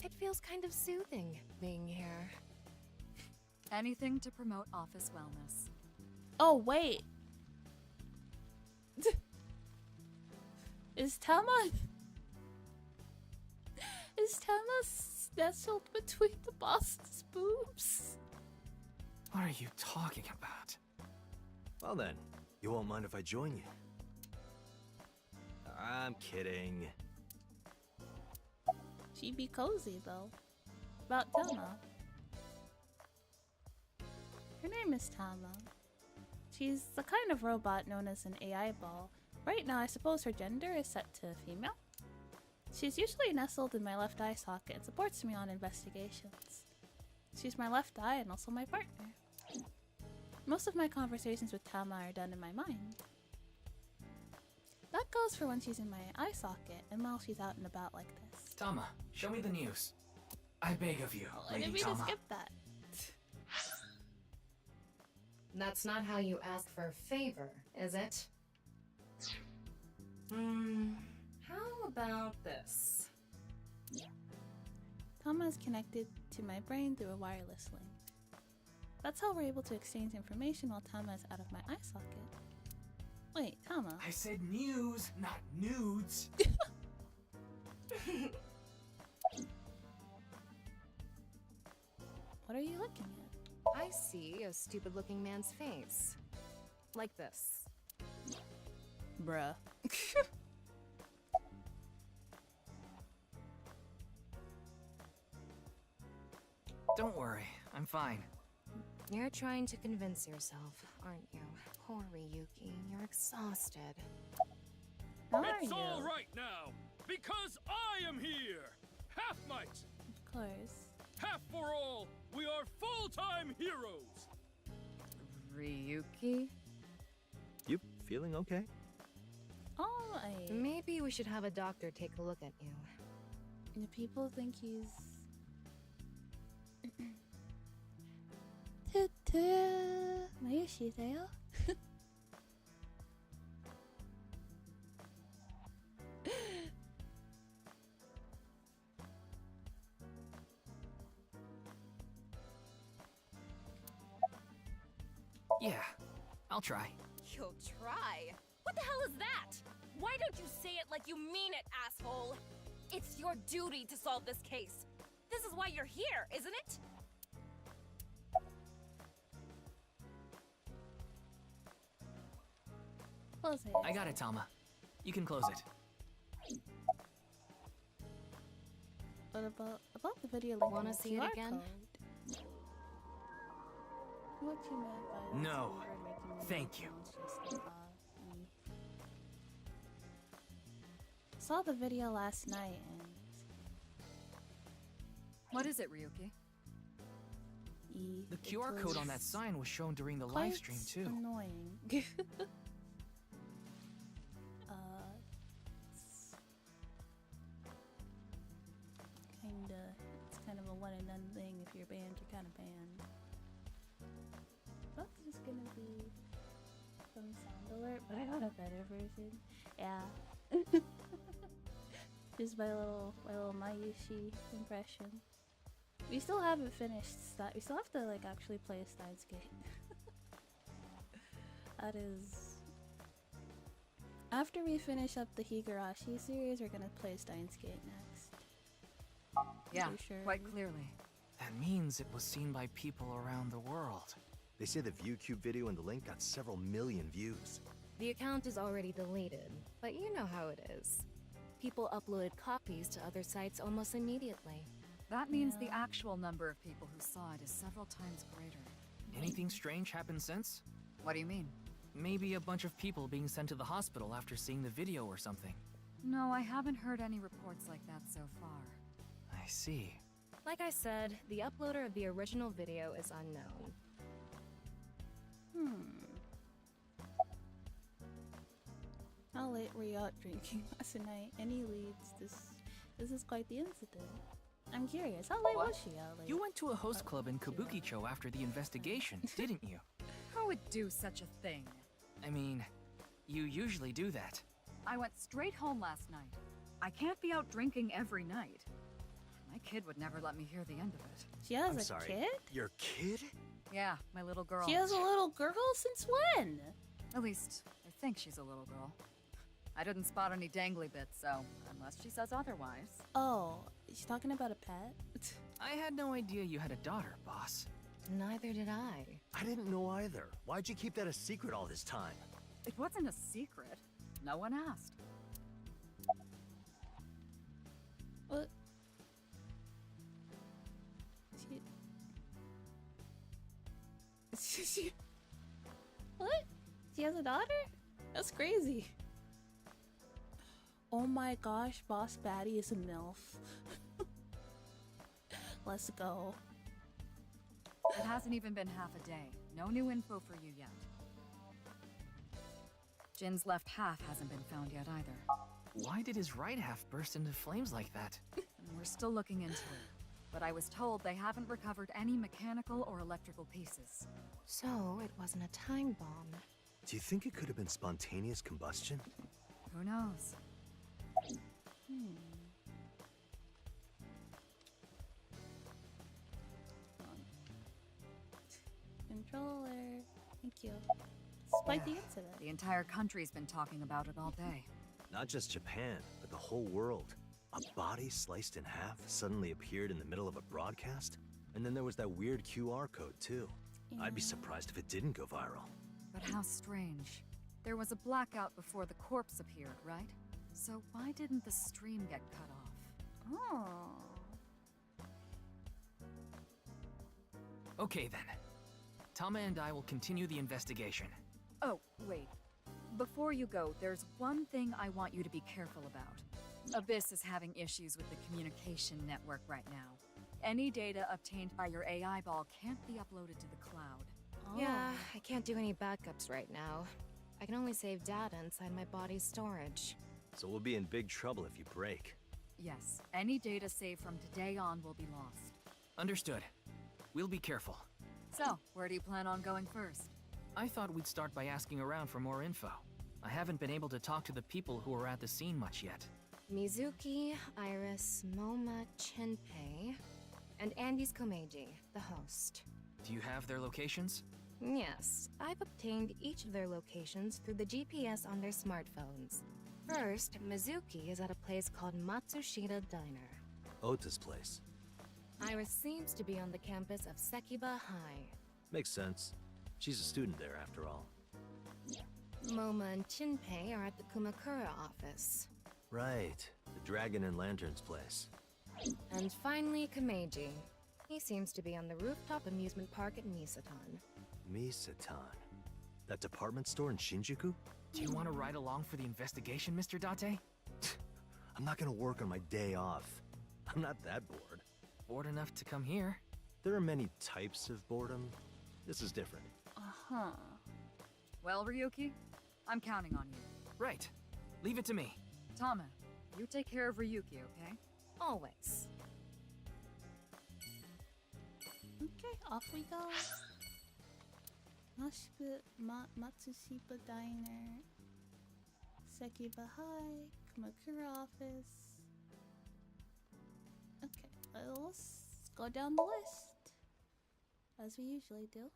It feels kind of soothing being here. Anything to promote office wellness. Oh, wait. Is Tama nestled between the boss's boobs? What are you talking about? Well then, you won't mind if I join you. I'm kidding. She'd be cozy, though. About Tama. Her name is Tama. She's the kind of robot known as an AI ball. Right now, I suppose her gender is set to female. She's usually nestled in my left eye socket and supports me on investigations. She's my left eye and also my partner. Most of my conversations with Tama are done in my mind. That goes for when she's in my eye socket and while she's out and about like this. Tama, show me the news. I beg of you, I Lady didn't mean to Tama. skip that. That's not how you ask for a favor, is it? How about this? Tama is connected to my brain through a wireless link. That's how we're able to exchange information while Tama is out of my eye socket. Wait, Tama. I said news, not nudes. What are you looking at? I see a stupid-looking man's face. Like this. Bruh. Don't worry, I'm fine. You're trying to convince yourself, aren't you? Poor Ryuki, you're exhausted. It's all right now, because I am here! Half might! Of course. Half for all! We are full-time heroes! Ryuki? You feeling okay? Maybe we should have a doctor take a look at you. The people think he's... Mayushi-seyo? Yeah, I'll try. You'll try? What the hell is that? Why don't you say it like you mean it, asshole? It's your duty to solve this case. This is why you're here, isn't it? Close it. I got it, Tama. You can close it. What about the video link? Wanna see it again? Code? What you meant by No. making Thank you. just, saw the video last night and What is it, Ryuki? The QR code on that sign was shown during the quite live stream too. Annoying. It's kind of a one and done thing. If you're banned, you're kind of banned. That's just gonna be some sound alert, but I got a better version. Yeah. Just my little Mayushi impression. We still haven't finished that. We still have to like actually play a Steins Gate. That is. After we finish up the Higurashi series, we're gonna play Steins Gate next. Yeah, sure. quite clearly. That means it was seen by people around the world. They say the ViewCube video and the link got several million views. The account is already deleted, but you know how it is. People uploaded copies to other sites almost immediately. That means the actual number of people who saw it is several times greater. Anything strange happened since? What do you mean? Maybe a bunch of people being sent to the hospital after seeing the video or something. No, I haven't heard any reports like that so far. I see. Like I said, the uploader of the original video is unknown. How late were you out drinking last night? Any leads? This is quite the incident. I'm curious, how late was she out late? You went to a host club in Kabukicho after the investigation, didn't you? Who would do such a thing? I mean, you usually do that. I went straight home last night. I can't be out drinking every night. My kid would never let me hear the end of it. She has I'm a sorry, kid? your kid? Yeah, my little girl. She has a little girl? Since when? At least, I think she's a little girl. I didn't spot any dangly bits, so unless she says otherwise. Oh, is she talking about a pet? I had no idea you had a daughter, boss. Neither did I. I didn't know either. Why'd you keep that a secret all this time? It wasn't a secret. No one asked. What? She... What? She has a daughter? That's crazy. Oh my gosh, Boss Baddie is a MILF. Let's go. It hasn't even been half a day. No new info for you yet. Jin's left half hasn't been found yet either. Why did his right half burst into flames like that? We're still looking into it. But I was told they haven't recovered any mechanical or electrical pieces. So, it wasn't a time bomb. Do you think it could have been spontaneous combustion? Who knows? Controller. Thank you. It's quite the incident. The entire country's been talking about it all day. Not just Japan, but the whole world. A body sliced in half suddenly appeared in the middle of a broadcast? And then there was that weird QR code, too. I'd be surprised if it didn't go viral. But how strange. There was a blackout before the corpse appeared, right? So why didn't the stream get cut off? Oh. Okay then. Tama and I will continue the investigation. Oh, wait. Before you go, there's one thing I want you to be careful about. Abyss is having issues with the communication network right now. Any data obtained by your AI ball can't be uploaded to the cloud. Yeah, I can't do any backups right now. I can only save data inside my body's storage. so we'll be in big trouble if you break. Yes, any data saved from today on will be lost. Understood. We'll be careful. So, where do you plan on going first? I thought we'd start by asking around for more info. I haven't been able to talk to the people who were at the scene much yet. Mizuki, Iris, Moma, Chinpei, and Andy's Komeiji, the host. Do you have their locations? Yes, I've obtained each of their locations through the GPS on their smartphones. First, Mizuki is at a place called Matsushita Diner. Ota's place. Iris seems to be on the campus of Sekiba High. Makes sense. She's a student there, after all. Moma and Chinpei are at the Kumakura office. Right. The Dragon and Lanterns place. And finally, Komeiji. He seems to be on the rooftop amusement park at Misatan. Misatan? That department store in Shinjuku? Do you want to ride along for the investigation, Mr. Date? I'm not gonna work on my day off. I'm not that bored. Bored enough to come here? There are many types of boredom. This is different. Uh-huh. Well, Ryuki, I'm counting on you. Right. Leave it to me. Tama, you take care of Ryuki, okay? Always. Okay, off we go. Matsushita Diner, Sekiba High, Kumakura office. Okay, let's go down the list, as we usually do.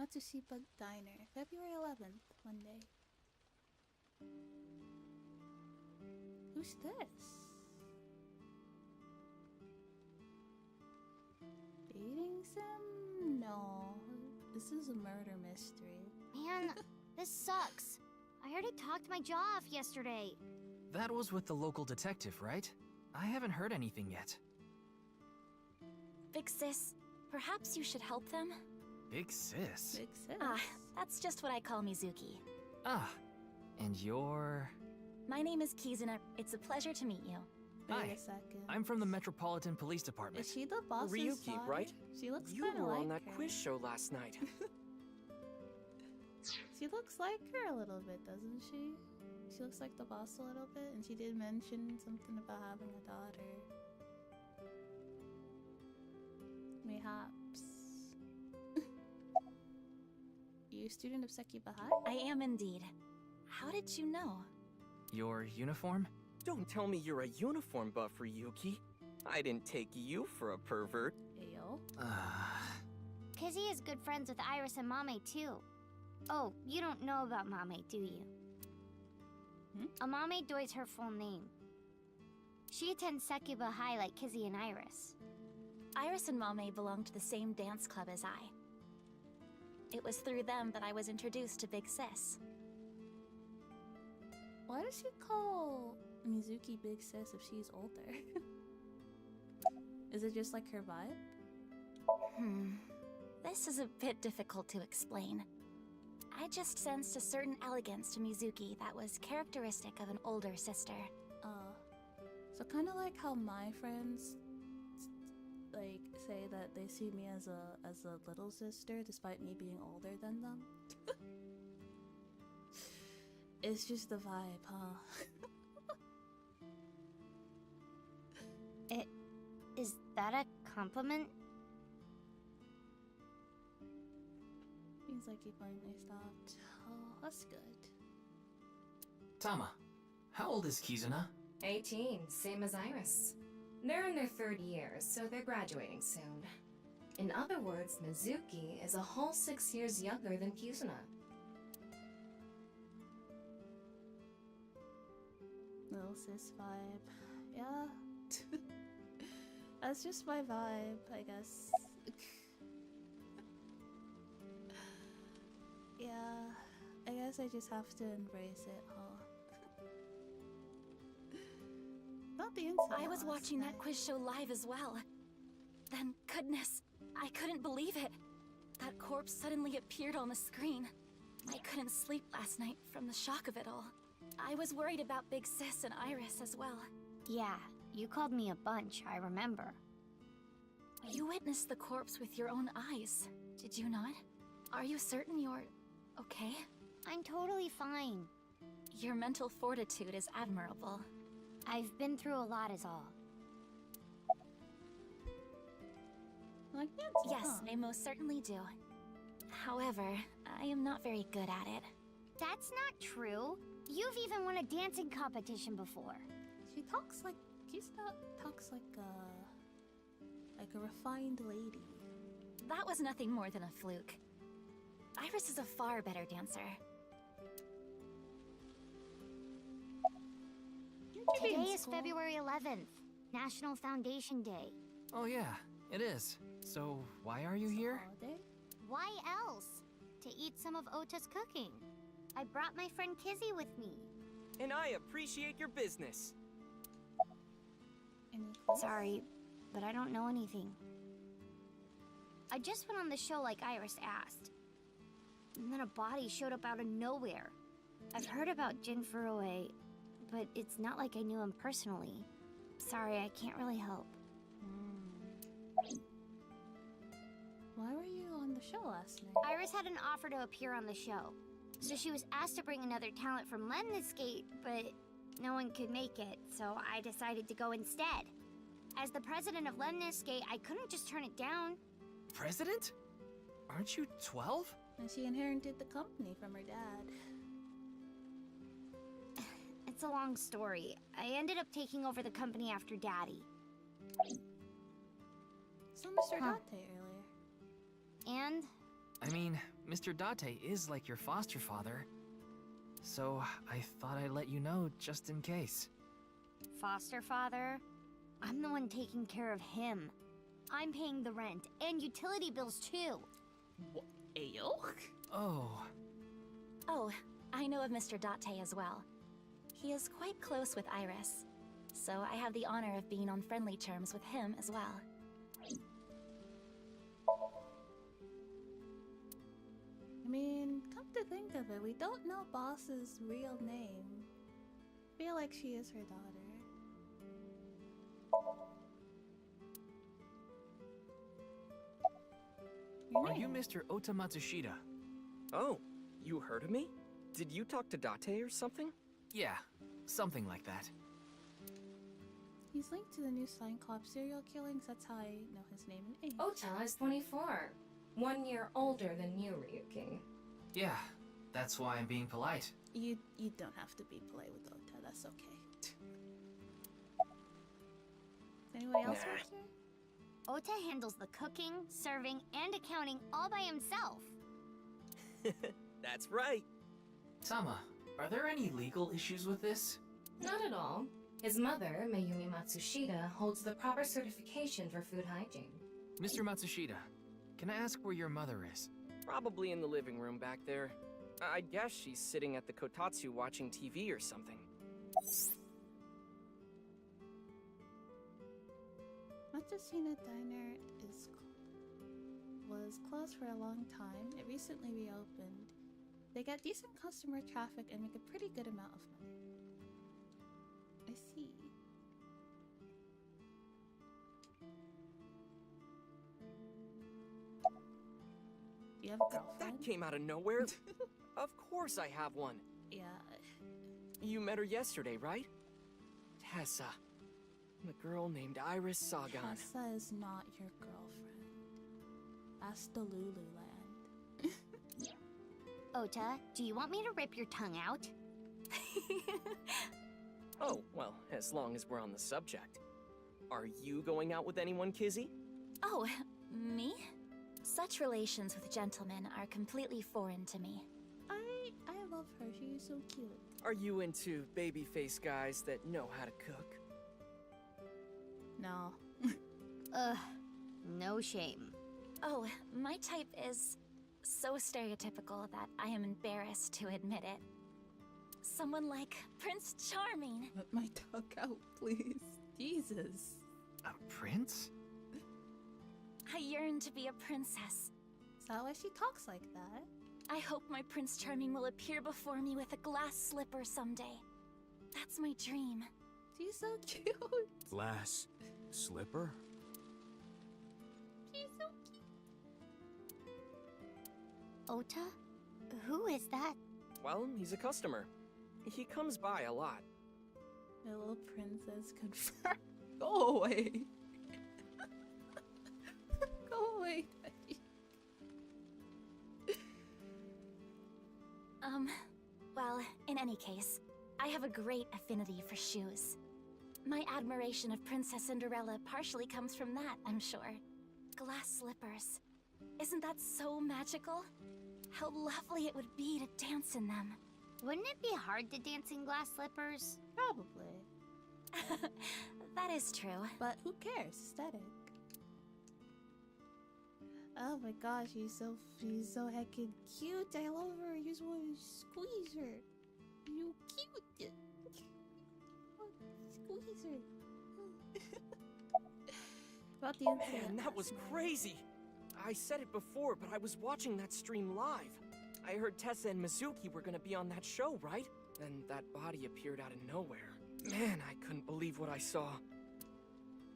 Matsushita Diner, February 11th, Monday. Who's this? Dating sim? No. This is a murder mystery. Man, this sucks. I already talked my jaw off yesterday. That was with the local detective, right? I haven't heard anything yet. Big sis, perhaps you should help them? Big sis? Big sis? That's just what I call Mizuki. Ah, and you're... My name is Kizuna. It's a pleasure to meet you. Hi, Wait a second. I'm from the Metropolitan Police Department. Is she the boss's Ryuki, daughter? right? She looks You kinda were like on that her. quiz show last night. She looks like her a little bit, doesn't she? She looks like the boss a little bit, and she did mention something about having a daughter. Mayhaps. You a student of Sekiba High? I am indeed. How did you know? Your uniform? Don't tell me you're a uniform buff, Ryuki. I didn't take you for a pervert. Ayo. Kizzy is good friends with Iris and Mame too. Oh, you don't know about Mame, do you? Amame Doi's her full name. She attends Sekiba High like Kizzy and Iris. Iris and Mame belong to the same dance club as I. It was through them that I was introduced to Big Sis. Why does she call Mizuki Big Sis if she's older? Is it just like her vibe? This is a bit difficult to explain. I just sensed a certain elegance to Mizuki that was characteristic of an older sister. So kind of like how my friends like say that they see me as a little sister despite me being older than them. It's just the vibe, huh? Is that a compliment? Seems like you finally stopped. Oh, that's good. Tama, how old is Kizuna? 18, same as Iris. They're in their third year, so they're graduating soon. In other words, Mizuki is a whole 6 years younger than Kizuna. Little sis vibe. Yeah. That's just my vibe, I guess. Yeah, I guess I just have to embrace it, huh? Not the inside. I was watching that quiz show live as well. Then, goodness, I couldn't believe it. That corpse suddenly appeared on the screen. I couldn't sleep last night from the shock of it all. I was worried about Big Sis and Iris as well. Yeah, you called me a bunch, I remember. You witnessed the corpse with your own eyes, did you not? Are you certain you're okay? I'm totally fine. Your mental fortitude is admirable. I've been through a lot is all. Like dancing, Yes, huh? I most certainly do. However, I am not very good at it. That's not true. You've even won a dancing competition before. She talks like talks like a refined lady. That was nothing more than a fluke. Iris is a far better dancer. Today is February 11th, National Foundation Day. Oh yeah, it is. So why are you here? Why else? To eat some of Ota's cooking. I brought my friend Kizzy with me. And I appreciate your business. Sorry, but I don't know anything. I just went on the show like Iris asked. And then a body showed up out of nowhere. I've heard about Jin Furue, but it's not like I knew him personally. Sorry, I can't really help. Why were you on the show last night? Iris had an offer to appear on the show. So she was asked to bring another talent from Lemniscate, but no one could make it, so I decided to go instead. As the president of Lemniscate, I couldn't just turn it down. President? Aren't you 12? And she inherited the company from her dad. It's a long story. I ended up taking over the company after Daddy. So Mr. Date earlier. And? I mean, Mr. Date is like your foster father. So I thought I'd let you know just in case. Foster father? I'm the one taking care of him. I'm paying the rent and utility bills too. What? Ayo? Oh. Oh, I know of Mr. Date as well. He is quite close with Iris, so I have the honor of being on friendly terms with him as well. I mean, come to think of it, we don't know Boss's real name. I feel like she is her daughter. Are you Mr. Ota Matsushita? Oh, you heard of me? Did you talk to Date or something? Yeah, something like that. He's linked to the new Cyclops serial killings, that's how I know his name and age. Ota is 24. 1 year older than you, Ryuki. Yeah, that's why I'm being polite. You don't have to be polite with Ota, that's okay. Anyone else work here? Ota handles the cooking, serving, and accounting all by himself. That's right. Sama, are there any legal issues with this? Not at all. His mother, Mayumi Matsushita, holds the proper certification for food hygiene. Mr. Matsushita, can I ask where your mother is? Probably in the living room back there. I guess she's sitting at the kotatsu watching TV or something. Matsushita Diner was closed for a long time. It recently reopened. They get decent customer traffic and make a pretty good amount of money. I see. You have a girlfriend? That came out of nowhere. Of course I have one. Yeah. You met her yesterday, right? Tessa. The girl named Iris Sagan. Tessa is not your girlfriend. That's the Lulu land. Ota, do you want me to rip your tongue out? Oh, well, as long as we're on the subject. Are you going out with anyone, Kizzy? Oh, me? Such relations with gentlemen are completely foreign to me. I love her. She is so cute. Are you into baby-faced guys that know how to cook? No. Ugh, no shame. Oh, my type is so stereotypical that I am embarrassed to admit it. Someone like Prince Charming. Let my tongue out, please. Jesus. A prince? I yearn to be a princess. Is that why she talks like that? I hope my Prince Charming will appear before me with a glass slipper someday. That's my dream. She's so cute. Glass slipper? She's so cute. Ota? Who is that? Well, he's a customer. He comes by a lot. My little princess confirmed. Go away. Go away, Daddy. Well, in any case, I have a great affinity for shoes. My admiration of Princess Cinderella partially comes from that, I'm sure. Glass slippers. Isn't that so magical? How lovely it would be to dance in them. Wouldn't it be hard to dance in glass slippers? Probably. That is true. But who cares? Aesthetic. Oh my gosh, she's so heckin' cute. I love her. I just want to squeeze her. You cute. Squeeze her. About the Man, that was crazy. I said it before, but I was watching that stream live. I heard Tessa and Mizuki were gonna be on that show, right? Then that body appeared out of nowhere. Man, I couldn't believe what I saw.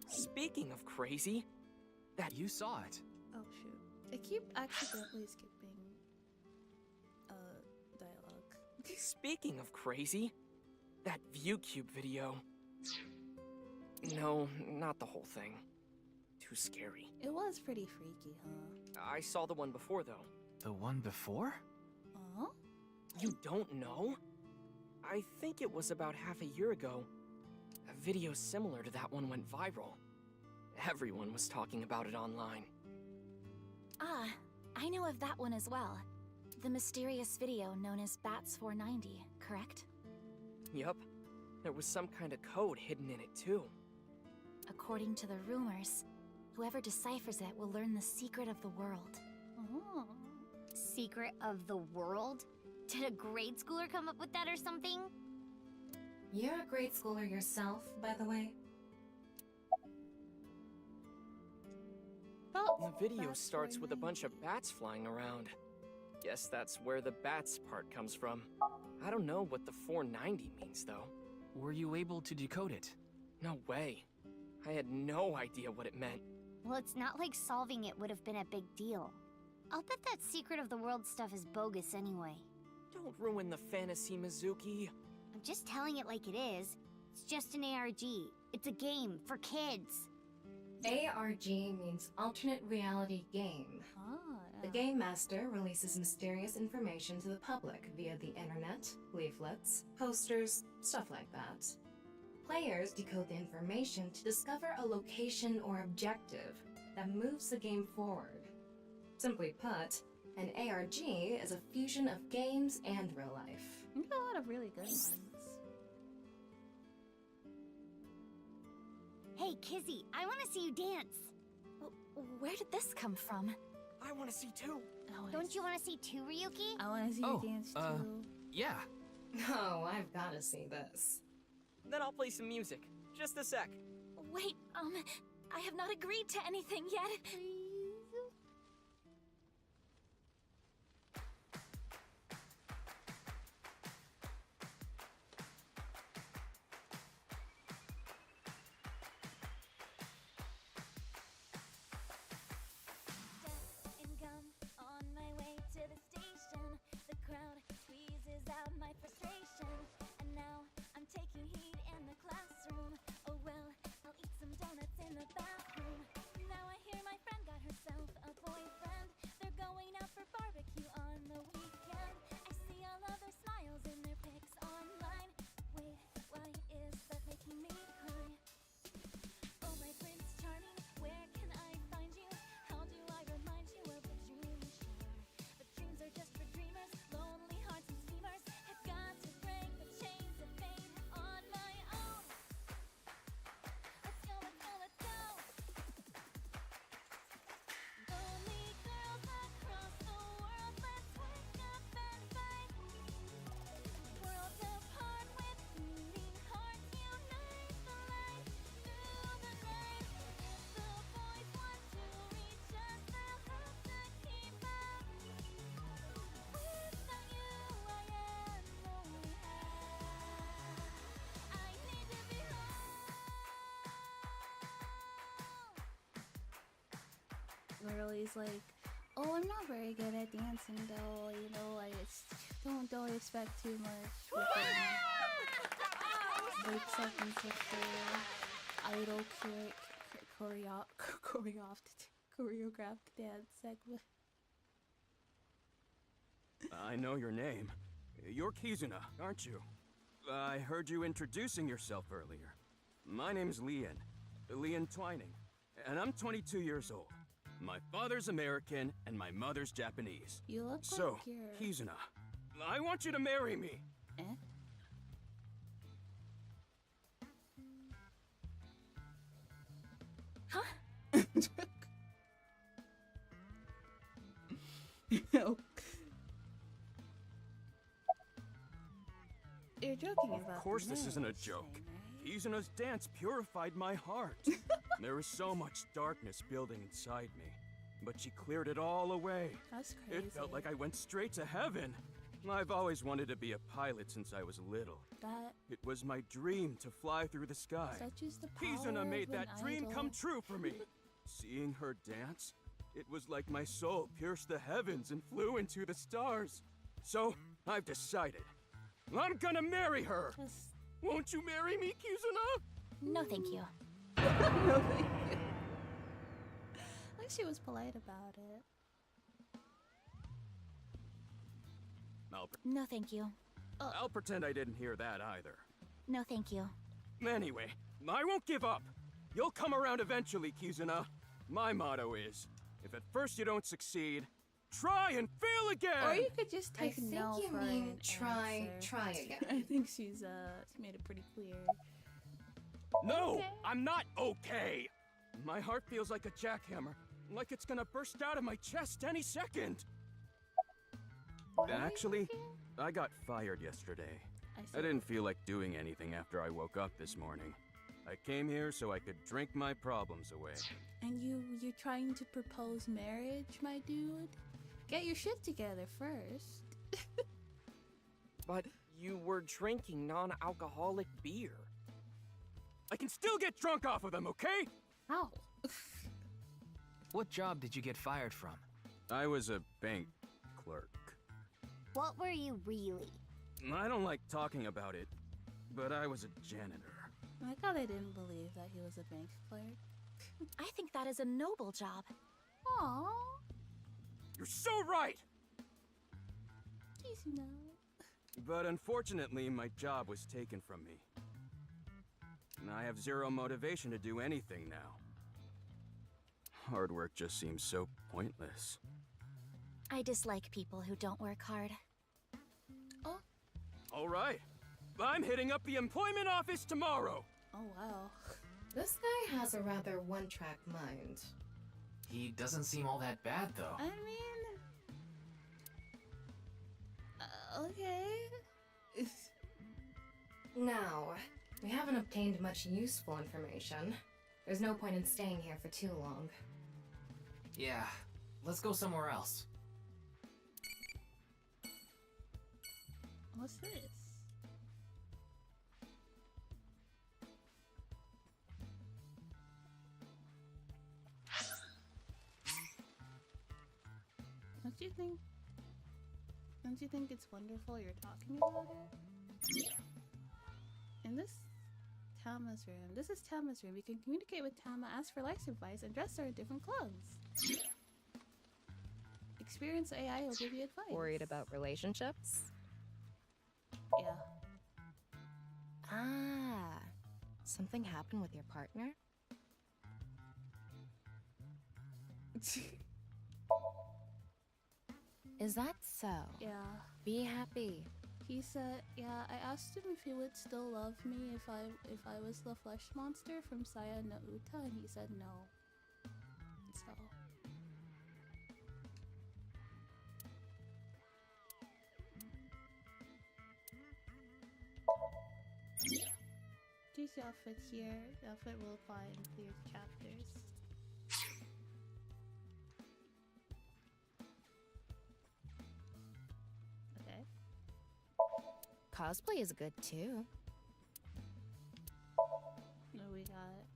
Speaking of crazy, that you saw it. Oh shoot. I keep accidentally skipping dialogue. Speaking of crazy, that ViewCube video. No, not the whole thing. Too scary. It was pretty freaky, huh? I saw the one before, though. The one before? Huh? You don't know? I think it was about half a year ago. A video similar to that one went viral. Everyone was talking about it online. Ah, I know of that one as well. The mysterious video known as Bats 490, correct? Yup. There was some kind of code hidden in it, too. According to the rumors, whoever deciphers it will learn the secret of the world. Oh. Secret of the world? Did a grade schooler come up with that or something? You're a grade schooler yourself, by the way. The video starts with a bunch of bats flying around. Guess that's where the bats part comes from. I don't know what the 490 means, though. Were you able to decode it? No way. I had no idea what it meant. Well, it's not like solving it would have been a big deal. I'll bet that secret of the world stuff is bogus anyway. Don't ruin the fantasy, Mizuki. I'm just telling it like it is. It's just an ARG. It's a game for kids. ARG means alternate reality game. The Game Master releases mysterious information to the public via the internet, leaflets, posters, stuff like that. Players decode the information to discover a location or objective that moves the game forward. Simply put, an ARG is a fusion of games and real life. You got a lot of really good ones. Hey, Kizzy, I want to see you dance. Where did this come from? I want to see too. Don't you want to see too, Ryuki? I want to see you dance too. Yeah. Oh, I've got to see this. Then I'll play some music. Just a sec. Wait, I have not agreed to anything yet. Literally, it's like, Oh, I'm not very good at dancing though. You know, like it's don't expect too much. Within 8 seconds of the idol choreographed dance segment. I know your name. You're Kizuna, aren't you? I heard you introducing yourself earlier. My name's Lian Twining, and I'm 22 years old. My father's American and my mother's Japanese. You look so, like you're... Kizuna, I want you to marry me. Eh? Huh? No. You're joking about Of course this isn't a marriage joke. thing, right? Kizuna's dance purified my heart. There was so much darkness building inside me, but she cleared it all away. That's crazy. It felt like I went straight to heaven. I've always wanted to be a pilot since I was little. That It was my dream to fly through the sky. such is the power Kizuna made of an that dream idol. come true for me. Seeing her dance, it was like my soul pierced the heavens and flew into the stars. So, I've decided. I'm gonna marry her! Won't you marry me, Kizuna? No, thank you. No, thank you. At least she was polite about it. No, thank you. I'll pretend I didn't hear that either. No, thank you. Anyway, I won't give up. You'll come around eventually, Kizuna. My motto is, if at first you don't succeed, try and fail again! Or you could just I take think no you for mean an try answer. again. I think she's made it pretty clear. No, Okay. I'm not okay. My heart feels like a jackhammer, like it's gonna burst out of my chest any second. Actually, I got fired yesterday. I didn't feel like doing anything after I woke up this morning. I came here so I could drink my problems away. And you're trying to propose marriage, my dude? Get your shit together first. But you were drinking non-alcoholic beer. I can still get drunk off of them, okay? How? What job did you get fired from? I was a bank clerk. What were you really? I don't like talking about it, but I was a janitor. I thought I didn't believe that he was a bank clerk. I think that is a noble job. Aww. You're so right! Kizuna. But unfortunately, my job was taken from me. And I have zero motivation to do anything now. Hard work just seems so pointless. I dislike people who don't work hard. Oh. All right. I'm hitting up the employment office tomorrow. Oh, wow. This guy has a rather one-track mind. He doesn't seem all that bad, though. I mean... okay. Now, we haven't obtained much useful information. There's no point in staying here for too long. Yeah, let's go somewhere else. What's this? Don't you think it's wonderful you're talking about it? In this Tama's room. This is Tama's room. You can communicate with Tama, ask for life advice, and dress her in different clothes. Experienced AI will give you advice. Worried about relationships? Yeah. Ah, something happened with your partner? Is that so? Yeah. Be happy. He said, yeah, I asked him if he would still love me if I was the flesh monster from Saya no Uta, and he said no. So. Choose the outfit here. The outfit will apply in clear chapters. Okay. Cosplay is good too. What do we got?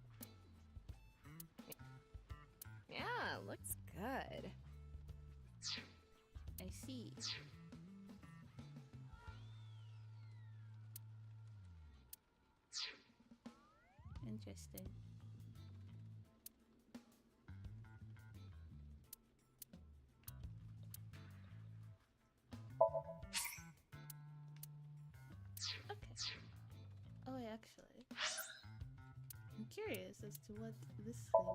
Yeah, looks good. I see. Interesting. Okay. Oh, wait, actually, I'm curious as to what this thing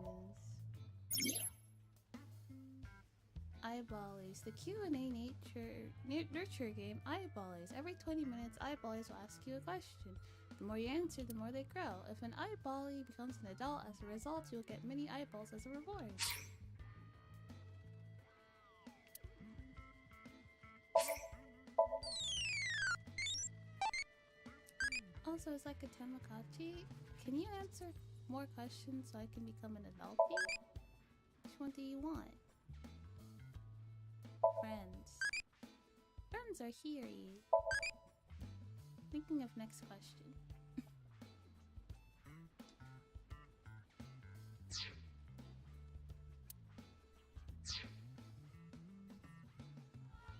is. Eyeballies. The Q&A nurture game Eyeballies. Every 20 minutes, Eyeballies will ask you a question. The more you answer, the more they grow. If an Eyeballie becomes an adult as a result, you'll get many eyeballs as a reward. Also, it's like a Tamagotchi. Can you answer more questions so I can become an adultie? Which one do you want? Friends. Friends are here. Thinking of next question.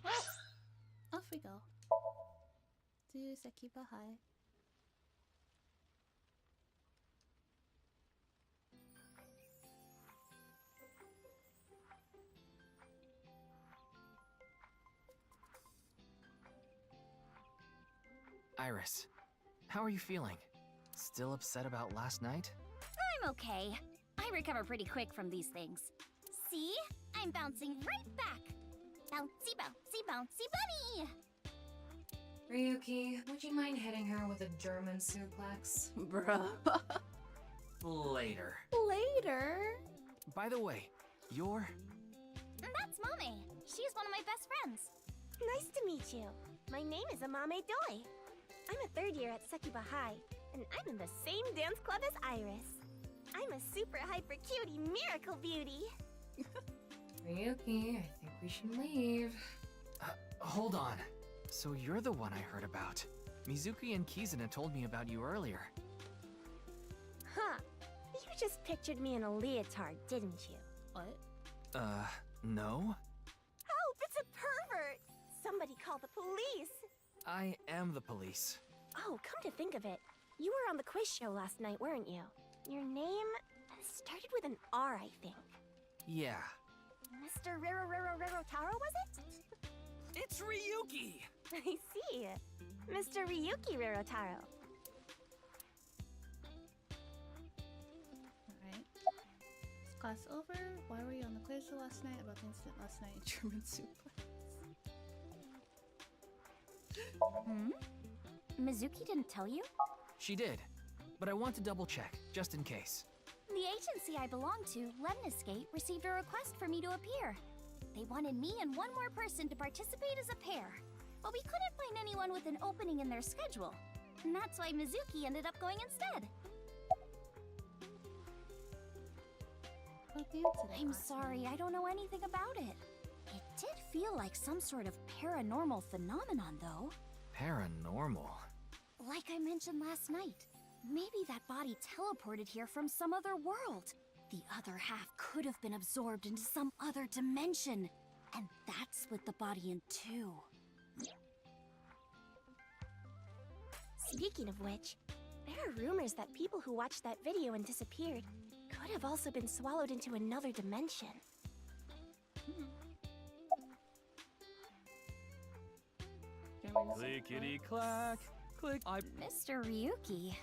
Well, off we go. To Sekiba High. Iris, how are you feeling? Still upset about last night? I'm okay. I recover pretty quick from these things. See? I'm bouncing right back. Bouncy, bouncy, bouncy bunny! Ryuki, would you mind hitting her with a German suplex? Bruh. Later. Later? By the way, you're... That's Mame. She's one of my best friends. Nice to meet you. My name is Amame Doi. I'm a third year at Sekiba High, and I'm in the same dance club as Iris. I'm a super hyper cutie miracle beauty. Ryuki, I think we should leave. Hold on. So you're the one I heard about. Mizuki and Kizuna told me about you earlier. Huh. You just pictured me in a leotard, didn't you? What? No? Help! It's a pervert! Somebody call the police! I am the police. Oh, come to think of it, you were on the quiz show last night, weren't you? Your name started with an R, I think. Yeah. Mr. Taro, was it? It's Ryuki! I see. Mr. Ryuki Taro. Alright. Is class over? Why were you on the quiz show last night? About the incident last night in German suplex. Mizuki didn't tell you? She did. But I want to double check, just in case. The agency I belong to, Lemniscate, received a request for me to appear. They wanted me and one more person to participate as a pair. But we couldn't find anyone with an opening in their schedule. And that's why Mizuki ended up going instead. I'm sorry, I don't know anything about it. It did feel like some sort of paranormal phenomenon, though. Paranormal? Like I mentioned last night, maybe that body teleported here from some other world. The other half could have been absorbed into some other dimension. And that split the body in two. Speaking of which, there are rumors that people who watched that video and disappeared could have also been swallowed into another dimension. Clickety clack. Click. Mr. Ryuki.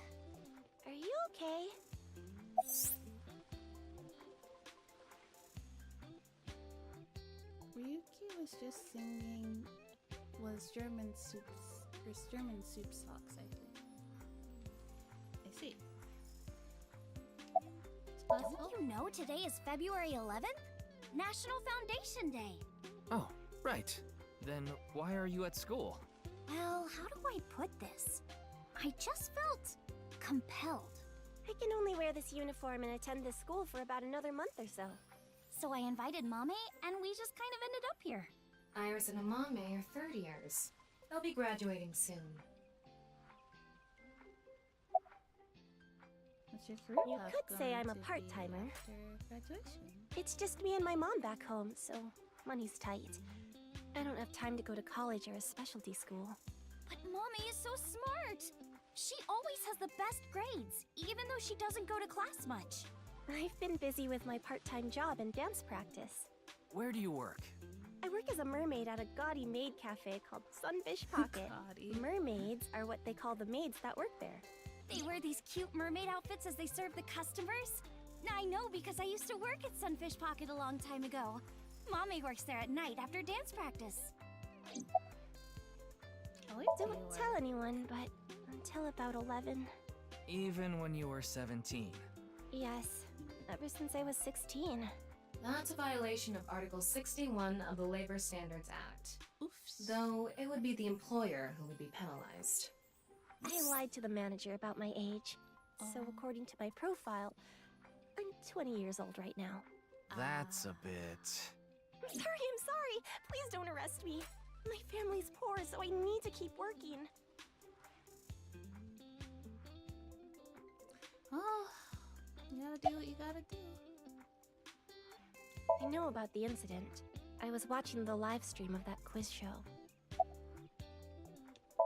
Are you okay? Ryuki was just singing German soup socks, I think. I see. Don't you know today is February 11th? National Foundation Day. Oh, right. Then why are you at school? Well, how do I put this? I just felt compelled. I can only wear this uniform and attend this school for about another month or so. So I invited Mame, and we just kind of ended up here. Iris and Amame are third years. They'll be graduating soon. What's your career You path could say going I'm a to be part-timer. after graduation? It's just me and my mom back home, so money's tight. I don't have time to go to college or a specialty school. But Mommy is so smart! She always has the best grades, even though she doesn't go to class much. I've been busy with my part-time job and dance practice. Where do you work? I work as a mermaid at a gaudy maid cafe called Sunfish Pocket. Mermaids are what they call the maids that work there. They wear these cute mermaid outfits as they serve the customers? I know because I used to work at Sunfish Pocket a long time ago. Mommy works there at night after dance practice. Don't tell anyone, but until about 11. Even when you were 17. Yes, ever since I was 16. That's a violation of Article 61 of the Labor Standards Act. Oops. Though it would be the employer who would be penalized. I lied to the manager about my age. So according to my profile, I'm 20 years old right now. That's a bit... I'm sorry. Please don't arrest me. My family's poor, so I need to keep working. Oh, you gotta do what you gotta do. I know about the incident. I was watching the live stream of that quiz show.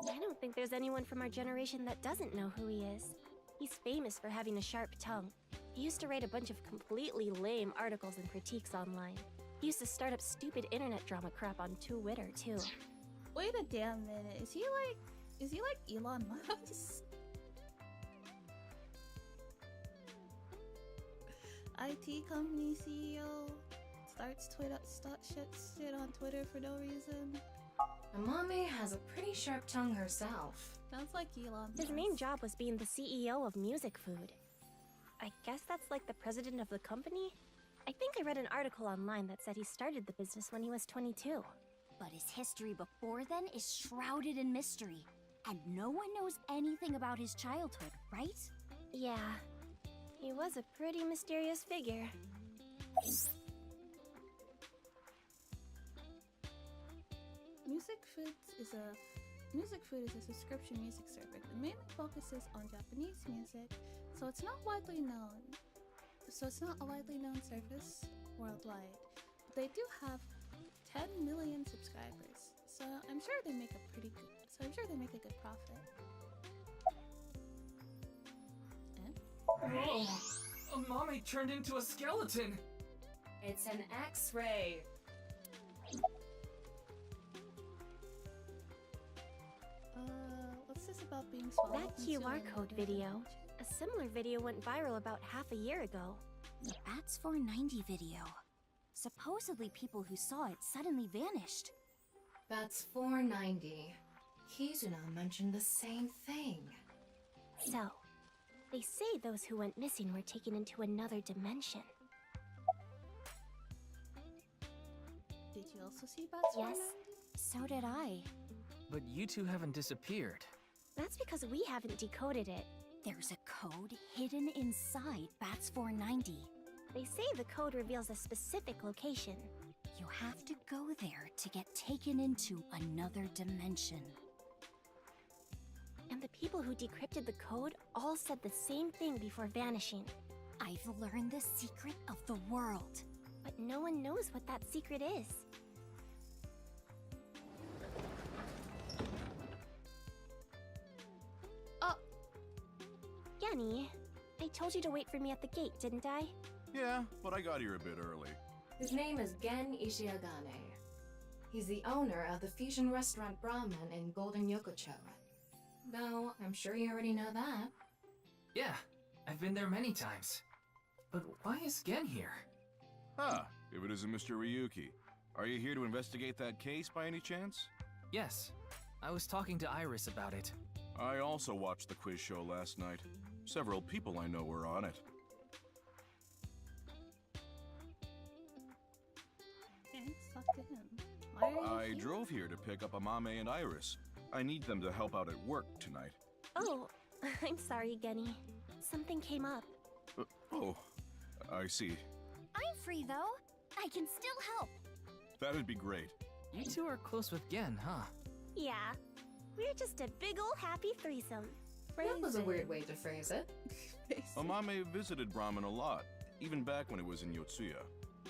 I don't think there's anyone from our generation that doesn't know who he is. He's famous for having a sharp tongue. He used to write a bunch of completely lame articles and critiques online. He used to start up stupid internet drama crap on Twitter, too. Wait a damn minute. Is he like Elon Musk? IT company CEO starts shit on Twitter for no reason. Amame has a pretty sharp tongue herself. Sounds like Elon Musk. His main job was being the CEO of Music Food. I guess that's like the president of the company? I think I read an article online that said he started the business when he was 22. But his history before then is shrouded in mystery. And no one knows anything about his childhood, right? Yeah. He was a pretty mysterious figure. Music Food is a subscription music service that mainly focuses on Japanese music, so it's not a widely known service worldwide. But they do have 10 million subscribers, so I'm sure they make a good profit. Whoa! Amame turned into a skeleton! It's an X-ray. What's this about being swallowed? That QR code video. A similar video went viral about half a year ago. The Bats 490 video. Supposedly people who saw it suddenly vanished. Bats 490. Kizuna mentioned the same thing. So, they say those who went missing were taken into another dimension. Did you also see Bats? Yes. So did I. But you two haven't disappeared. That's because we haven't decoded it. There's a code hidden inside Bats 490. They say the code reveals a specific location. You have to go there to get taken into another dimension. And the people who decrypted the code all said the same thing before vanishing. I've learned the secret of the world. But no one knows what that secret is. Oh! Genny, I told you to wait for me at the gate, didn't I? Yeah, but I got here a bit early. His name is Gen Ishiagane. He's the owner of the fusion restaurant Brahman in Golden Yokocho. Though, I'm sure you already know that. Yeah, I've been there many times. But why is Gen here? Ah, if it isn't Mr. Ryuki. Are you here to investigate that case by any chance? Yes, I was talking to Iris about it. I also watched the quiz show last night. Several people I know were on it. Thanks, talk to him. Why are you I drove here to pick up Amame and Iris. I need them to help out at work tonight. Oh, I'm sorry, Genny. Something came up. Oh, I see. I'm free though. I can still help. That'd be great. You two are close with Gen, huh? Yeah, we're just a big ol' happy threesome. That was a weird way to phrase it. Amame visited Brahman a lot, even back when it was in Yotsuya.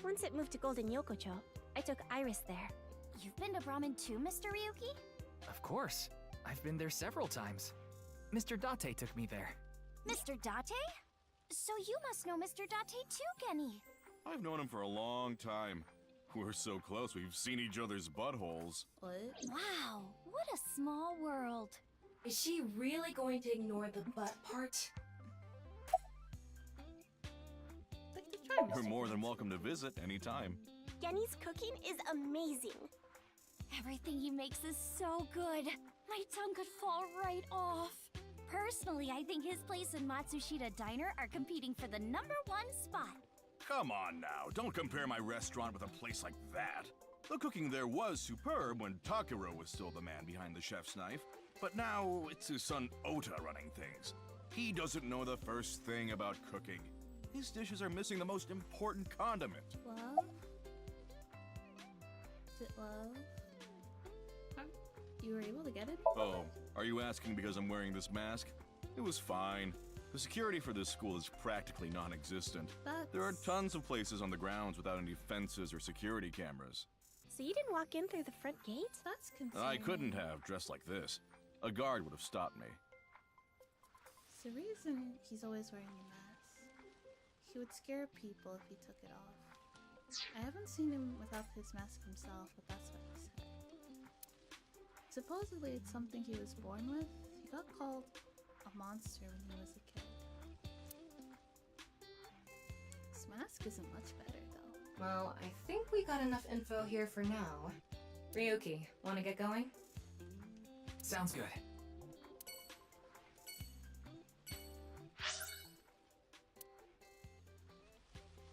Once it moved to Golden Yokocho, I took Iris there. You've been to ramen too, Mr. Ryuki? Of course. I've been there several times. Mr. Date took me there. Mr. Date? So you must know Mr. Date too, Genny. I've known him for a long time. We're so close, we've seen each other's buttholes. What? Wow, what a small world. Is she really going to ignore the butt part? You're more than welcome to visit anytime. Genny's cooking is amazing. Everything he makes is so good. My tongue could fall right off. Personally, I think his place and Matsushita Diner are competing for the #1 spot. Come on now, don't compare my restaurant with a place like that. The cooking there was superb when Takiro was still the man behind the chef's knife, but now it's his son Ota running things. He doesn't know the first thing about cooking. His dishes are missing the most important condiment. Love? Is it love? You were able to get it? Oh, are you asking because I'm wearing this mask? It was fine. The security for this school is practically non-existent. There are tons of places on the grounds without any fences or security cameras. So you didn't walk in through the front gate? That's concerning. I couldn't have, dressed like this. A guard would have stopped me. It's the reason he's always wearing a mask. He would scare people if he took it off. I haven't seen him without his mask himself, but that's what he said. Supposedly it's something he was born with. He got called a monster when he was a kid. This mask isn't much better though. Well, I think we got enough info here for now. Ryuki, wanna get going? Sounds good.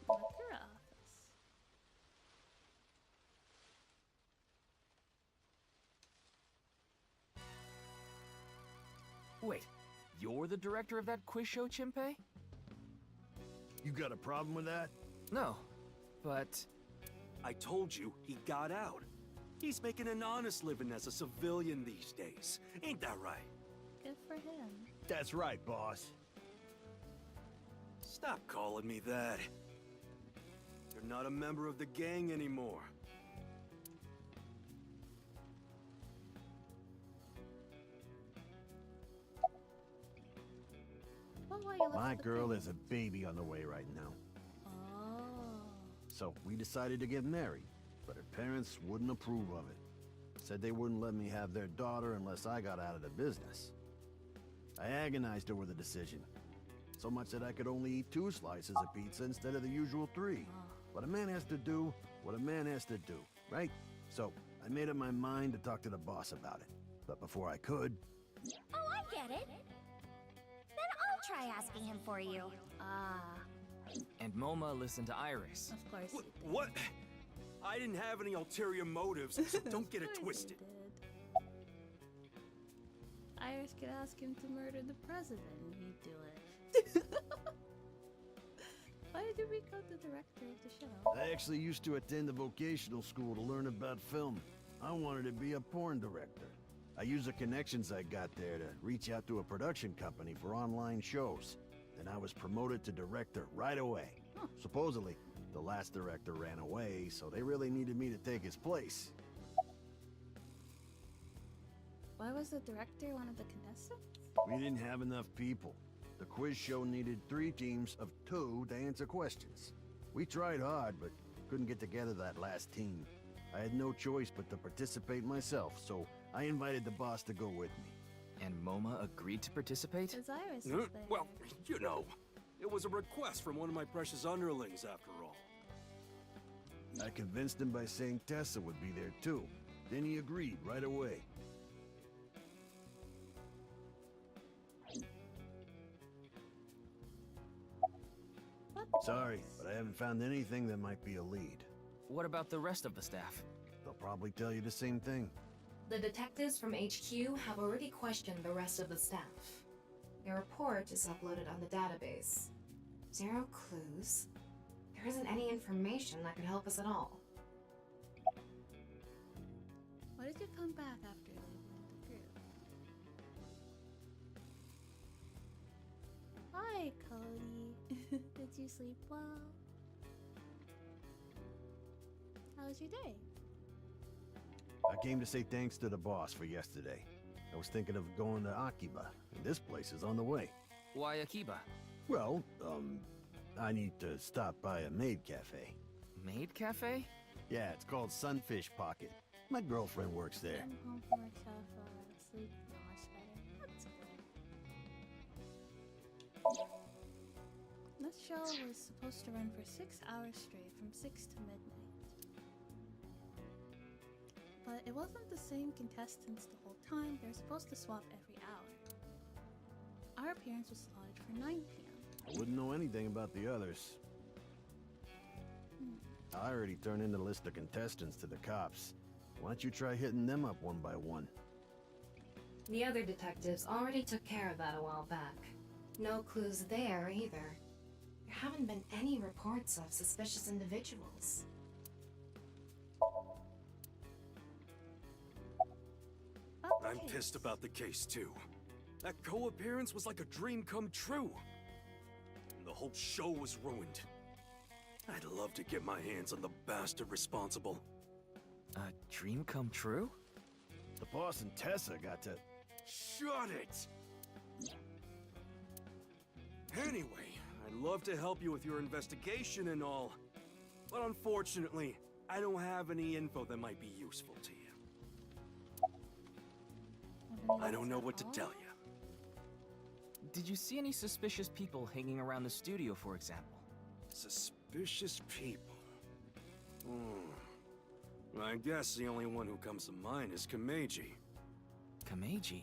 Liquor office. Wait, you're the director of that quiz show, Chimpei? You got a problem with that? No, but... I told you, he got out. He's making an honest living as a civilian these days. Ain't that right? Good for him. That's right, boss. Stop calling me that. You're not a member of the gang anymore. My girl is a baby on the way right now. Oh. So we decided to get married, but her parents wouldn't approve of it. Said they wouldn't let me have their daughter unless I got out of the business. I agonized over the decision. So much that I could only eat 2 slices of pizza instead of the usual 3. But a man has to do what a man has to do, right? So I made up my mind to talk to the boss about it. But before I could... Oh, I get it. Then I'll try asking him for you. And Moma listened to Iris. Of course. What? I didn't have any ulterior motives, so don't get it twisted. Iris could ask him to murder the president and he'd do it. Why did you become the director of the show? I actually used to attend a vocational school to learn about film. I wanted to be a porn director. I used the connections I got there to reach out to a production company for online shows. Then I was promoted to director right away. Supposedly, the last director ran away, so they really needed me to take his place. Why was the director one of the contestants? We didn't have enough people. The quiz show needed 3 teams of 2 to answer questions. We tried hard, but couldn't get together that last team. I had no choice but to participate myself, so I invited the boss to go with me. And Moma agreed to participate? Because Iris was there. Well, you know, it was a request from one of my precious underlings, after all. I convinced him by saying Tessa would be there too. Then he agreed right away. Sorry, but I haven't found anything that might be a lead. What about the rest of the staff? They'll probably tell you the same thing. The detectives from HQ have already questioned the rest of the staff. Their report is uploaded on the database. 0 clues. There isn't any information that could help us at all. Why did you come back after leaving the group? Hi, Cody. Did you sleep well? How was your day? I came to say thanks to the boss for yesterday. I was thinking of going to Akiba, and this place is on the way. Why Akiba? Well, I need to stop by a maid cafe. Maid cafe? Yeah, it's called Sunfish Pocket. My girlfriend works there. I'm home from work, so sleep. No, much better. That's okay. This show was supposed to run for 6 hours straight, from 6 to midnight. But it wasn't the same contestants the whole time. They were supposed to swap every hour. Our appearance was slotted for 9 p.m. I wouldn't know anything about the others. I already turned in the list of contestants to the cops. Why don't you try hitting them up one by one? The other detectives already took care of that a while back. No clues there either. There haven't been any reports of suspicious individuals. I'm pissed about the case too. That co-appearance was like a dream come true. And the whole show was ruined. I'd love to get my hands on the bastard responsible. A dream come true? The boss and Tessa got to... Shut it! Anyway, I'd love to help you with your investigation and all. But unfortunately, I don't have any info that might be useful to you. I don't know what to tell you. Did you see any suspicious people hanging around the studio, for example? Suspicious people? I guess the only one who comes to mind is Kameji. Kameji?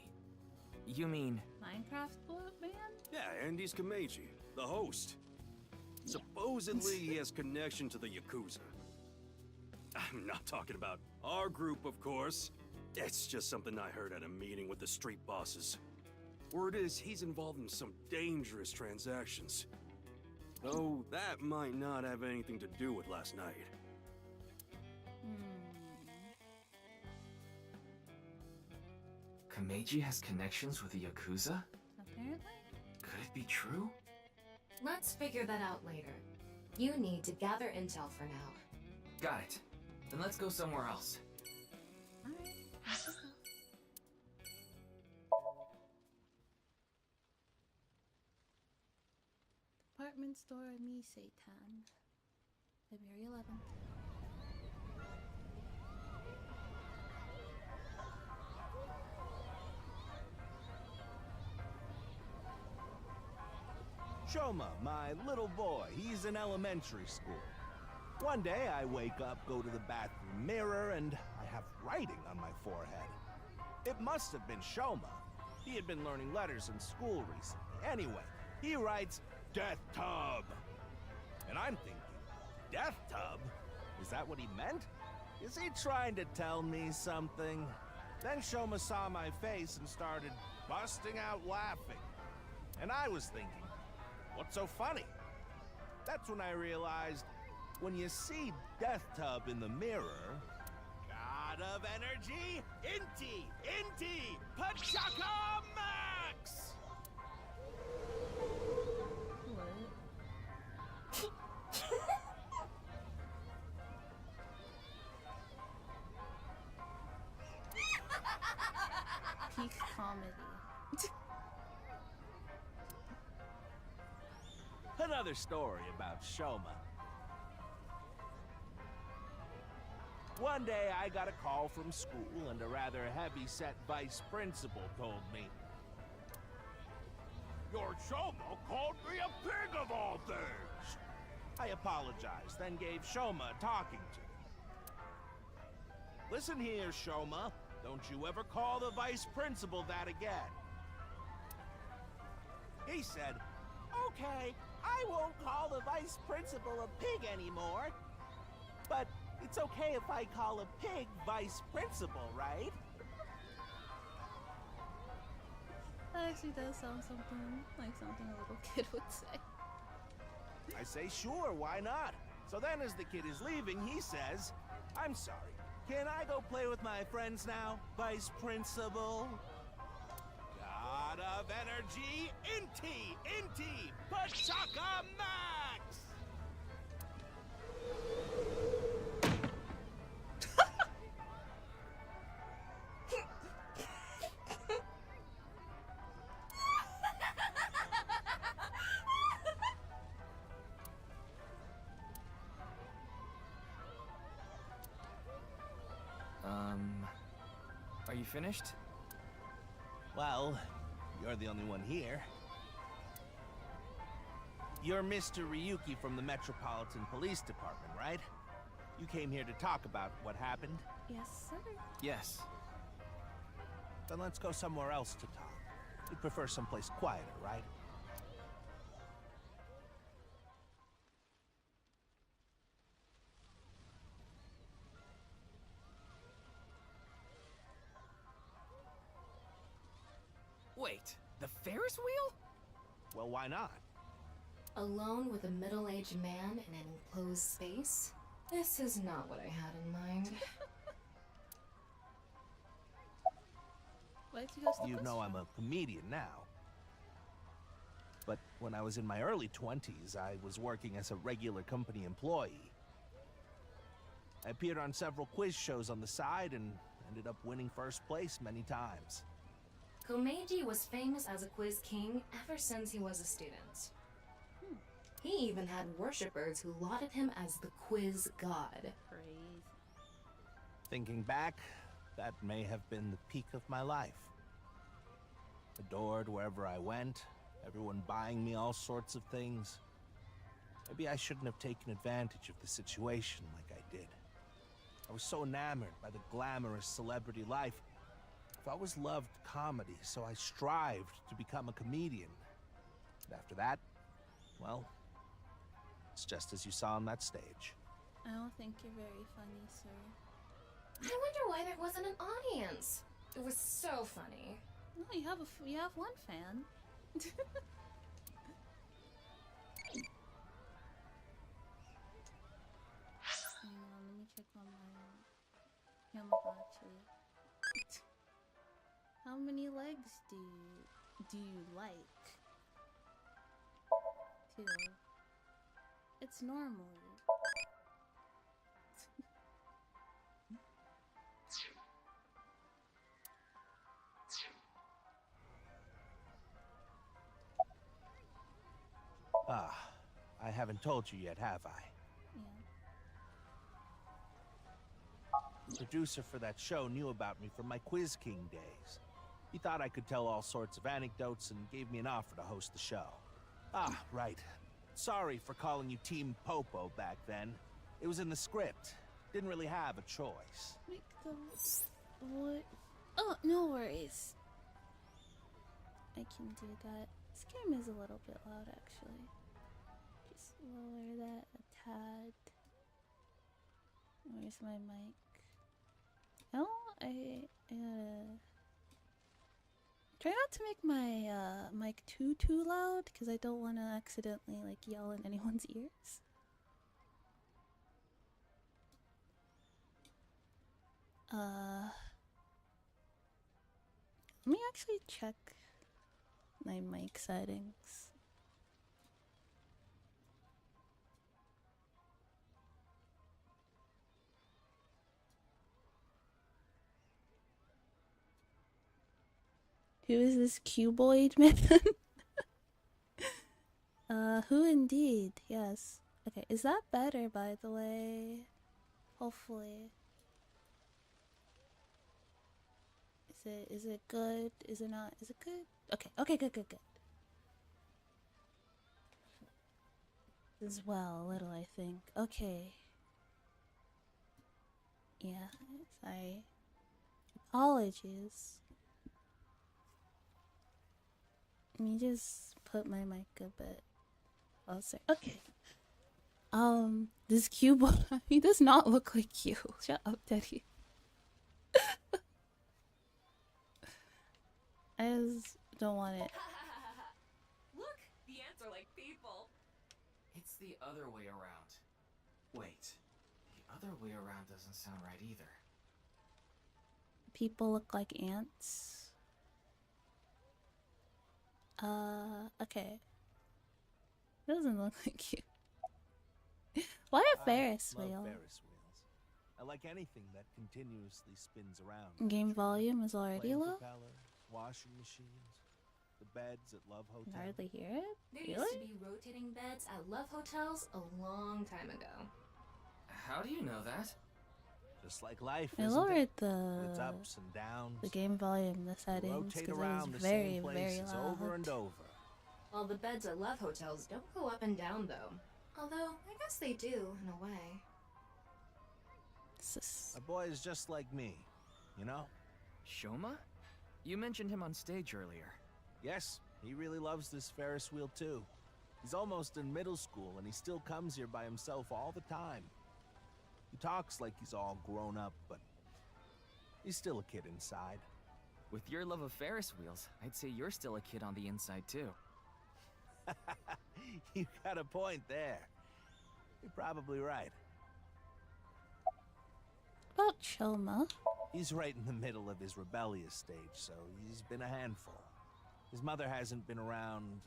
You mean... Minecraft Bloat Man? Yeah, Andy's Kameji, the host. Supposedly he has connection to the Yakuza. I'm not talking about our group, of course. It's just something I heard at a meeting with the street bosses. Word is he's involved in some dangerous transactions. Though that might not have anything to do with last night. Kameji has connections with the Yakuza? Apparently. Could it be true? Let's figure that out later. You need to gather intel for now. Got it. Then let's go somewhere else. Alright, let's go. Department store Miseitan, February 11th. Shoma, my little boy, he's in elementary school. One day I wake up, go to the bathroom mirror, and I have writing on my forehead. It must have been Shoma. He had been learning letters in school recently. Anyway, he writes, Death Tub. And I'm thinking, Death Tub? Is that what he meant? Is he trying to tell me something? Then Shoma saw my face and started busting out laughing. And I was thinking, what's so funny? That's when I realized, when you see Death Tub in the mirror... God of energy, Inti, Pachaka Max! Peak comedy. Another story about Shoma. One day I got a call from school and a rather heavy-set vice principal told me, Your Shoma called me a pig of all things! I apologized, then gave Shoma a talking to. Listen here, Shoma. Don't you ever call the vice principal that again. He said, Okay, I won't call the vice principal a pig anymore. But it's okay if I call a pig vice principal, right? That actually does sound something like something a little kid would say. I say, sure, why not? So then as the kid is leaving, he says, I'm sorry, can I go play with my friends now, Vice Principal? God of energy, Inti, Pachaka Max! Are you finished? Well, you're the only one here. You're Mr. Ryuki from the Metropolitan Police Department, right? You came here to talk about what happened? Yes, sir. Yes. Then let's go somewhere else to talk. You'd prefer someplace quieter, right? Wait, the Ferris wheel? Well, why not? Alone with a middle-aged man in an enclosed space? This is not what I had in mind. Why'd you go to You know I'm a comedian now. But when I was in my early 20s, I was working as a regular company employee. I appeared on several quiz shows on the side and ended up winning first place many times. Komeiji was famous as a quiz king ever since he was a student. He even had worshippers who lauded him as the quiz god. Crazy. Thinking back, that may have been the peak of my life. Adored wherever I went, everyone buying me all sorts of things. Maybe I shouldn't have taken advantage of the situation like I did. I was so enamored by the glamorous celebrity life. I've always loved comedy, so I strived to become a comedian. And after that, well, it's just as you saw on that stage. I don't think you're very funny, sir. I wonder why there wasn't an audience. It was so funny. No, you have one fan. Hang on, let me check on my Nyalpaca. How many legs do you like? 2. It's normal. Ah, I haven't told you yet, have I? Yeah. The producer for that show knew about me from my Quiz King days. He thought I could tell all sorts of anecdotes and gave me an offer to host the show. Ah, right. Sorry for calling you Team Popo back then. It was in the script. Didn't really have a choice. Make the... What? Oh, no worries. I can do that. This game is a little bit loud, actually. Just lower that a tad. Where's my mic? Oh, I gotta... Try not to make my mic too loud, because I don't want to accidentally like yell in anyone's ears. Let me actually check my mic settings. Who is this cuboid man? Who indeed? Yes. Okay, is that better, by the way? Hopefully. Is it good? Is it not? Is it good? Okay, good. As well, a little, I think. Okay. Yeah, sorry. Apologies. Let me just put my mic a bit closer. Okay. This cuboid, he does not look like you. Shut up, Daddy. I just don't want it. Look, the ants are like people. It's the other way around. Wait, the other way around doesn't sound right either. People look like ants. Okay. Doesn't look like you. Why a Ferris I love wheel? Ferris wheels. I like anything that continuously spins around. Game volume is already Plane low? propellers, washing machines, the beds at Love I Hotel. can hardly hear it. There Really? used to be rotating beds at love hotels a long time ago. How do you know that? Just like life, I isn't lowered it? the With its ups and downs. the game volume, the settings, Rotate because it around was the very, same very places loud. over and over. Well, the beds at love hotels don't go up and down, though. Although, I guess they do, in a way. A boy is just like me, you know? Shoma? You mentioned him on stage earlier. Yes, he really loves this Ferris wheel too. He's almost in middle school and he still comes here by himself all the time. He talks like he's all grown up, but he's still a kid inside. With your love of Ferris wheels, I'd say you're still a kid on the inside too. You got a point there. You're probably right. About Shoma. He's right in the middle of his rebellious stage, so he's been a handful. His mother hasn't been around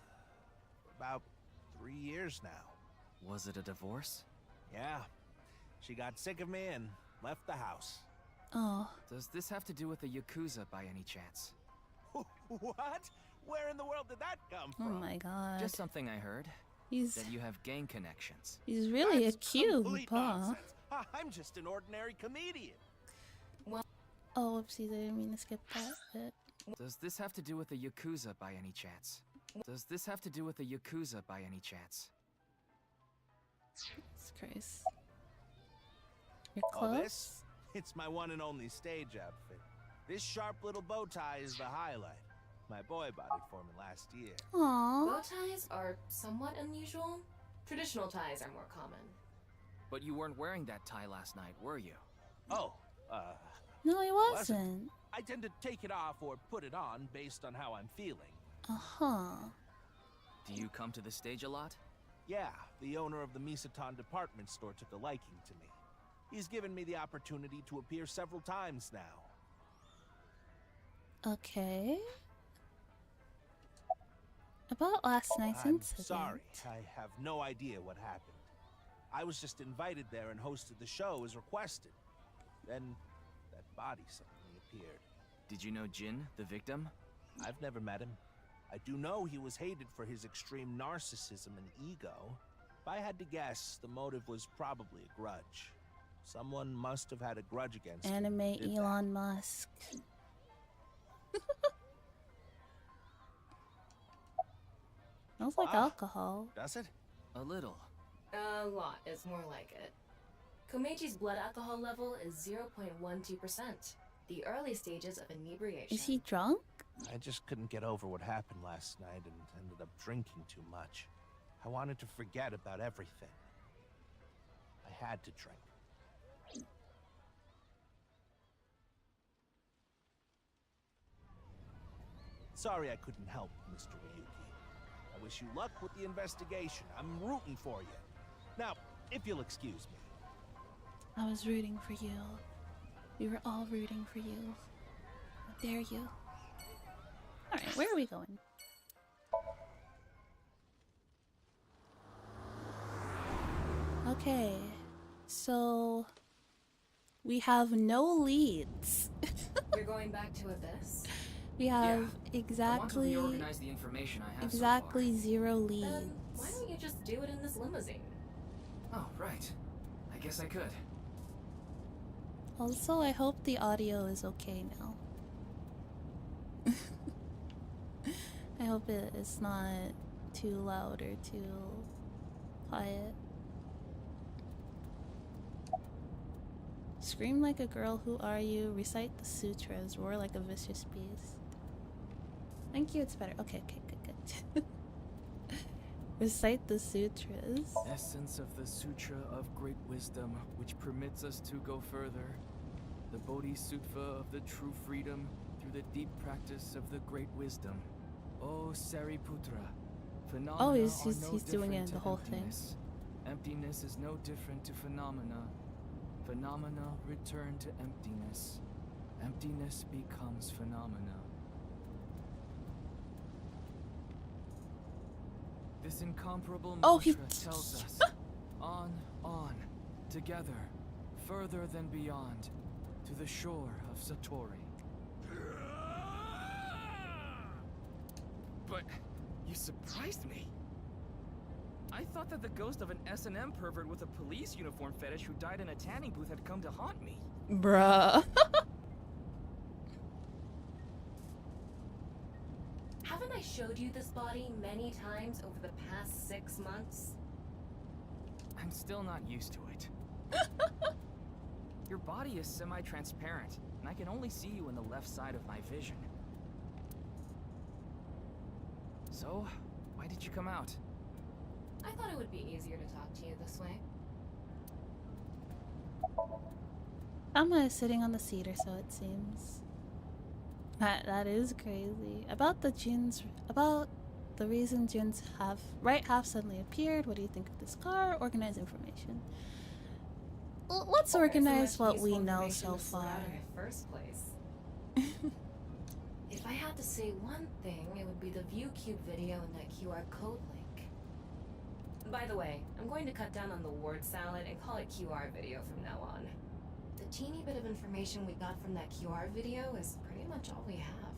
for about 3 years now. Was it a divorce? Yeah. She got sick of me and left the house. Oh. Does this have to do with the Yakuza by any chance? What? Where in the world did that come from? Oh my god. Just something I heard. He's that you have gang connections. He's really a cube, Complete huh? nonsense. I'm just an ordinary comedian. Oh, whoopsies, I didn't mean to skip that bit. Does this have to do with the Yakuza by any chance? Does this have to do with the Yakuza by any chance? Jesus Christ. You're Oh, close? this? It's my one and only stage outfit. This sharp little bow tie is the highlight. My boy bought it for me last year. Aww. Bow ties are somewhat unusual. Traditional ties are more common. But you weren't wearing that tie last night, were you? Oh, No, he wasn't. I tend to take it off or put it on based on how I'm feeling. Uh-huh. Do you come to the stage a lot? Yeah, the owner of the Misatan department store took a liking to me. He's given me the opportunity to appear several times now. Okay. About last night's I'm incident. sorry, I have no idea what happened. I was just invited there and hosted the show as requested. Then, that body suddenly appeared. Did you know Jin, the victim? I've never met him. I do know he was hated for his extreme narcissism and ego. If I had to guess, the motive was probably a grudge. Someone must have had a grudge against him. Anime who did Elon Musk. Smells like alcohol. Does it? A little. A lot is more like it. Komeji's blood alcohol level is 0.12%, the early stages of inebriation. Is he drunk? I just couldn't get over what happened last night and ended up drinking too much. I wanted to forget about everything. I had to drink. Sorry I couldn't help, Mr. Ryuki. I wish you luck with the investigation. I'm rooting for you. Now, if you'll excuse me. I was rooting for you. We were all rooting for you. How dare you? Alright, where are we going? Okay, so we have no leads. You're going back to Abyss? We have I want to exactly reorganize the information I have exactly 0 leads. Then why don't you just do it in this limousine? Oh, right. I guess I could. Also, I hope the audio is okay now. I hope it's not too loud or too quiet. Scream like a girl, who are you? Recite the sutras, roar like a vicious beast. Thank you, it's better. Okay, good. Recite the sutras. Essence of the Sutra of Great Wisdom, which permits us to go further. The Bodhisattva of the true freedom through the deep practice of the Great Wisdom. O Sariputra, phenomena Oh, he's are no doing different it, to the whole thing. emptiness. Emptiness is no different to phenomena. Phenomena return to emptiness. Emptiness becomes phenomena. This incomparable mantra tells us, on, together, further than beyond, to the shore of Satori. But you surprised me. I thought that the ghost of an S&M pervert with a police uniform fetish who died in a tanning booth had come to haunt me. Bruh. Haven't I showed you this body many times over the past 6 months? I'm still not used to it. Your body is semi-transparent, and I can only see you in the left side of my vision. So, why did you come out? I thought it would be easier to talk to you this way. Amma is sitting on the seat, or so it seems. That is crazy. About the reason Jin's right half suddenly appeared. What do you think of this car? Organize information. Let's organize what we know so far. In the first place. If I had to say one thing, it would be the ViewCube video and that QR code link. By the way, I'm going to cut down on the word salad and call it QR video from now on. The teeny bit of information we got from that QR video is pretty much all we have.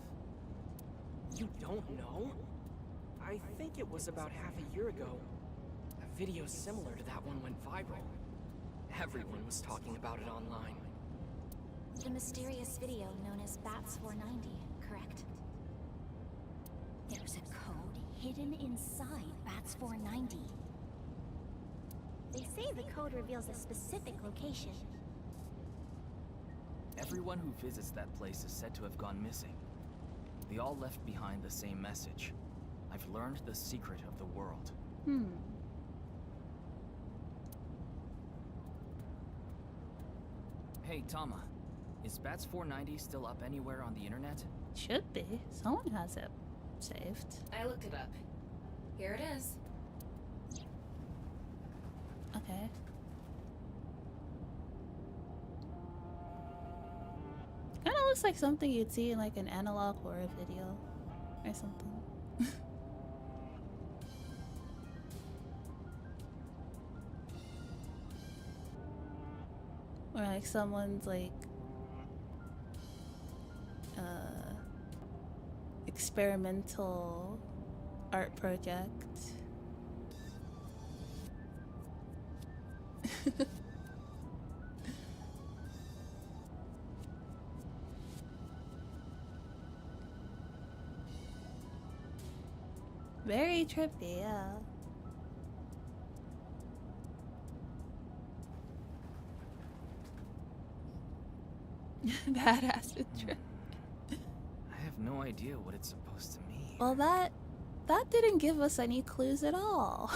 You don't know? I think it was about half a year ago. A video similar to that one went viral. Everyone was talking about it online. The mysterious video known as Bats 490, correct? There's a code hidden inside Bats 490. They say the code reveals a specific location. Everyone who visits that place is said to have gone missing. They all left behind the same message. I've learned the secret of the world. Hey, Tama. Is Bats 490 still up anywhere on the internet? Should be. Someone has it saved. I looked it up. Here it is. Okay. Kinda looks like something you'd see in like an analog horror video or something. Or like someone's like experimental art project. Very trippy, yeah. Badass trip. I have no idea what it's supposed to mean. Well, that didn't give us any clues at all.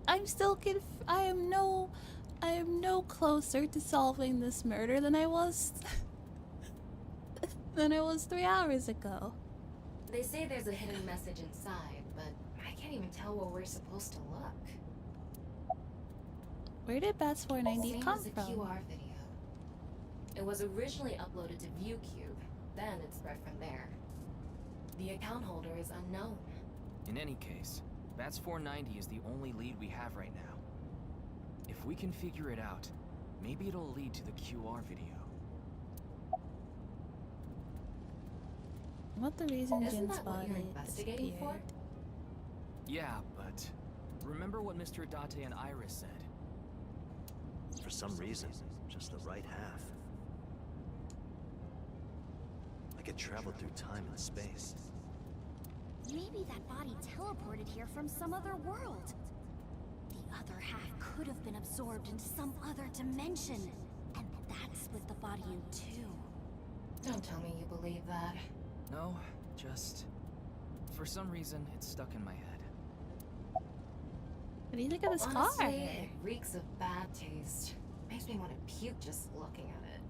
I'm still I am no closer to solving this murder than I was 3 hours ago. They say there's a hidden message inside, but I can't even tell where we're supposed to look. Where did Bats 490 Same come as the from? QR video. It was originally uploaded to ViewCube, then it spread from there. The account holder is unknown. In any case, Bats 490 is the only lead we have right now. If we can figure it out, maybe it'll lead to the QR video. What the reason Isn't Jin's that what body you're investigating for? disappeared? Yeah, but remember what Mr. Date and Iris said? For some reason, just the right half. Like it traveled through time and space. Maybe that body teleported here from some other world. The other half could have been absorbed into some other dimension. And that split the body in two. Don't tell me you believe that. No, just... for some reason, it's stuck in my head. What do you think of this Honestly, car? it reeks of bad taste. Makes me want to puke just looking at it.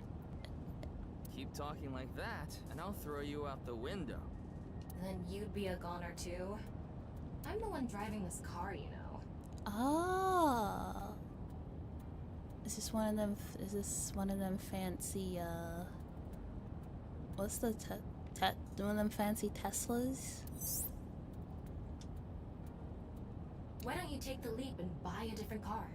Keep talking like that, and I'll throw you out the window. Then you'd be a goner too. I'm the one driving this car, you know. Oh. Is this one of them fancy, what's the one of them fancy Teslas? Why don't you take the leap and buy a different car?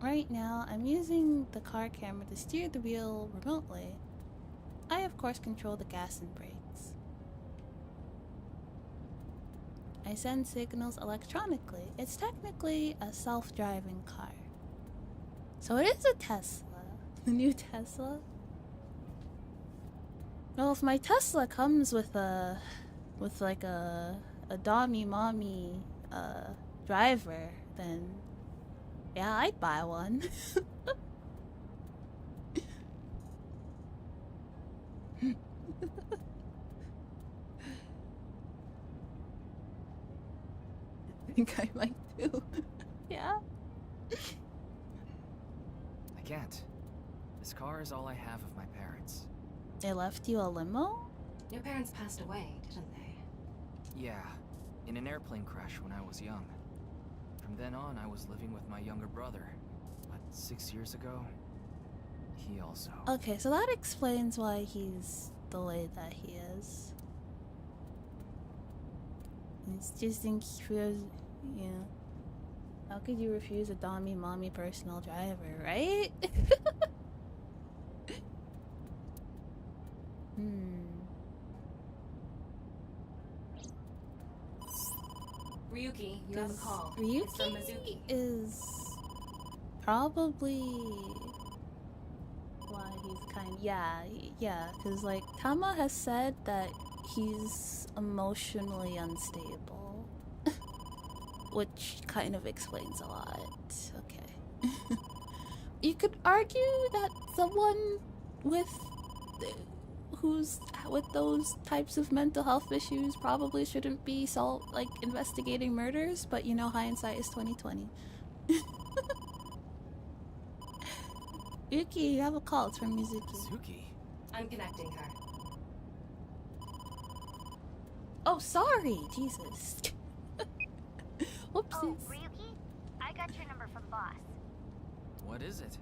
Right now, I'm using the car camera to steer the wheel remotely. I, of course, control the gas and brakes. I send signals electronically. It's technically a self-driving car. So it is a Tesla. The new Tesla. Well, if my Tesla comes with like a dommy mommy driver, then yeah, I'd buy one. I think I might too. Yeah. I can't. This car is all I have of my parents. They left you a limo? Your parents passed away, didn't they? Yeah, in an airplane crash when I was young. From then on, I was living with my younger brother. But 6 years ago, he also... Okay, so that explains why he's the way that he is. It's just yeah. How could you refuse a dommy mommy personal driver, right? Ryuki, you have a call. Ryuki It's from Mizuki. is probably why he's kind. Yeah, because like Tama has said that he's emotionally unstable, which kind of explains a lot. Okay, you could argue that someone who's with those types of mental health issues probably shouldn't be investigating murders, but you know, hindsight is 2020. Yuki, you have a call. It's from Mizuki. Mizuki? I'm connecting her. Oh, sorry. Jesus. Whoopsies. Oh, Ryuki? I got your number from Boss. What is it?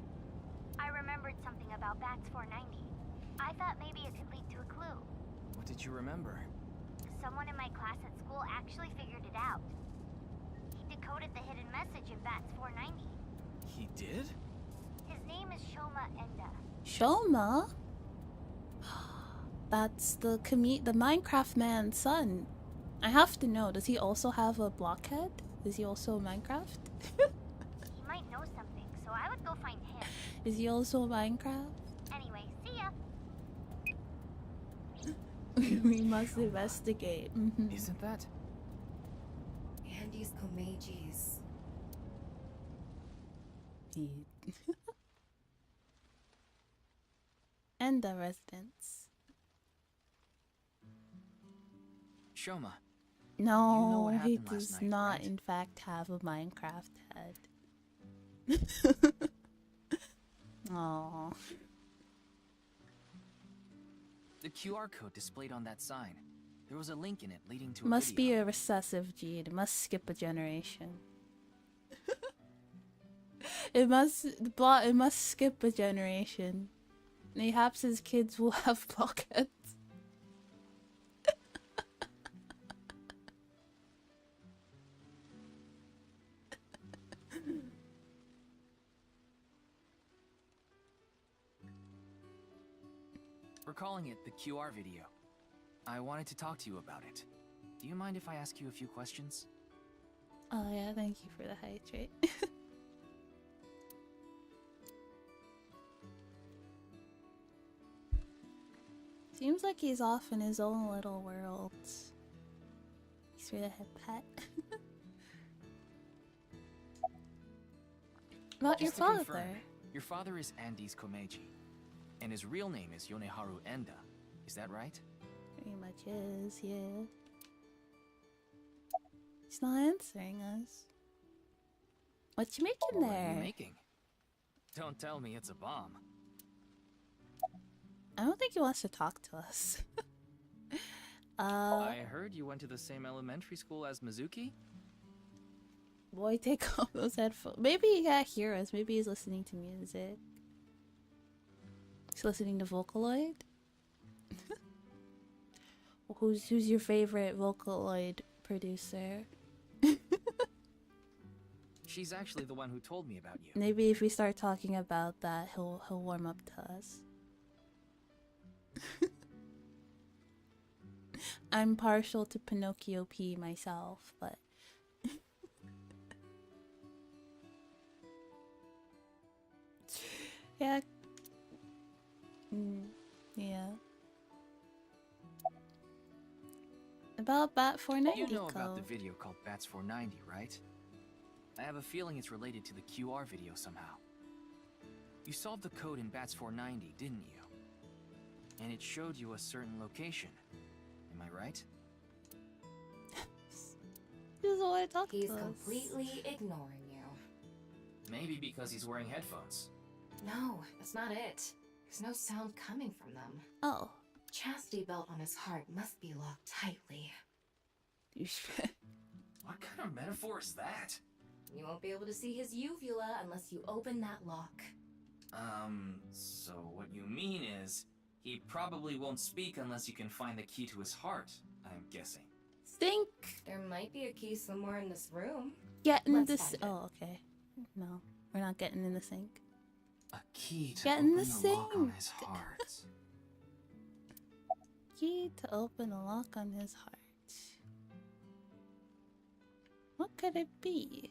I remembered something about Bats 490. I thought maybe it could lead to a clue. What did you remember? Someone in my class at school actually figured it out. He decoded the hidden message in Bats 490. He did? His name is Shoma Enda. Shoma? That's the Minecraft man's son. I have to know, does he also have a blockhead? Is he also Minecraft? He might know something, so I would go find him. Is he also Minecraft? Anyway, see ya. We must investigate. Isn't that? Andy's Komeiji's. And the residents. Shoma. No, what he happened last does night, not, right? in fact, have a Minecraft head. Aww. The QR code displayed on that sign. There was a link in it leading to a Must video. be a recessive gene. It must skip a generation. It must skip a generation. Mayhaps his kids will have blockheads. We're calling it the QR video. I wanted to talk to you about it. Do you mind if I ask you a few questions? Oh yeah, thank you for the hydrate. Seems like he's off in his own little world. He's really a pet. About your Just to confirm, father. your father is Andes Komeiji, and his real name is Yoneharu Enda. Is that right? Pretty much is, yeah. He's not answering us. What you making What there? are you making? Don't tell me it's a bomb. I don't think he wants to talk to us. I heard you went to the same elementary school as Mizuki? Boy, take off those headphones. Maybe he can't hear us. Maybe he's listening to music. He's listening to Vocaloid. Who's your favorite Vocaloid producer? She's actually the one who told me about you. Maybe if we start talking about that, he'll warm up to us. I'm partial to Pinocchio P myself, but yeah. Yeah. About Bat 490. You know about the video called Bats 490, right? I have a feeling it's related to the QR video somehow. You solved the code in Bats 490, didn't you? And it showed you a certain location. Am I right? He doesn't want to talk to us. He's completely ignoring you. Maybe because he's wearing headphones. No, that's not it. There's no sound coming from them. Oh. Chastity belt on his heart must be locked tightly. What kind of metaphor is that? You won't be able to see his uvula unless you open that lock. So what you mean is, he probably won't speak unless you can find the key to his heart, I'm guessing. Think. There might be a key somewhere in this room. Get in Let's this. find it. Oh, okay. No, we're not getting in the sink. A key to Get open in the the lock on sink. his heart. Key to open a lock on his heart. What could it be?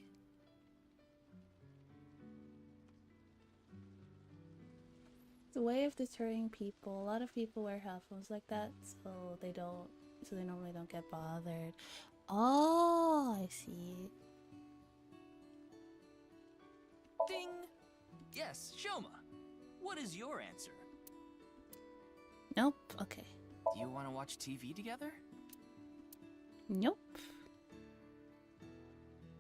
It's a way of deterring people. A lot of people wear headphones like that, so they normally don't get bothered. Oh, I see. Ding! Yes, Shoma. What is your answer? Nope. Okay. Do you want to watch TV together? Nope.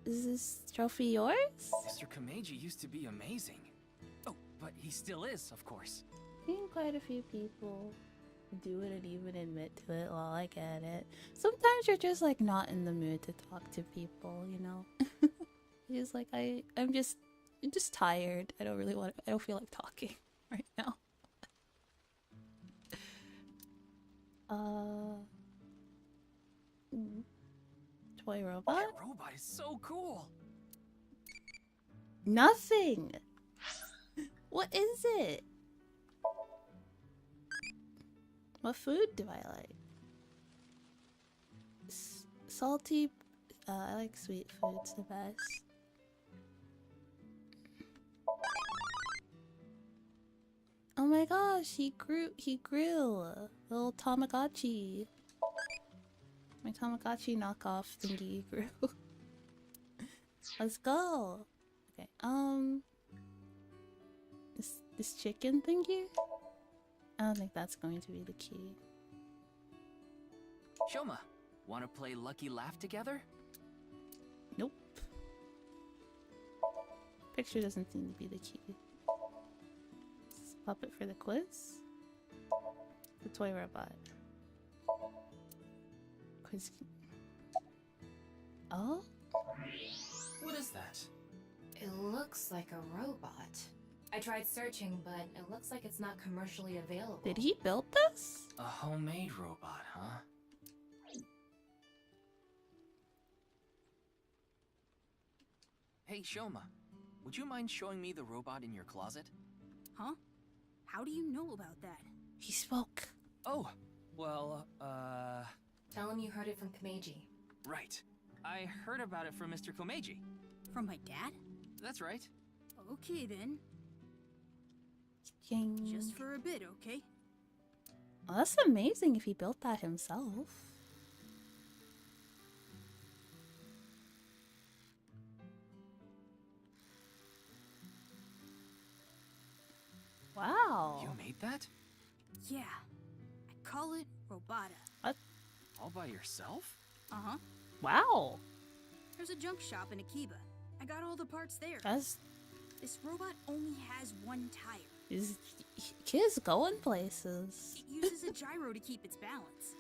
Is this trophy yours? Mr. Komeiji used to be amazing. Oh, but he still is, of course. Seen quite a few people do it and even admit to it. Well, I get it. Sometimes you're just like not in the mood to talk to people, you know? Just like I'm just tired. I don't feel like talking right now. Toy robot? That robot is so cool. Nothing. What is it? What food do I like? Salty. I like sweet foods the best. Oh my gosh, he grew. Little Tamagotchi. My Tamagotchi knockoff thingy grew. Let's go. Okay. This chicken thingy? I don't think that's going to be the key. Shoma, want to play Lucky Laugh together? Nope. Picture doesn't seem to be the key. Puppet for the quiz? The toy robot. Quiz. Oh? What is that? It looks like a robot. I tried searching, but it looks like it's not commercially available. Did he build this? A homemade robot, huh? Hey, Shoma, would you mind showing me the robot in your closet? Huh? How do you know about that? He spoke. Oh, well, Tell him you heard it from Komeiji. right. I heard about it from Mr. Komeiji. From my dad? That's right. Okay then. King. Just for a bit, okay? Oh, that's amazing if he built that himself. Wow. You made that? Yeah. I call it Robota. What? All by yourself? Uh-huh. Wow. There's a junk shop in Akiba. I got all the parts there. That's... This robot only has one tire. His kid's going places. It uses a gyro to keep its balance.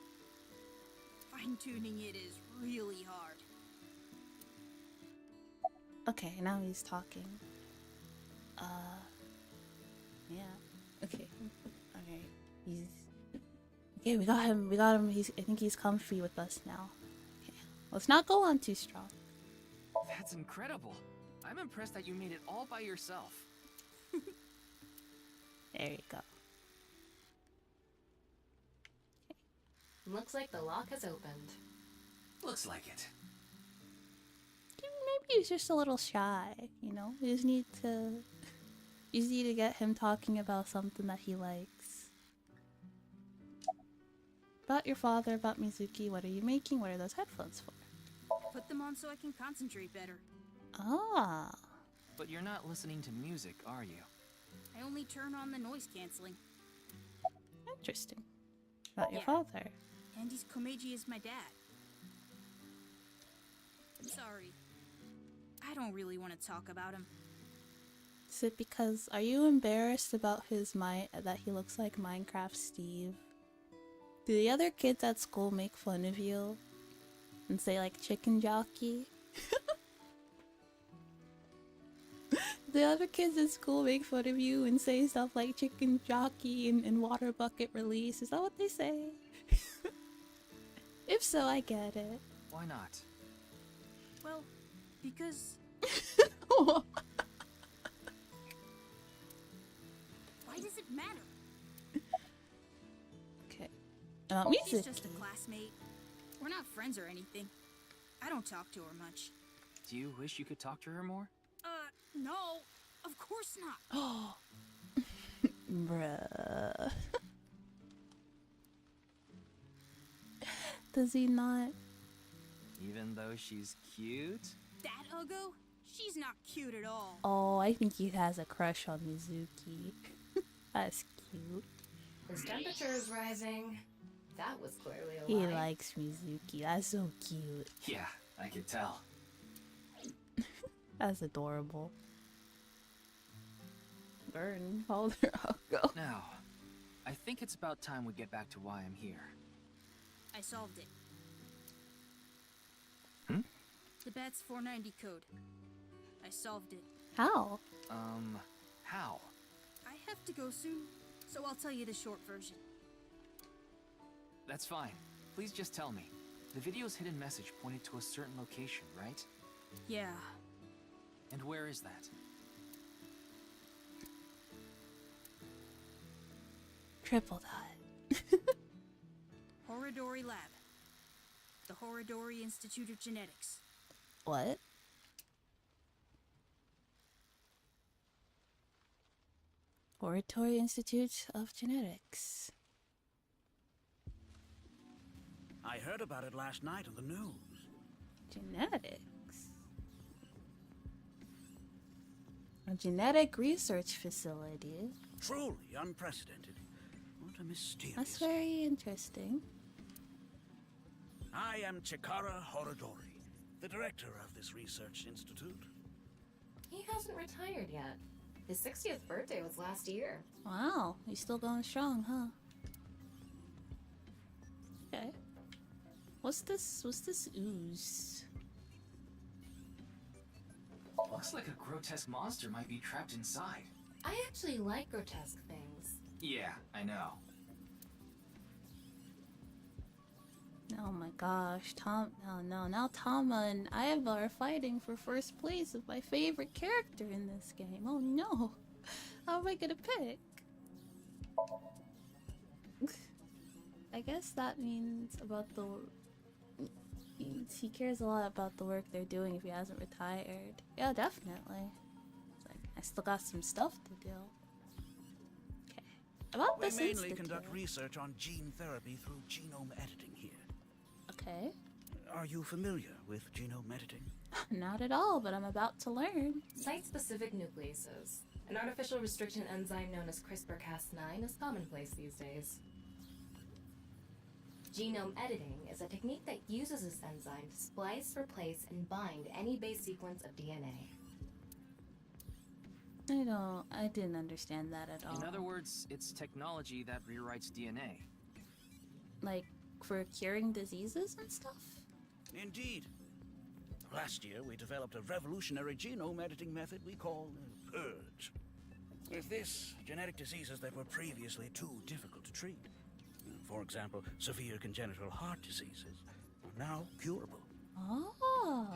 Fine-tuning it is really hard. Okay, now he's talking. Yeah. Okay. Okay. He's... Okay, we got him. I think he's comfy with us now. Okay. Let's not go on too strong. That's incredible. I'm impressed that you made it all by yourself. There you go. Looks like the lock has opened. Looks like it. Maybe he's just a little shy, you know? You just need to get him talking about something that he likes. About your father, about Mizuki, what are you making? What are those headphones for? Put them on so I can concentrate better. Ah. But you're not listening to music, are you? I only turn on the noise canceling. Interesting. About your Yeah. father. Andy's Komeiji is my dad. Sorry. I don't really want to talk about him. Is it because, are you embarrassed about that he looks like Minecraft Steve? Do the other kids at school make fun of you? And say like chicken jockey? The other kids at school make fun of you and say stuff like chicken jockey and water bucket release. Is that what they say? If so, I get it. Why not? Well, because... Why does it matter? Okay. About music. She's just a classmate. We're not friends or anything. I don't talk to her much. Do you wish you could talk to her more? No. Of course not. Oh. Bruh. Does he not? Even though she's cute? That Ugo? She's not cute at all. Oh, I think he has a crush on Mizuki. That's cute. His temperature is rising. That was clearly a He lie. likes Mizuki. That's so cute. Yeah, I could tell. That's adorable. Burn. Hold her Ugo. Now, I think it's about time we get back to why I'm here. I solved it. Hmm? The BATS 490 code. I solved it. How? How? I have to go soon, so I'll tell you the short version. That's fine. Please just tell me. The video's hidden message pointed to a certain location, right? Yeah. And where is that? Triple dot. Horodori Lab. The Horodori Institute of Genetics. What? Oratory Institute of Genetics. I heard about it last night on the news. Genetics? A genetic research facility. Truly unprecedented. What a mysterious... That's very interesting. I am Chikara Horodori, the director of this research institute. He hasn't retired yet. His 60th birthday was last year. Wow, he's still going strong, huh? Okay. What's this ooze? Looks like a grotesque monster might be trapped inside. I actually like grotesque things. Yeah, I know. Oh my gosh, now Tama and Aiba are fighting for first place of my favorite character in this game. Oh no, how am I gonna pick? I guess that means about the... He cares a lot about the work they're doing if he hasn't retired. Yeah, definitely. It's like, I still got some stuff to do. Okay. About We this mainly institute. conduct research on gene therapy through genome editing here. Okay. Are you familiar with genome editing? Not at all, but I'm about to learn. Site-specific nucleases. An artificial restriction enzyme known as CRISPR-Cas9 is commonplace these days. Genome editing is a technique that uses this enzyme to splice, replace, and bind any base sequence of DNA. I didn't understand that at all. In other words, it's technology that rewrites DNA. Like, for curing diseases and stuff? Indeed. Last year, we developed a revolutionary genome editing method we call Purge. With this, genetic diseases that were previously too difficult to treat, for example, severe congenital heart diseases, are now curable. Oh.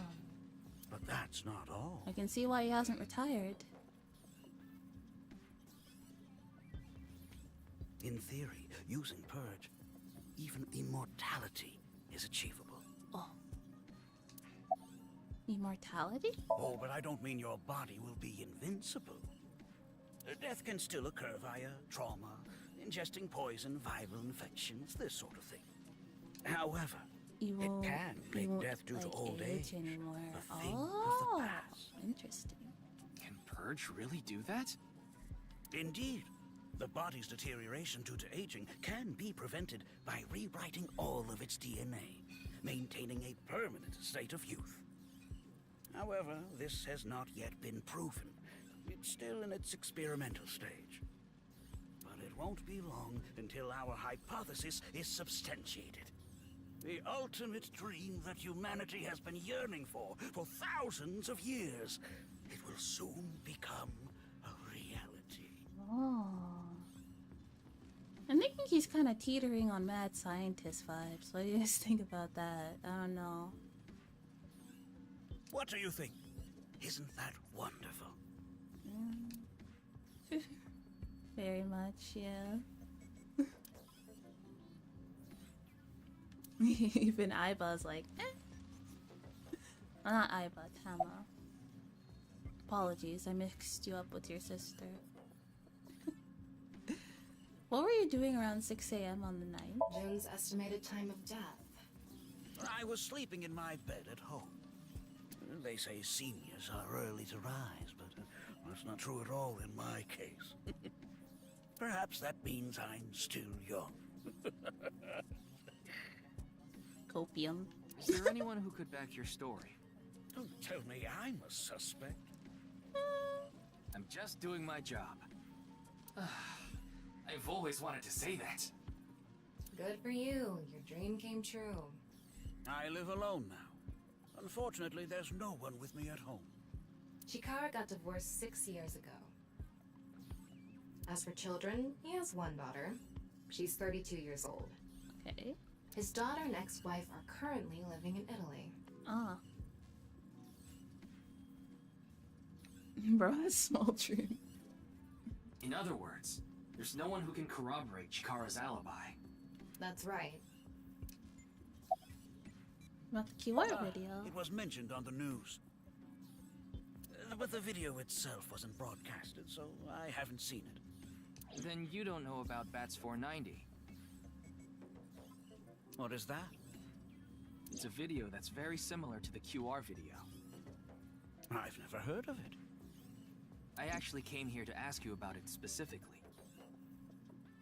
But that's not all. I can see why he hasn't retired. In theory, using Purge, even immortality is achievable. Oh. Immortality? Oh, but I don't mean your body will be invincible. Death can still occur via trauma, ingesting poison, viral infections, this sort of thing. However, it can make death due to old age anymore. a thing of the past. Interesting. Can Purge really do that? Indeed. The body's deterioration due to aging can be prevented by rewriting all of its DNA, maintaining a permanent state of youth. However, this has not yet been proven. It's still in its experimental stage. But it won't be long until our hypothesis is substantiated. The ultimate dream that humanity has been yearning for thousands of years. It will soon become a reality. Oh. I'm thinking he's kind of teetering on mad scientist vibes. What do you guys think about that? I don't know. What do you think? Isn't that wonderful? Very much, yeah. Even Aiba's like, eh. Well, not Aiba, Tama. Apologies, I mixed you up with your sister. What were you doing around 6 a.m. on the night? Jun's estimated time of death. I was sleeping in my bed at home. They say seniors are early to rise, but that's not true at all in my case. Perhaps that means I'm still young. Copium. Is there anyone who could back your story? Don't tell me I'm a suspect. I'm just doing my job. I've always wanted to say that. Good for you. Your dream came true. I live alone now. Unfortunately, there's no one with me at home. Chikara got divorced 6 years ago. As for children, he has one daughter. She's 32 years old. Okay. His daughter and ex-wife are currently living in Italy. Ah. Bro has small dream. In other words, there's no one who can corroborate Chikara's alibi. That's right. About the QR video. It was mentioned on the news. But the video itself wasn't broadcasted, so I haven't seen it. Then you don't know about Bats 490. What is that? It's a video that's very similar to the QR video. I've never heard of it. I actually came here to ask you about it specifically.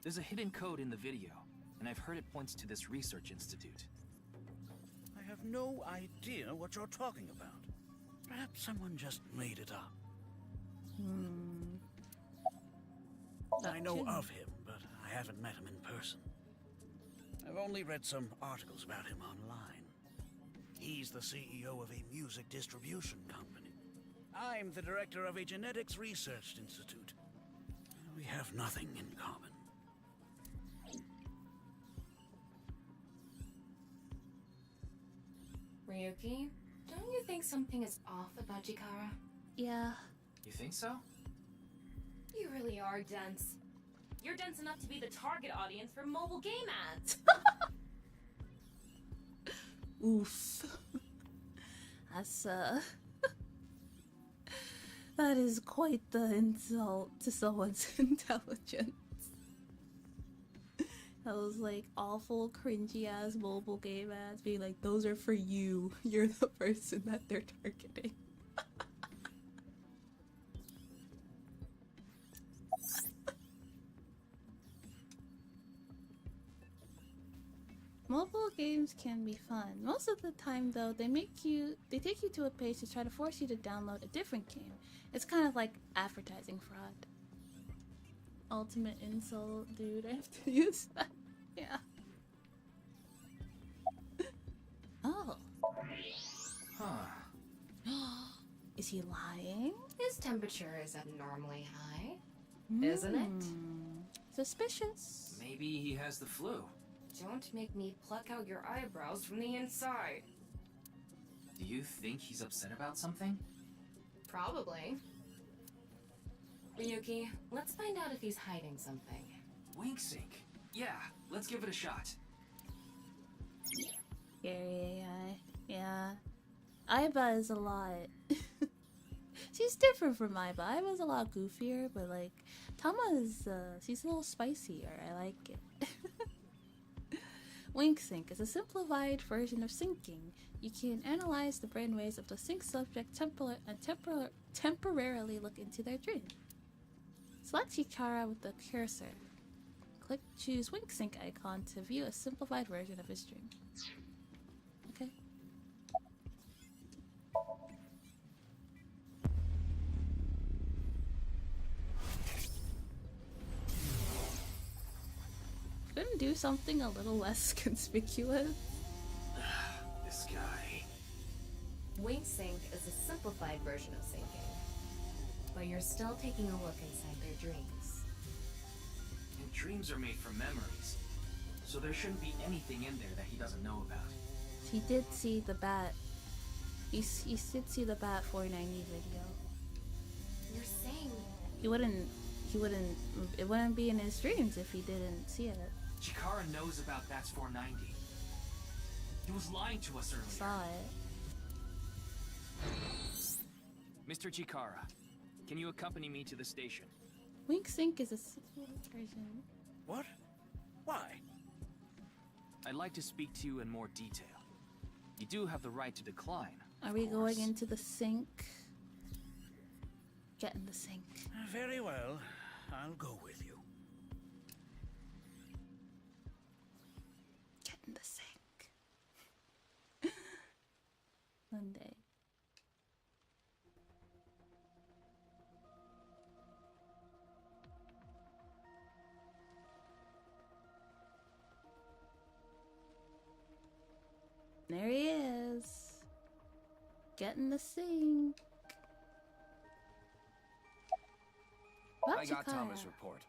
There's a hidden code in the video, and I've heard it points to this research institute. I have no idea what you're talking about. Perhaps someone just made it up. I know of him, but I haven't met him in person. I've only read some articles about him online. He's the CEO of a music distribution company. I'm the director of a genetics research institute. We have nothing in common. Ryuki, don't you think something is off about Chikara? Yeah. You think so? You really are dense. You're dense enough to be the target audience for mobile game ads. Oof. That's, that is quite the insult to someone's intelligence. That was like awful, cringy ass mobile game ads being like, those are for you. You're the person that they're targeting. Mobile games can be fun. Most of the time though, they take you to a page to try to force you to download a different game. It's kind of like advertising fraud. Ultimate insult, dude. I have to use that. Yeah. Oh. Huh. Is he lying? His temperature is abnormally high, isn't it? Suspicious. Maybe he has the flu. Don't make me pluck out your eyebrows from the inside. Do you think he's upset about something? Probably. Ryuki, let's find out if he's hiding something. Wink sync. Yeah, let's give it a shot. Scary AI. Yeah. Aiba is a lot. She's different from Aiba. Aiba's a lot goofier, but like Tama is she's a little spicier. I like it. Wink sync is a simplified version of syncing. You can analyze the brainwaves of the sync subject temporarily look into their dream. Select Chikara with the cursor. Click choose Wink sync icon to view a simplified version of his dream. Okay. Couldn't do something a little less conspicuous. This guy. Wink sync is a simplified version of syncing, but you're still taking a look inside their dreams. And dreams are made from memories, so there shouldn't be anything in there that he doesn't know about. He did see the bat. He did see the bat 490 video. You're saying it wouldn't be in his dreams if he didn't see it. Chikara knows about Bats 490. He was lying to us earlier. Saw it. Mr. Chikara, can you accompany me to the station? Wink sync is a simple version. What? Why? I'd like to speak to you in more detail. You do have the right to decline. Are we going into the sink? Get in the sink. Very well. I'll go with you. Get in the sink. Monday. There he is. Get in the sink. I got Tama's report.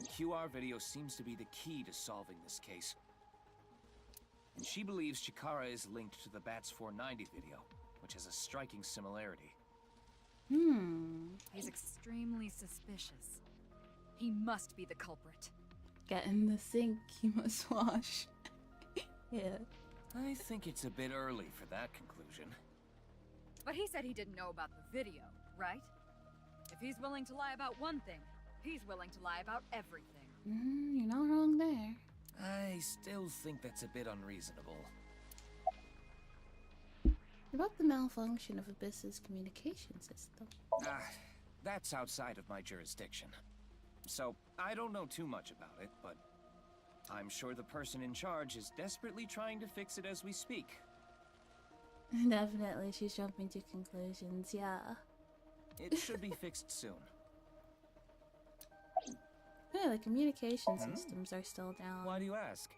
The QR video seems to be the key to solving this case. And she believes Chikara is linked to the Bats 490 video, which has a striking similarity. He's extremely suspicious. He must be the culprit. Get in the sink, you must wash. Yeah. I think it's a bit early for that conclusion. But he said he didn't know about the video, right? If he's willing to lie about one thing, he's willing to lie about everything. You're not wrong there. I still think that's a bit unreasonable. What about the malfunction of Abyss's communication system? That's outside of my jurisdiction. So, I don't know too much about it, but I'm sure the person in charge is desperately trying to fix it as we speak. Definitely, she's jumping to conclusions, yeah. It should be fixed soon. Yeah, the communication systems are still down. Why do you ask?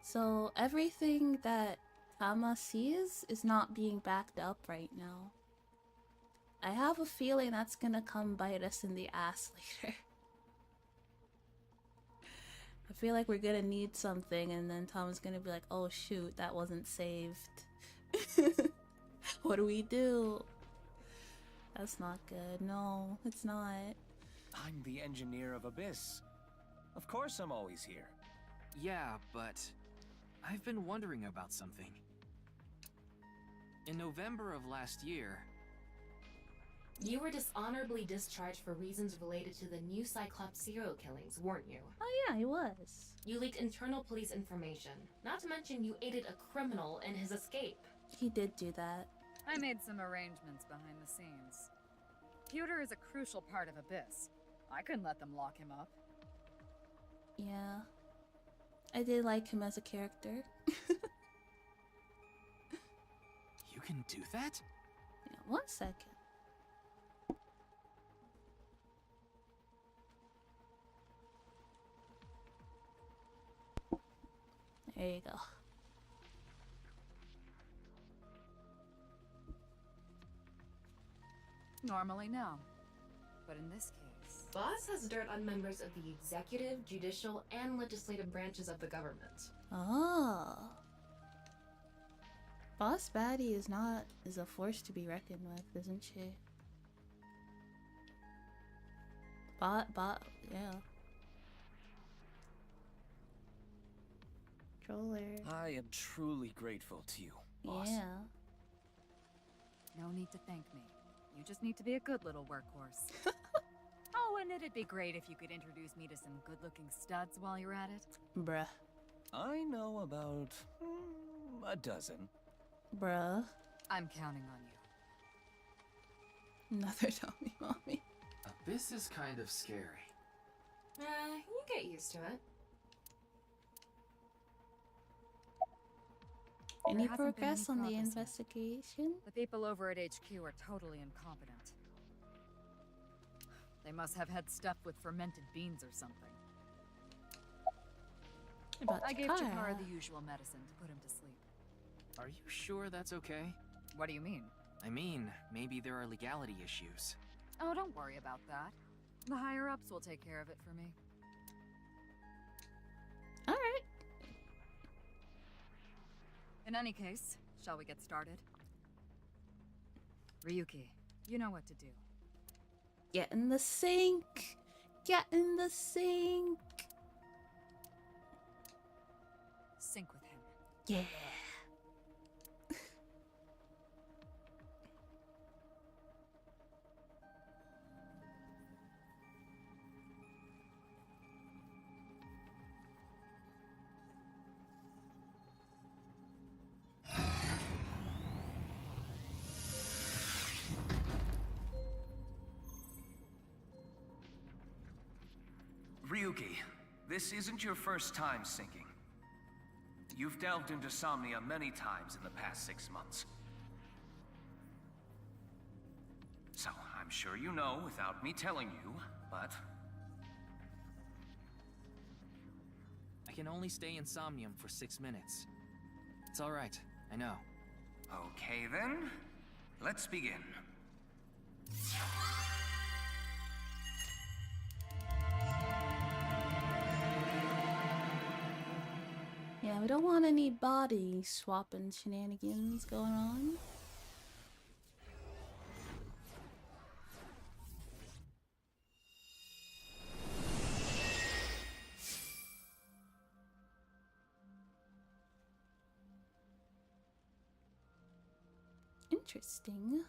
So everything that Tama sees is not being backed up right now. I have a feeling that's gonna come bite us in the ass later. I feel like we're gonna need something and then Tama's gonna be like, oh shoot, that wasn't saved. What do we do? That's not good. No, it's not. I'm the engineer of Abyss. Of course I'm always here. Yeah, but I've been wondering about something. In November of last year... You were dishonorably discharged for reasons related to the new Cyclops serial killings, weren't you? Oh yeah, he was. You leaked internal police information. Not to mention you aided a criminal in his escape. He did do that. I made some arrangements behind the scenes. Pewter is a crucial part of Abyss. I couldn't let them lock him up. Yeah. I did like him as a character. You can do that? Yeah, 1 second. There you go. Normally no, but in this case... Boss has dirt on members of the executive, judicial, and legislative branches of the government. Oh. Boss Baddie is a force to be reckoned with, isn't she? Yeah. controller. I am truly grateful to you, boss. Yeah. No need to thank me. You just need to be a good little workhorse. Oh, and it'd be great if you could introduce me to some good-looking studs while you're at it. Bruh. I know about a dozen. Bruh. I'm counting on you. Another Tommy mommy. This is kind of scary. You get used to it. Any There hasn't been progress on the progress yet. investigation? The people over at HQ are totally incompetent. They must have had stuff with fermented beans or something. About I gave Chikara. Chikara the usual medicine to put him to sleep. Are you sure that's okay? What do you mean? I mean, maybe there are legality issues. Oh, don't worry about that. The higher-ups will take care of it for me. Alright. In any case, shall we get started? Ryuki, you know what to do. Get in the sink. Get in the sink. Sync with him. Yeah. Ryuki, this isn't your first time sinking. You've delved into Somnium many times in the past 6 months. So, I'm sure you know without me telling you, but... I can only stay in Somnium for 6 minutes. It's alright, I know. Okay then, let's begin. Yeah, we don't want any body swapping shenanigans going on. Interesting.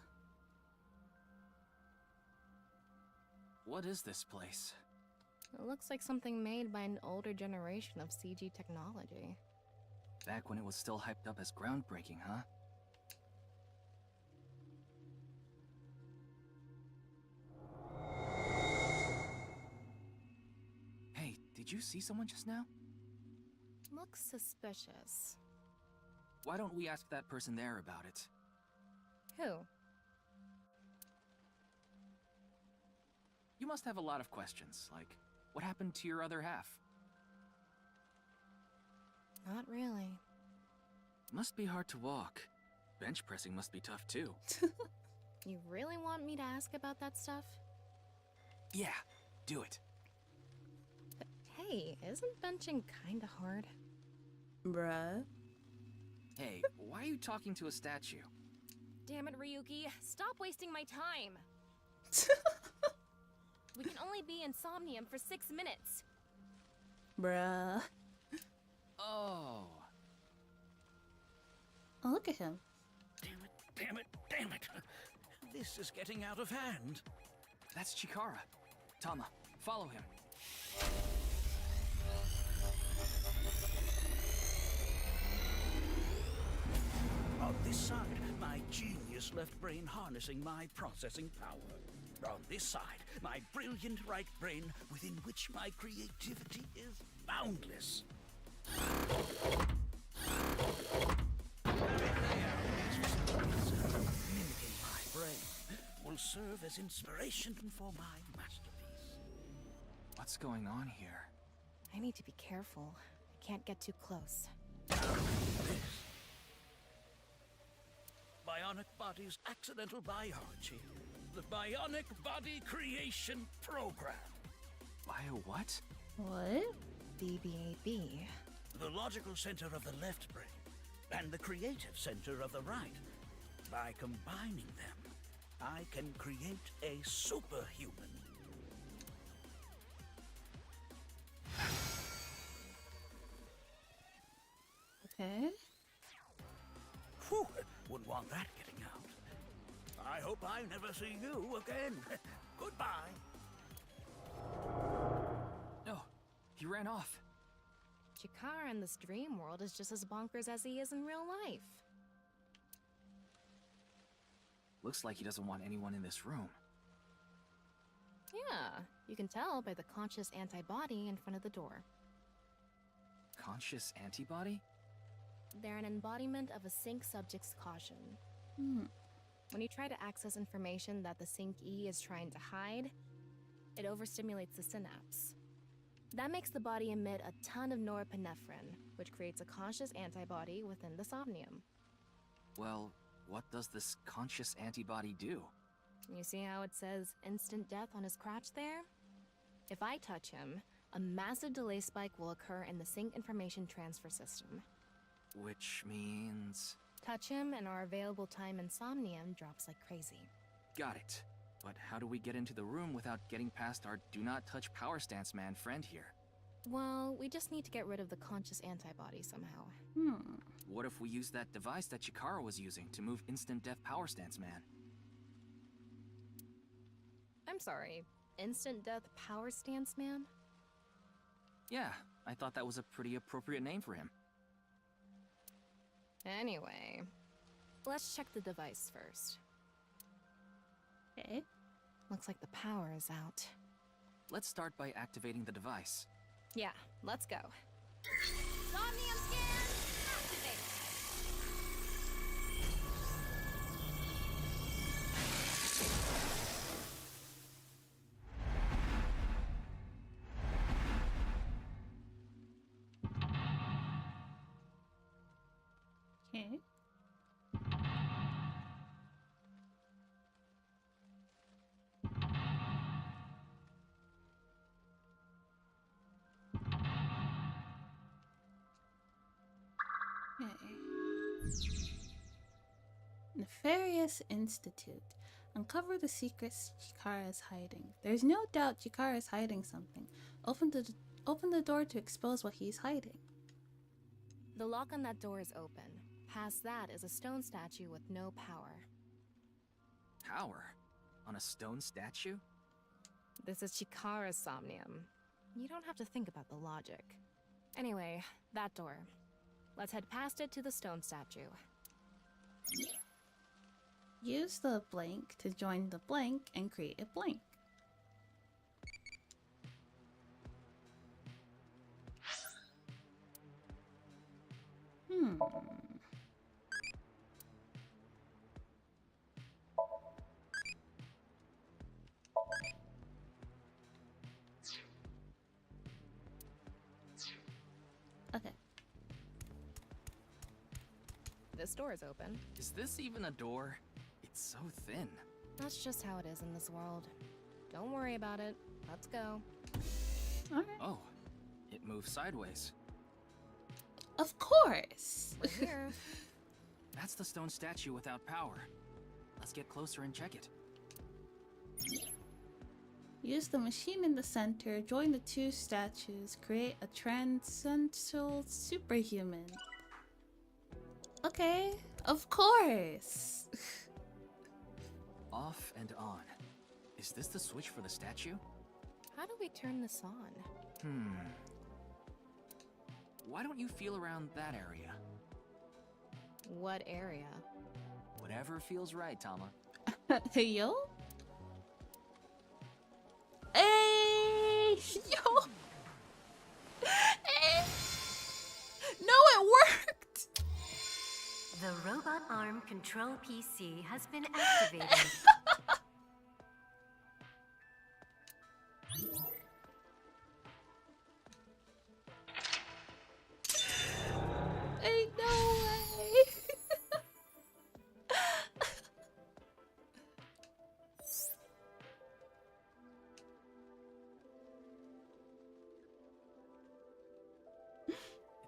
What is this place? It looks like something made by an older generation of CG technology. Back when it was still hyped up as groundbreaking, huh? Hey, did you see someone just now? Looks suspicious. Why don't we ask that person there about it? Who? You must have a lot of questions, like, what happened to your other half? Not really. Must be hard to walk. Bench pressing must be tough too. You really want me to ask about that stuff? Yeah, do it. But hey, isn't benching kinda hard? Bruh. Hey, why are you talking to a statue? Damn it, Ryuki. Stop wasting my time. We can only be in Somnium for 6 minutes. Bruh. Oh. Oh, look at him. Damn it, damn it, damn it. This is getting out of hand. That's Chikara. Tama, follow him. On this side, my genius left brain harnessing my processing power. On this side, my brilliant right brain within which my creativity is boundless. Mimicking my brain will serve as inspiration for my masterpiece. What's going on here? I need to be careful. I can't get too close. Bionic Body's accidental biology. The Bionic Body Creation Program. Bio what? What? BBAB. The logical center of the left brain and the creative center of the right. By combining them, I can create a superhuman. want that getting out. I hope I never see you again. Goodbye. No, he ran off. Chikara in this dream world is just as bonkers as he is in real life. Looks like he doesn't want anyone in this room. Yeah, you can tell by the conscious antibody in front of the door. Conscious antibody? They're an embodiment of a sync subject's caution. When you try to access information that the sync E is trying to hide, it overstimulates the synapse. That makes the body emit a ton of norepinephrine, which creates a conscious antibody within the Somnium. Well, what does this conscious antibody do? You see how it says instant death on his crotch there? If I touch him, a massive delay spike will occur in the sync information transfer system. Which means... Touch him and our available time in Somnium drops like crazy. Got it. But how do we get into the room without getting past our do not touch power stance man friend here? Well, we just need to get rid of the conscious antibody somehow. What if we use that device that Chikara was using to move instant death power stance man? I'm sorry, instant death power stance man? Yeah, I thought that was a pretty appropriate name for him. Anyway, let's check the device first. Okay. Looks like the power is out. Let's start by activating the device. Yeah, let's go. Somnium scan activate. Okay. Nefarious Institute. Uncover the secrets Chikara is hiding. There's no doubt Chikara is hiding something. Open the door to expose what he's hiding. The lock on that door is open. Past that is a stone statue with no power. Power? On a stone statue? This is Chikara's Somnium. You don't have to think about the logic. Anyway, that door. Let's head past it to the stone statue. Use the blank to join the blank and create a blank. Okay. This door is open. Is this even a door? It's so thin. That's just how it is in this world. Don't worry about it. Let's go. Alright. Oh, it moves sideways. Of course! We're here. That's the stone statue without power. Let's get closer and check it. Use the machine in the center, join the two statues, create a transcendental superhuman. Okay, of course! Off and on. Is this the switch for the statue? How do we turn this on? Why don't you feel around that area? What area? Whatever feels right, Tama. Hey, yo? Hey! Yo! Hey! No, it worked! The robot arm control PC has been activated. Ain't no way!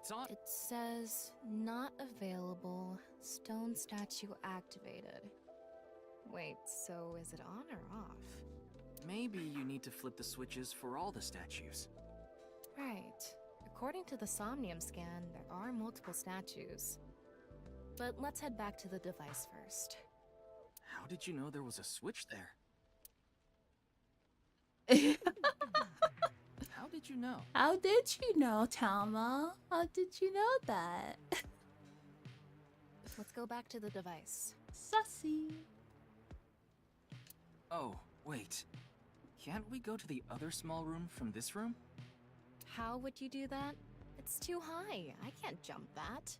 It's on. It says, not available, stone statue activated. Wait, so is it on or off? Maybe you need to flip the switches for all the statues. Right. According to the Somnium scan, there are multiple statues. But let's head back to the device first. How did you know there was a switch there? How did you know? How did you know, Tama? How did you know that? Let's go back to the device. Sussy. Oh, wait. Can't we go to the other small room from this room? How would you do that? It's too high. I can't jump that.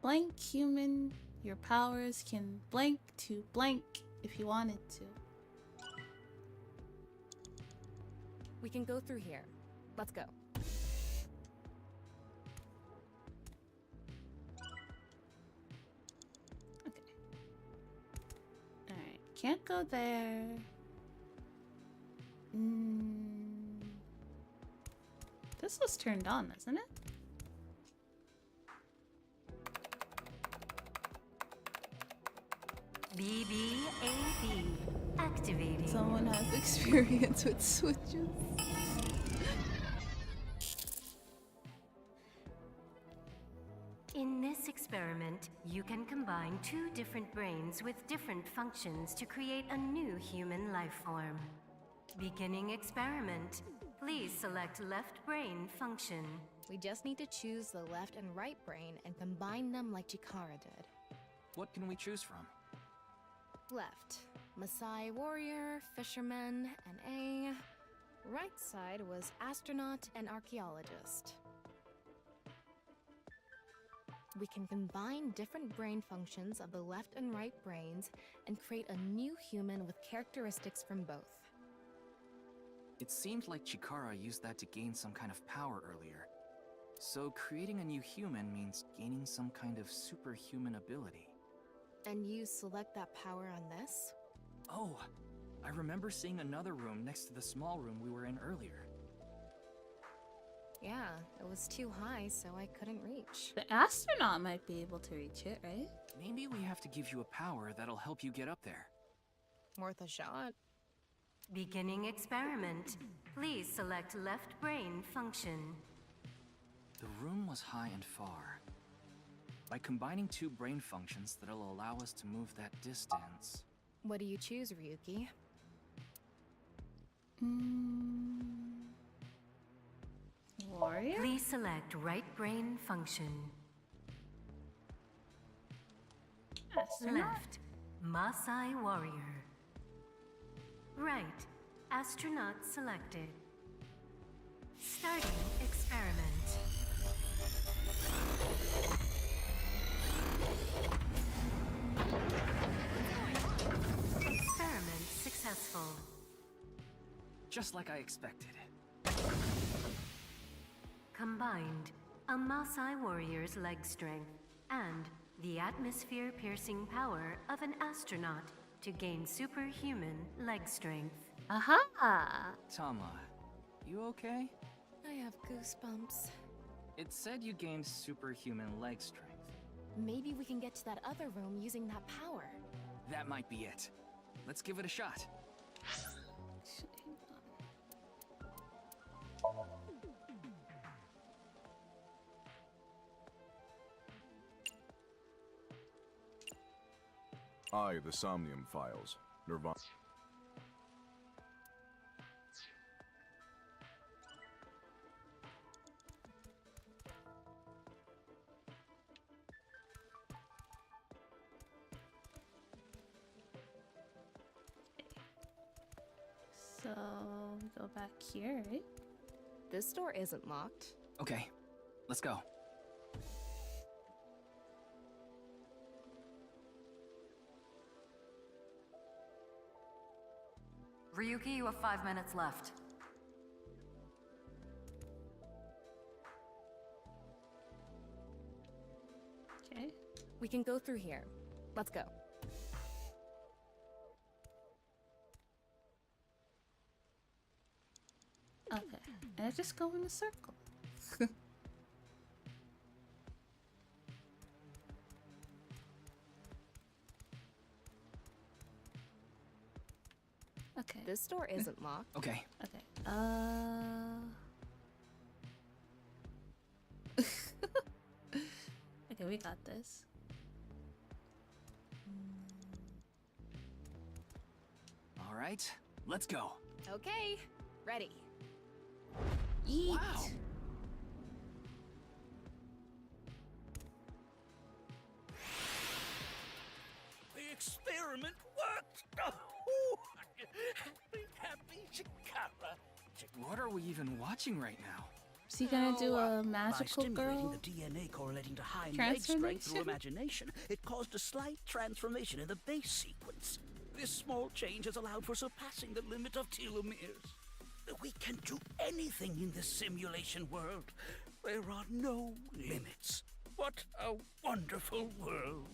Blank human, your powers can blank to blank if you wanted to. We can go through here. Let's go. Okay. Alright, can't go there. This was turned on, isn't it? BBAB activating. Someone has experience with switches. In this experiment, you can combine two different brains with different functions to create a new human life form. Beginning experiment. Please select left brain function. We just need to choose the left and right brain and combine them like Chikara did. What can we choose from? Left, Maasai warrior, fisherman, and A. Right side was astronaut and archaeologist. We can combine different brain functions of the left and right brains and create a new human with characteristics from both. It seemed like Chikara used that to gain some kind of power earlier. So creating a new human means gaining some kind of superhuman ability. And you select that power on this? Oh, I remember seeing another room next to the small room we were in earlier. Yeah, it was too high, so I couldn't reach. The astronaut might be able to reach it, right? Maybe we have to give you a power that'll help you get up there. Worth a shot. Beginning experiment. Please select left brain function. The room was high and far. By combining two brain functions that'll allow us to move that distance... What do you choose, Ryuki? Warrior? Please select right brain function. Astronaut? Left, Maasai warrior. Right, astronaut selected. Starting experiment. Experiment successful. Just like I expected. Combined, a Maasai warrior's leg strength and the atmosphere-piercing power of an astronaut to gain superhuman leg strength. Aha! Tama, you okay? I have goosebumps. It said you gained superhuman leg strength. Maybe we can get to that other room using that power. That might be it. Let's give it a shot. The Somnium files. Nirvana. So, go back here, right? This door isn't locked. Okay, let's go. Ryuki, you have 5 minutes left. Okay. We can go through here. Let's go. Okay. And I just go in a circle. Okay. This door isn't locked. Okay. Okay. Okay, we got this. All right, let's go. Okay, ready. Yeet. Wow. The experiment worked! Oh, happy Chikara. What are we even watching right now? Is he gonna do a By magical stimulating girl? the DNA correlating to hind leg strength through Transformation? imagination, it caused a slight transformation in the base sequence. This small change has allowed for surpassing the limit of telomeres. We can do anything in this simulation world. There are no limits. What a wonderful world.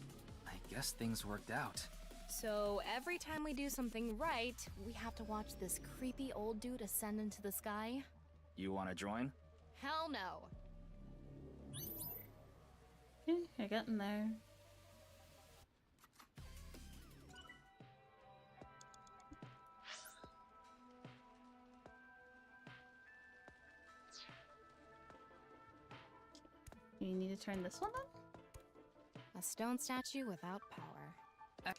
I guess things worked out. So every time we do something right, we have to watch this creepy old dude ascend into the sky? You want to join? Hell no. You're getting there. You need to turn this one on? A stone statue without power.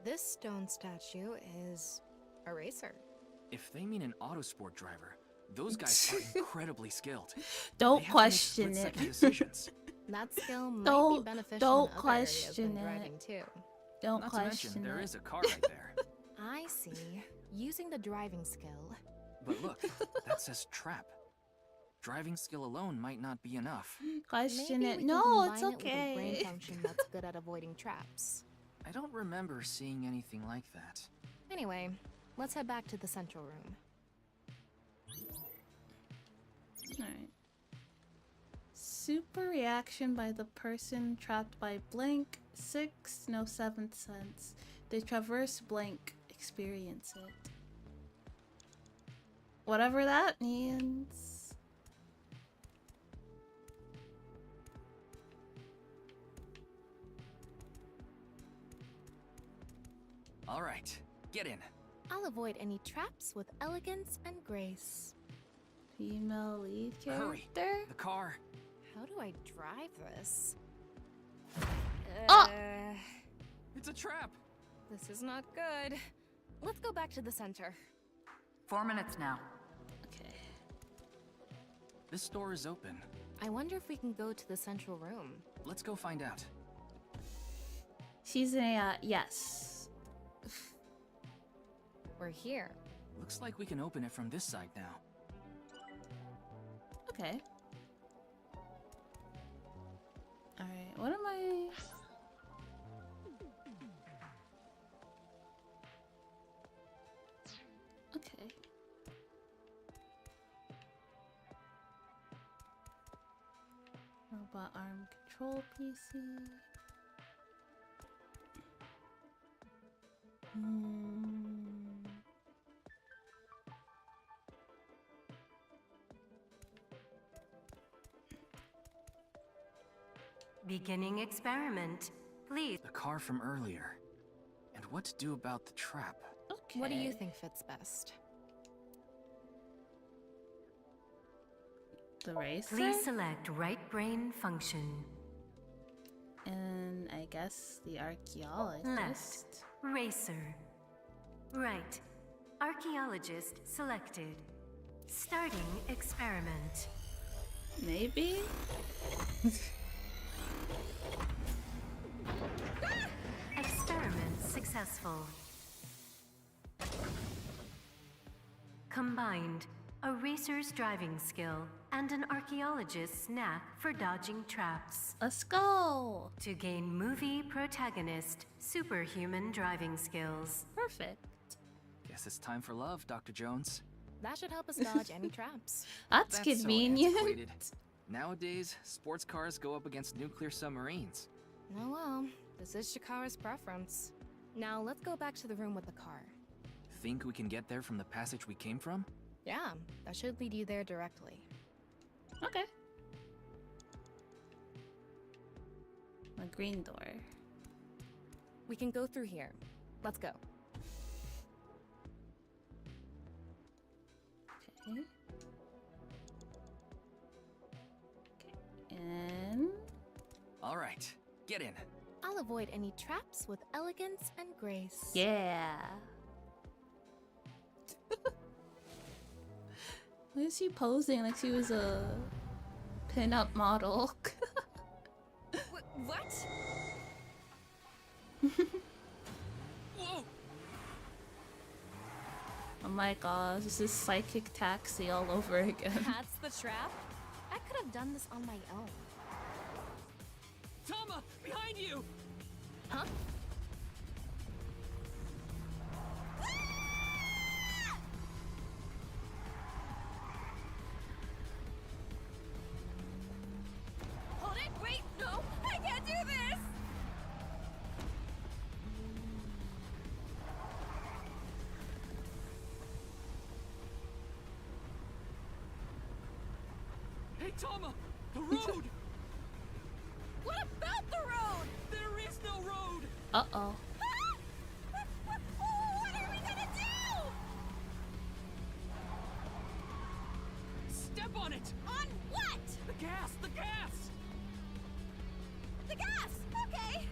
This stone statue is a racer. If they mean an autosport driver, those guys are incredibly skilled. Don't They have to make question it. split-second decisions. That skill might Don't- be beneficial don't in other areas question than it. driving too. Don't Not to question mention, there it. is a car right there. I see. Using the driving skill. But look, that says trap. Driving skill alone might not be enough. Question Maybe it. we can No, it's combine it with a brain okay. function that's good at avoiding traps. I don't remember seeing anything like that. Anyway, let's head back to the central room. Alright. Super reaction by the person trapped by blank. 6, no 7th sense. They traverse blank, experience it. Whatever that means. All right, get in. I'll avoid any traps with elegance and grace. Female lead character? Hurry, the car. How do I drive this? Oh! It's a trap. This is not good. Let's go back to the center. 4 minutes now. Okay. This door is open. I wonder if we can go to the central room. Let's go find out. She's a, yes. We're here. Looks like we can open it from this side now. Okay. Alright, what am I... Okay. Robot arm control PC. Beginning experiment. Please. The car from earlier. And what to do about the trap? Okay. What do you think fits best? The racer? Please select right brain function. And I guess the archaeologist. Left. Racer. Right. Archaeologist selected. Starting experiment. Maybe? Experiment successful. Combined, a racer's driving skill and an archaeologist's knack for dodging traps. Let's go! To gain movie protagonist superhuman driving skills. Perfect. Guess it's time for love, Dr. Jones. That should help us dodge any traps. That's So convenient. antiquated. Nowadays, sports cars go up against nuclear submarines. Oh well, this is Shikara's preference. Now let's go back to the room with the car. Think we can get there from the passage we came from? Yeah, that should lead you there directly. Okay. A green door. We can go through here. Let's go. Okay. And All right, get in. I'll avoid any traps with elegance and grace. yeah. Why is she posing like she was a pin-up model? What? Whoa! Oh my god, this is psychic taxi all over again. That's the trap? I could have done this on my own. Tama, behind you! Huh? Hold it! Wait! No! I can't do this! Hey, Tama! The road! What about the road? There is no road! Uh-oh. What are we gonna do? Step on it! On what? The gas! The gas! The gas! Okay!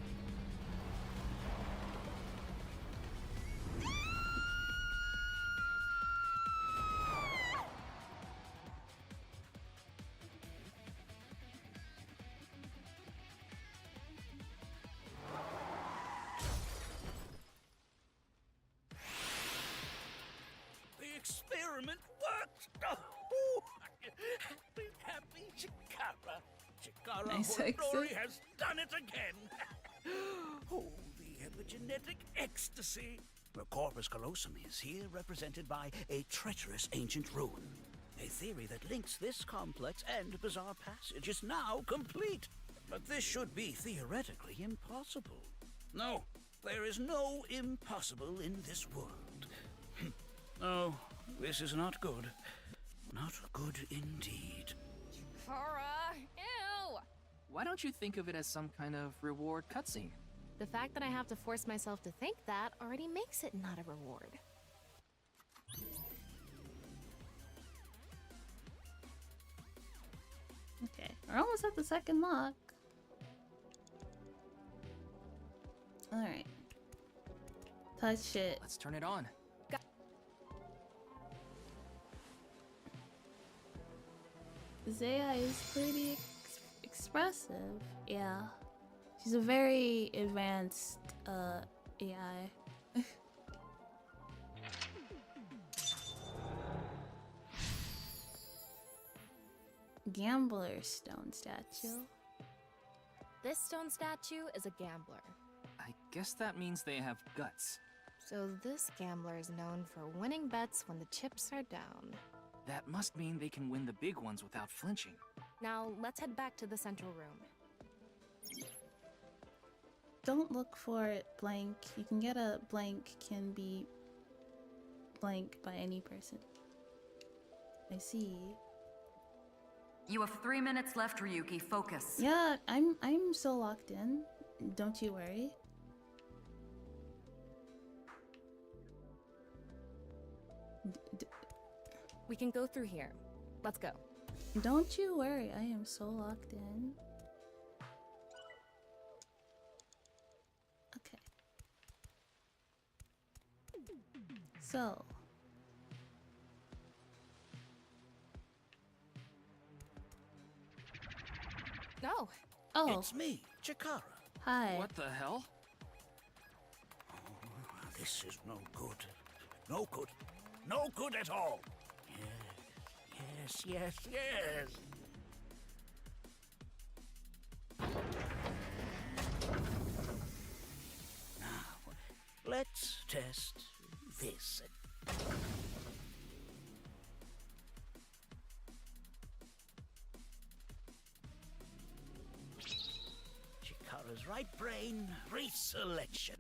The experiment worked! Oh, happy Chikara. Chikara Nice Honori exit. has done it again! Oh, the epigenetic ecstasy! The corpus callosum is here represented by a treacherous ancient rune. A theory that links this complex and bizarre passage is now complete. But this should be theoretically impossible. No, there is no impossible in this world. Oh, this is not good. Not good indeed. Kara! Ew! Why don't you think of it as some kind of reward cutscene? The fact that I have to force myself to think that already makes it not a reward. Okay, we're almost at the second lock. Alright. Touch it. Let's turn it on. Zaya is pretty expressive. Yeah. She's a very advanced AI. Gambler stone statue. This stone statue is a gambler. I guess that means they have guts. So this gambler is known for winning bets when the chips are down. That must mean they can win the big ones without flinching. Now, let's head back to the central room. Don't look for it blank. You can get a blank can be blank by any person. I see. You have 3 minutes left, Ryuki. Focus. Yeah, I'm so locked in. Don't you worry. We can go through here. Let's go. Don't you worry, I am so locked in. Okay. So. No. Oh. It's me, Chikara. Hi. What the hell? Oh, this is no good. No good. No good at all. Yes, yes, yes. Now, let's test this. Chikara's right brain reselection.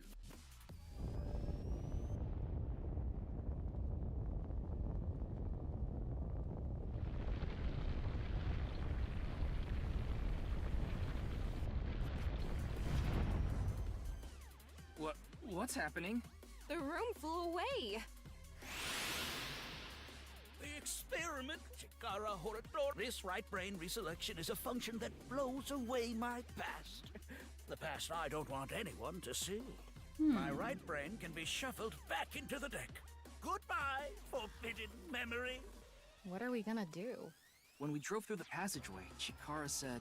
What's happening? The room flew away. The experiment, Chikara Horador. This right brain reselection is a function that blows away my past. The past I don't want anyone to see. My right brain can be shuffled back into the deck. Goodbye, forbidden memory. What are we gonna do? When we drove through the passageway, Chikara said,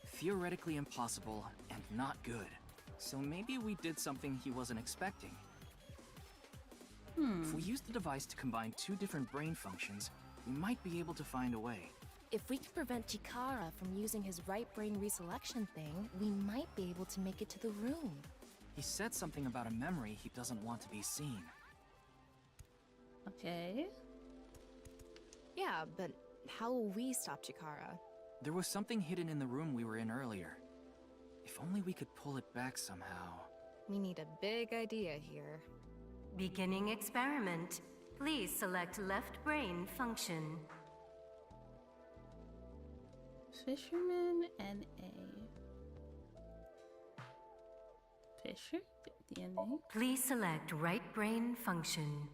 theoretically impossible and not good. So maybe we did something he wasn't expecting. If we use the device to combine two different brain functions, we might be able to find a way. If we can prevent Chikara from using his right brain reselection thing, we might be able to make it to the room. He said something about a memory he doesn't want to be seen. Okay. Yeah, but how will we stop Chikara? There was something hidden in the room we were in earlier. If only we could pull it back somehow. We need a big idea here. Beginning experiment. Please select left brain function. Fisherman and a Fisher? DNA? Please select right brain function.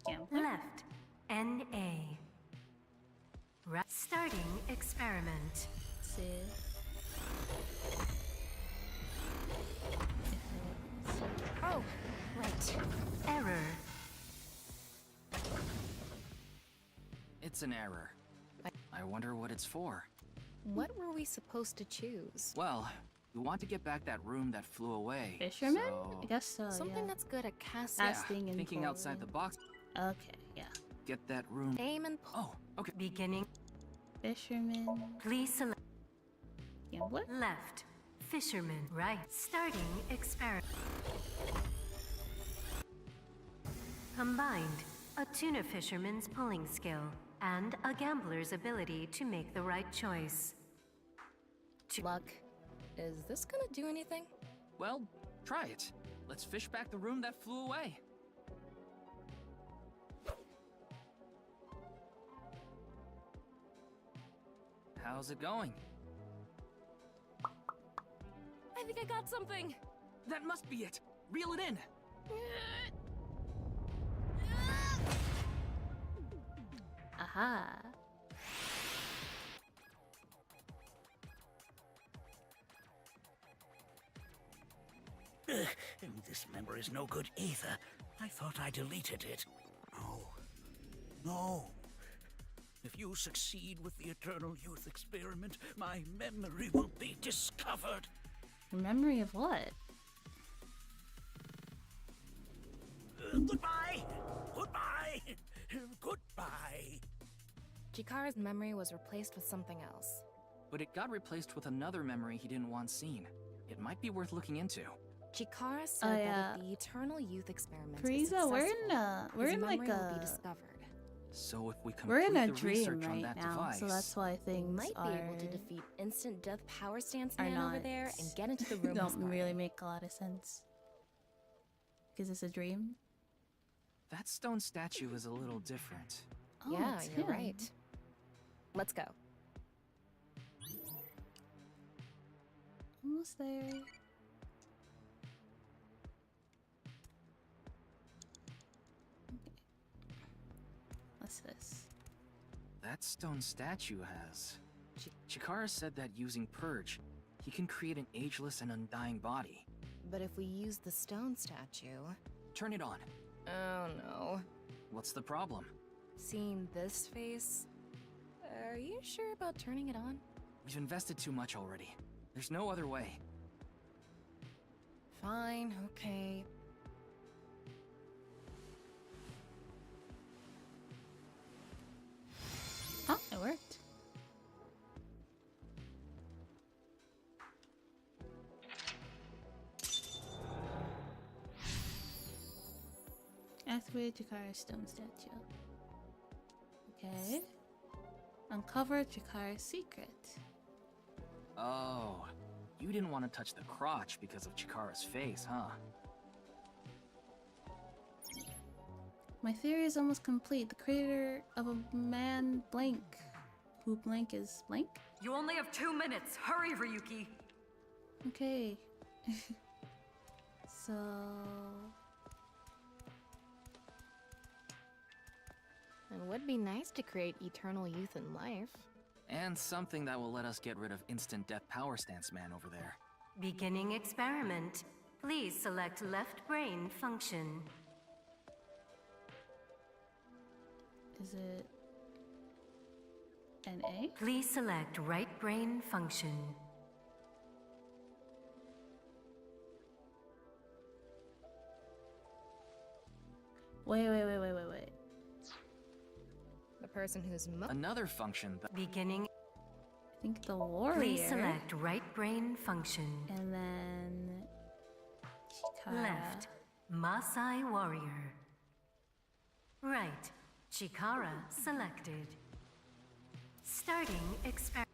Gambler? Left. NA. Right. Starting experiment. Oh, right. Error. It's an error. I wonder what it's for. What were we supposed to choose? Well, we want to get back that room that flew away. Fisherman? So... I guess so. Something that's good at casting Yeah, thinking outside the box. Okay, yeah. Get that room. Aim and pull. Oh, okay. Beginning. Fisherman. Please select. Gambler? Left. Fisherman. Right. Starting experiment. Combined. A tuna fisherman's pulling skill and a gambler's ability to make the right choice. Luck. Is this gonna do anything? Well, try it. Let's fish back the room that flew away. How's it going? I think I got something. That must be it. Reel it in. Aha. This memory is no good either. I thought I deleted it. No. No. If you succeed with the Eternal Youth experiment, my memory will be discovered. Memory of what? Goodbye! Goodbye! Goodbye! Chikara's memory was replaced with something else. But it got replaced with another memory he didn't want seen. It might be worth looking into. Chikara said that if the Eternal Youth experiment is Frieza, successful, we're his in memory like will be a discovered. So if we we're complete in a the dream research on right that now, device, so that's why things Might be able to defeat instant death power stance man over there and get into the room. Don't really make a lot of sense. Because it's a dream. that stone statue is a little different. Oh, yeah, it's you're him. right. Let's go. Almost there. What's this? That stone statue has... Chikara said that using Purge, he can create an ageless and undying body. But if we use the stone statue... Turn it on. Oh no. What's the problem? Seeing this face... Are you sure about turning it on? We've invested too much already. There's no other way. Fine, okay. Oh, it worked. Activate Chikara's stone statue. Okay. Uncover Chikara's secret. Oh, you didn't want to touch the crotch because of Chikara's face, huh? My theory is almost complete. The creator of a man blank. Who blank is blank? You only have 2 minutes. Hurry, Ryuki. Okay. So... It would be nice to create eternal youth and life. And something that will let us get rid of instant death power stance man over there. Beginning experiment. Please select left brain function. Is it... an A? Please select right brain function. Wait. The person who's another function that... Beginning... I think the warrior. Please select right brain function. And then... Chikara. Left, Maasai warrior. Right, Chikara selected. Starting experiment.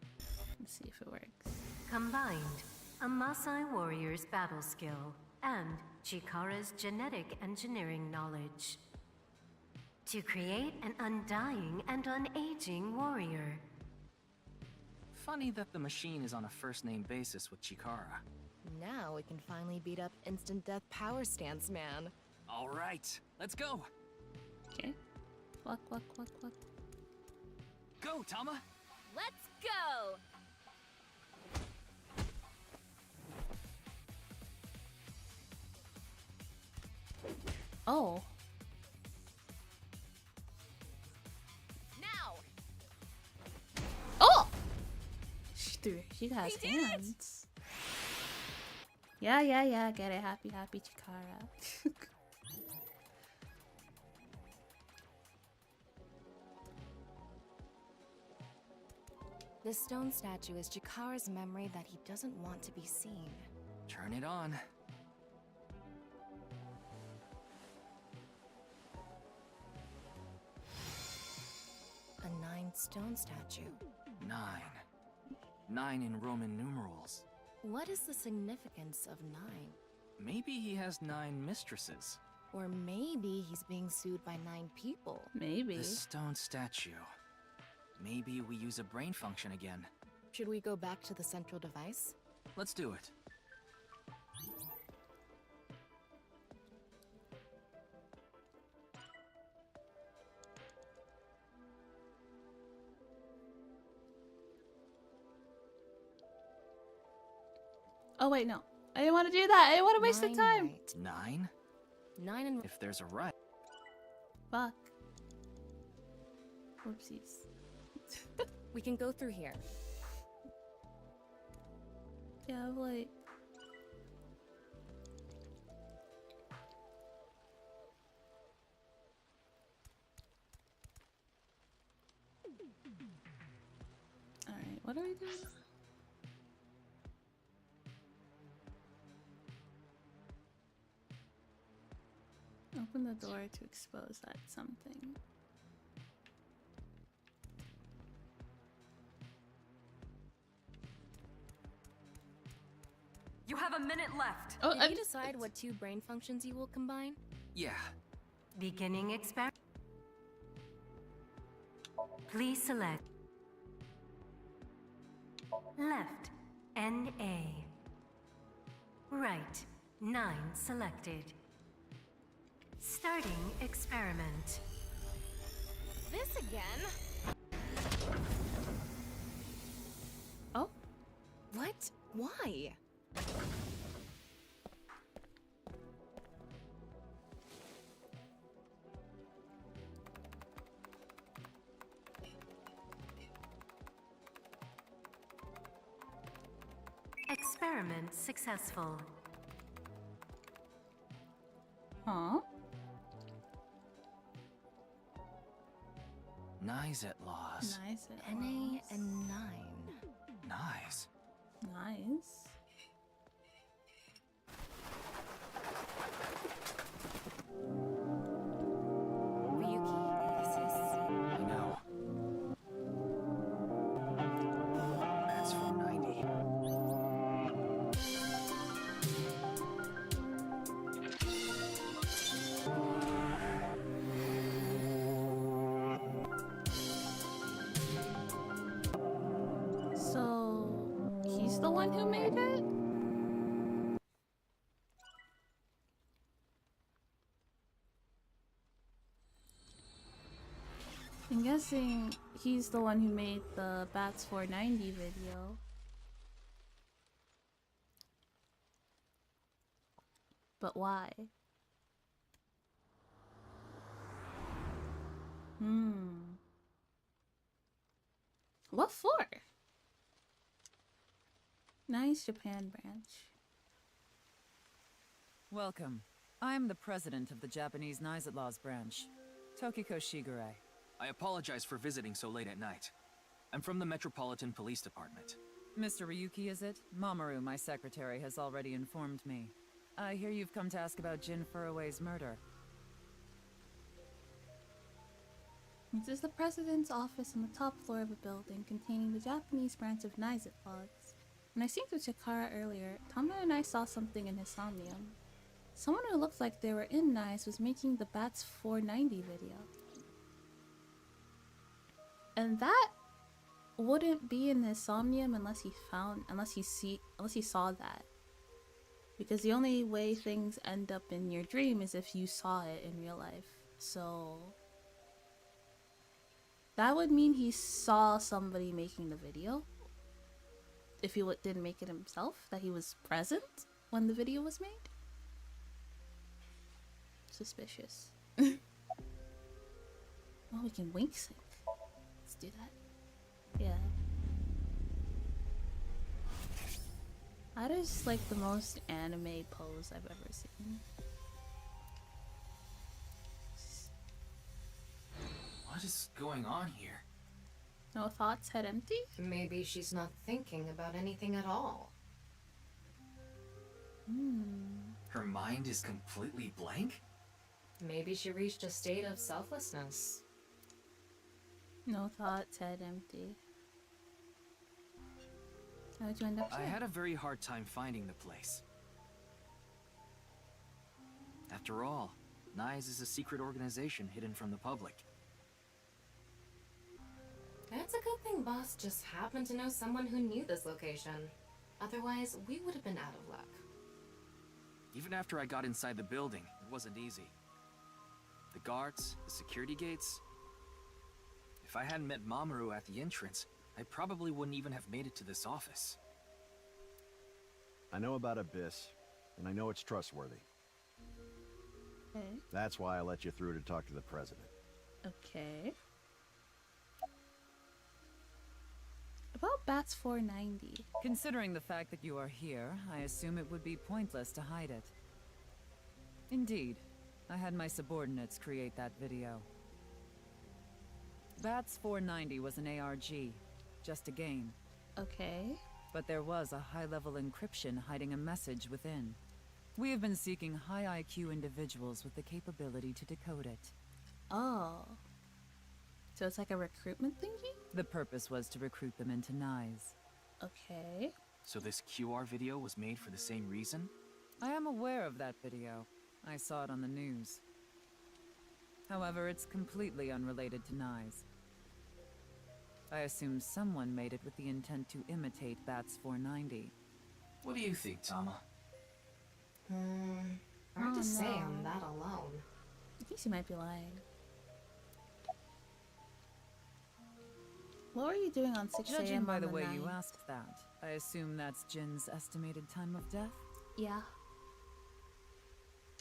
Let's see if it works. Combined, a Maasai warrior's battle skill and Chikara's genetic engineering knowledge. To create an undying and unaging warrior. Funny that the machine is on a first-name basis with Chikara. Now we can finally beat up instant death power stance man. All right, let's go. Okay. Walk. Go, Tama. Let's go! Oh. Now! Oh! She has hands. Yeah, get it. Happy Chikara. This stone statue is Chikara's memory that he doesn't want to be seen. Turn it on. A 9 stone statue. 9. 9 in Roman numerals. What is the significance of 9? Maybe he has 9 mistresses. Or maybe he's being sued by 9 people. Maybe. The stone statue. Maybe we use a brain function again. Should we go back to the central device? Let's do it. Oh wait, no. I didn't want to do that. I didn't want to waste the time. Right. 9? 9 and... If there's a right. Fuck. Whoopsies. We can go through here. Yeah, like... Alright, what are we doing? Open the door to expose that something. You have a minute left. Oh, Did you decide what 2 brain functions you will combine? Yeah. Beginning experiment. Please select left, NA. Right, 9 selected. Starting experiment. This again? Oh? What? Why? Experiment successful. Huh? Nice at laws. Nice. NA and 9. Nice. Nice. Ryuki, this is... I know. That's 490. So, he's the one who made it? guessing he's the one who made the Bats 490 video. But why? What for? Nice Japan branch. Welcome. I'm the president of the Japanese Knives Laws branch, Tokiko Shigure. I apologize for visiting so late at night. I'm from the Metropolitan Police Department. Mr. Ryuki, is it? Mamoru, my secretary, has already informed me. I hear you've come to ask about Jin Furue's murder. This is the president's office on the top floor of a building containing the Japanese branch of Knives Laws. When I synced with Chikara earlier, Tama and I saw something in his Somnium. Someone who looked like they were in Knives was making the Bats 490 video. And that wouldn't be in his Somnium unless he saw that. Because the only way things end up in your dream is if you saw it in real life. So that would mean he saw somebody making the video. If he didn't make it himself, that he was present when the video was made. Suspicious. Oh, we can wink sync. Let's do that. Yeah. That is like the most anime pose I've ever seen. What is going on here? No thoughts, head empty? Maybe she's not thinking about anything at all. Her mind is completely blank? Maybe she reached a state of selflessness. No thoughts, head empty. How'd you end up here? I had a very hard time finding the place. After all, Knives is a secret organization hidden from the public. It's a good thing Boss just happened to know someone who knew this location. Otherwise, we would have been out of luck. Even after I got inside the building, it wasn't easy. The guards, the security gates. If I hadn't met Mamoru at the entrance, I probably wouldn't even have made it to this office. I know about Abyss, and I know it's trustworthy. Okay. That's why I let you through to talk to the president. Okay. About Bats 490. Considering the fact that you are here, I assume it would be pointless to hide it. Indeed, I had my subordinates create that video. Bats 490 was an ARG, just a game. Okay. But there was a high-level encryption hiding a message within. We have been seeking high IQ individuals with the capability to decode it. Oh. So it's like a recruitment thingy? The purpose was to recruit them into Knives. Okay. So this QR video was made for the same reason? I am aware of that video. I saw it on the news. However, it's completely unrelated to Knives. I assume someone made it with the intent to imitate Bats 490. What do you think, Tama? Hard to say on that alone. I think she might be lying. What were you doing on 6 a.m. Judging by on the the way night? you asked that, I assume that's Jin's estimated time of death? Yeah.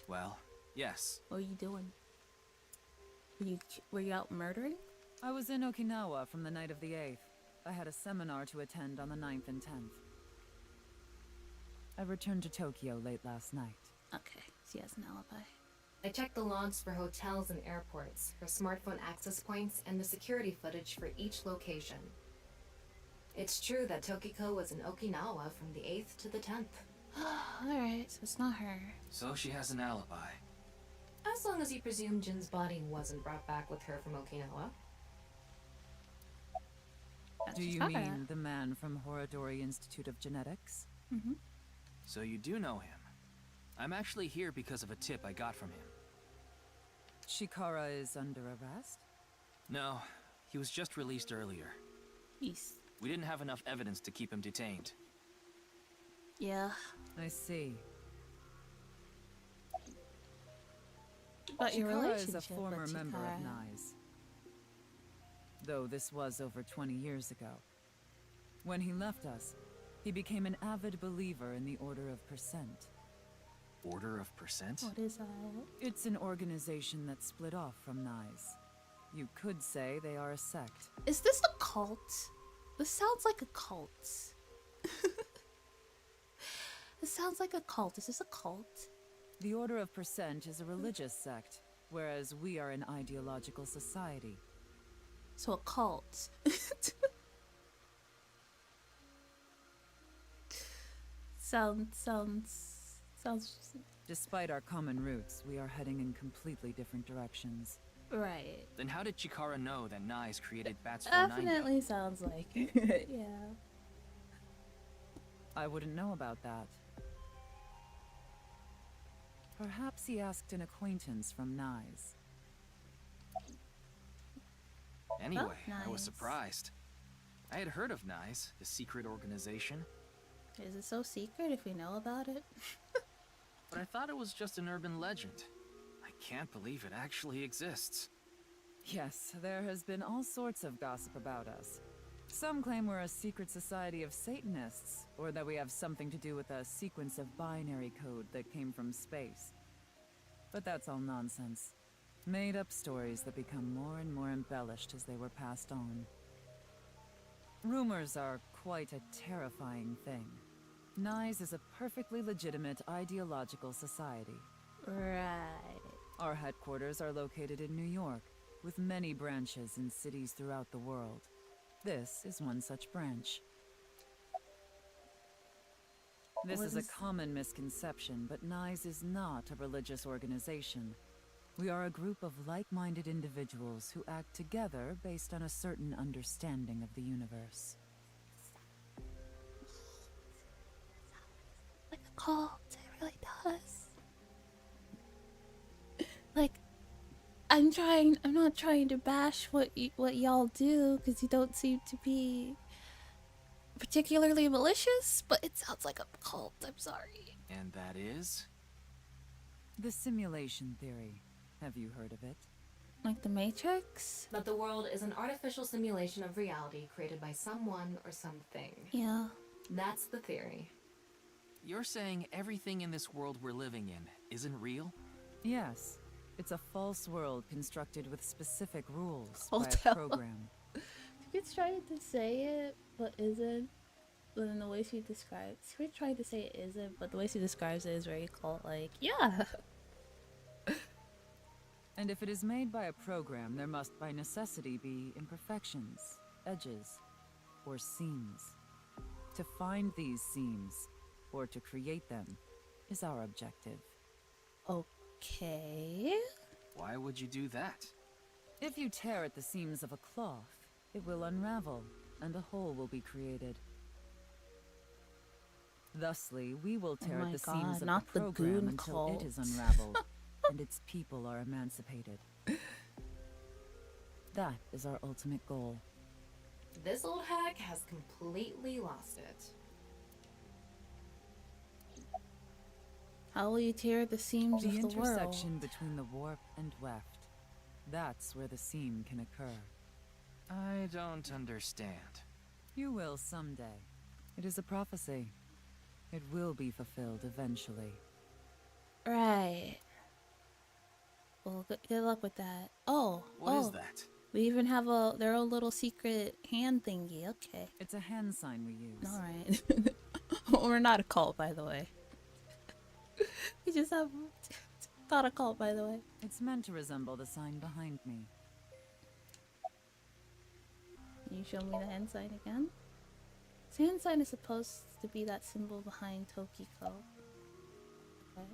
Well, yes. What were you doing? Were you out murdering? I was in Okinawa from the night of the 8th. I had a seminar to attend on the 9th and 10th. I returned to Tokyo late last night. Okay, she has an alibi. I checked the logs for hotels and airports, for smartphone access points, and the security footage for each location. It's true that Tokiko was in Okinawa from the 8th to the 10th. Alright, so it's not her. So she has an alibi. As long as you presume Jin's body wasn't brought back with her from Okinawa. Do you mean the man from Horodori Institute of Genetics? Mm-hmm. So you do know him. I'm actually here because of a tip I got from him. Shikara is under arrest? No, he was just released earlier. Yes. We didn't have enough evidence to keep him detained. Yeah. I see. But your Shikara relationship is a former with member of Chikara. Knives. though this was over 20 years ago. When he left us, he became an avid believer in the Order of Percent. Order of Percent? What is that? It's an organization that split off from Nyes. You could say they are a sect. Is this a cult? This sounds like a cult. This sounds like a cult. Is this a cult? The Order of Percent is a religious sect, whereas we are an ideological society. So a cult. Sounds. Despite our common roots, we are heading in completely different directions. Right. Then how did Chikara know that Nyes created Bats 490? Definitely sounds like it. Yeah. I wouldn't know about that. Perhaps he asked an acquaintance from Nyes. Anyway, I was Nyes. surprised. I had heard of Nyes, the secret organization, Is it so secret if we know about it? but I thought it was just an urban legend. I can't believe it actually exists. Yes, there has been all sorts of gossip about us. Some claim we're a secret society of Satanists, or that we have something to do with a sequence of binary code that came from space. But that's all nonsense. Made-up stories that become more and more embellished as they were passed on. Rumors are quite a terrifying thing. Nyes is a perfectly legitimate ideological society. Right. Our headquarters are located in New York, with many branches in cities throughout the world. This is one such branch. This is a common misconception, but Nyes is not a religious organization. We are a group of like-minded individuals who act together based on a certain understanding of the universe. Like a cult, it really does. Like, I'm not trying to bash what y'all do, because you don't seem to be particularly malicious, but it sounds like a cult, I'm sorry. And that is? The simulation theory. Have you heard of it? Like the Matrix? That the world is an artificial simulation of reality created by someone or something. Yeah. That's the theory. You're saying everything in this world we're living in isn't real? Yes. It's a false world constructed with specific rules Hold by on. a program. She's trying to say it, but isn't. But in the way she describes, she's trying to say it isn't, but the way she describes it is very cult-like. Yeah. And if it is made by a program, there must by necessity be imperfections, edges, or seams. To find these seams, or to create them, is our objective. Okay. Why would you do that? If you tear at the seams of a cloth, it will unravel, and a hole will be created. Thusly, we will tear at the seams of not the the program goon until cult. it is unraveled, and its people are emancipated. That is our ultimate goal. This old hack has completely lost it. How will you tear the seams The of the world? intersection between the warp and weft. That's where the seam can occur. I don't understand. You will someday. It is a prophecy. It will be fulfilled eventually. Right. Well, good luck with that. Oh, What is that? We even have their own little secret hand thingy. Okay. It's a hand sign we use. All right. We're not a cult, by the way. We just have not a cult, by the way. It's meant to resemble the sign behind me. Can you show me the hand sign again? The hand sign is supposed to be that symbol behind Tokiko. Okay.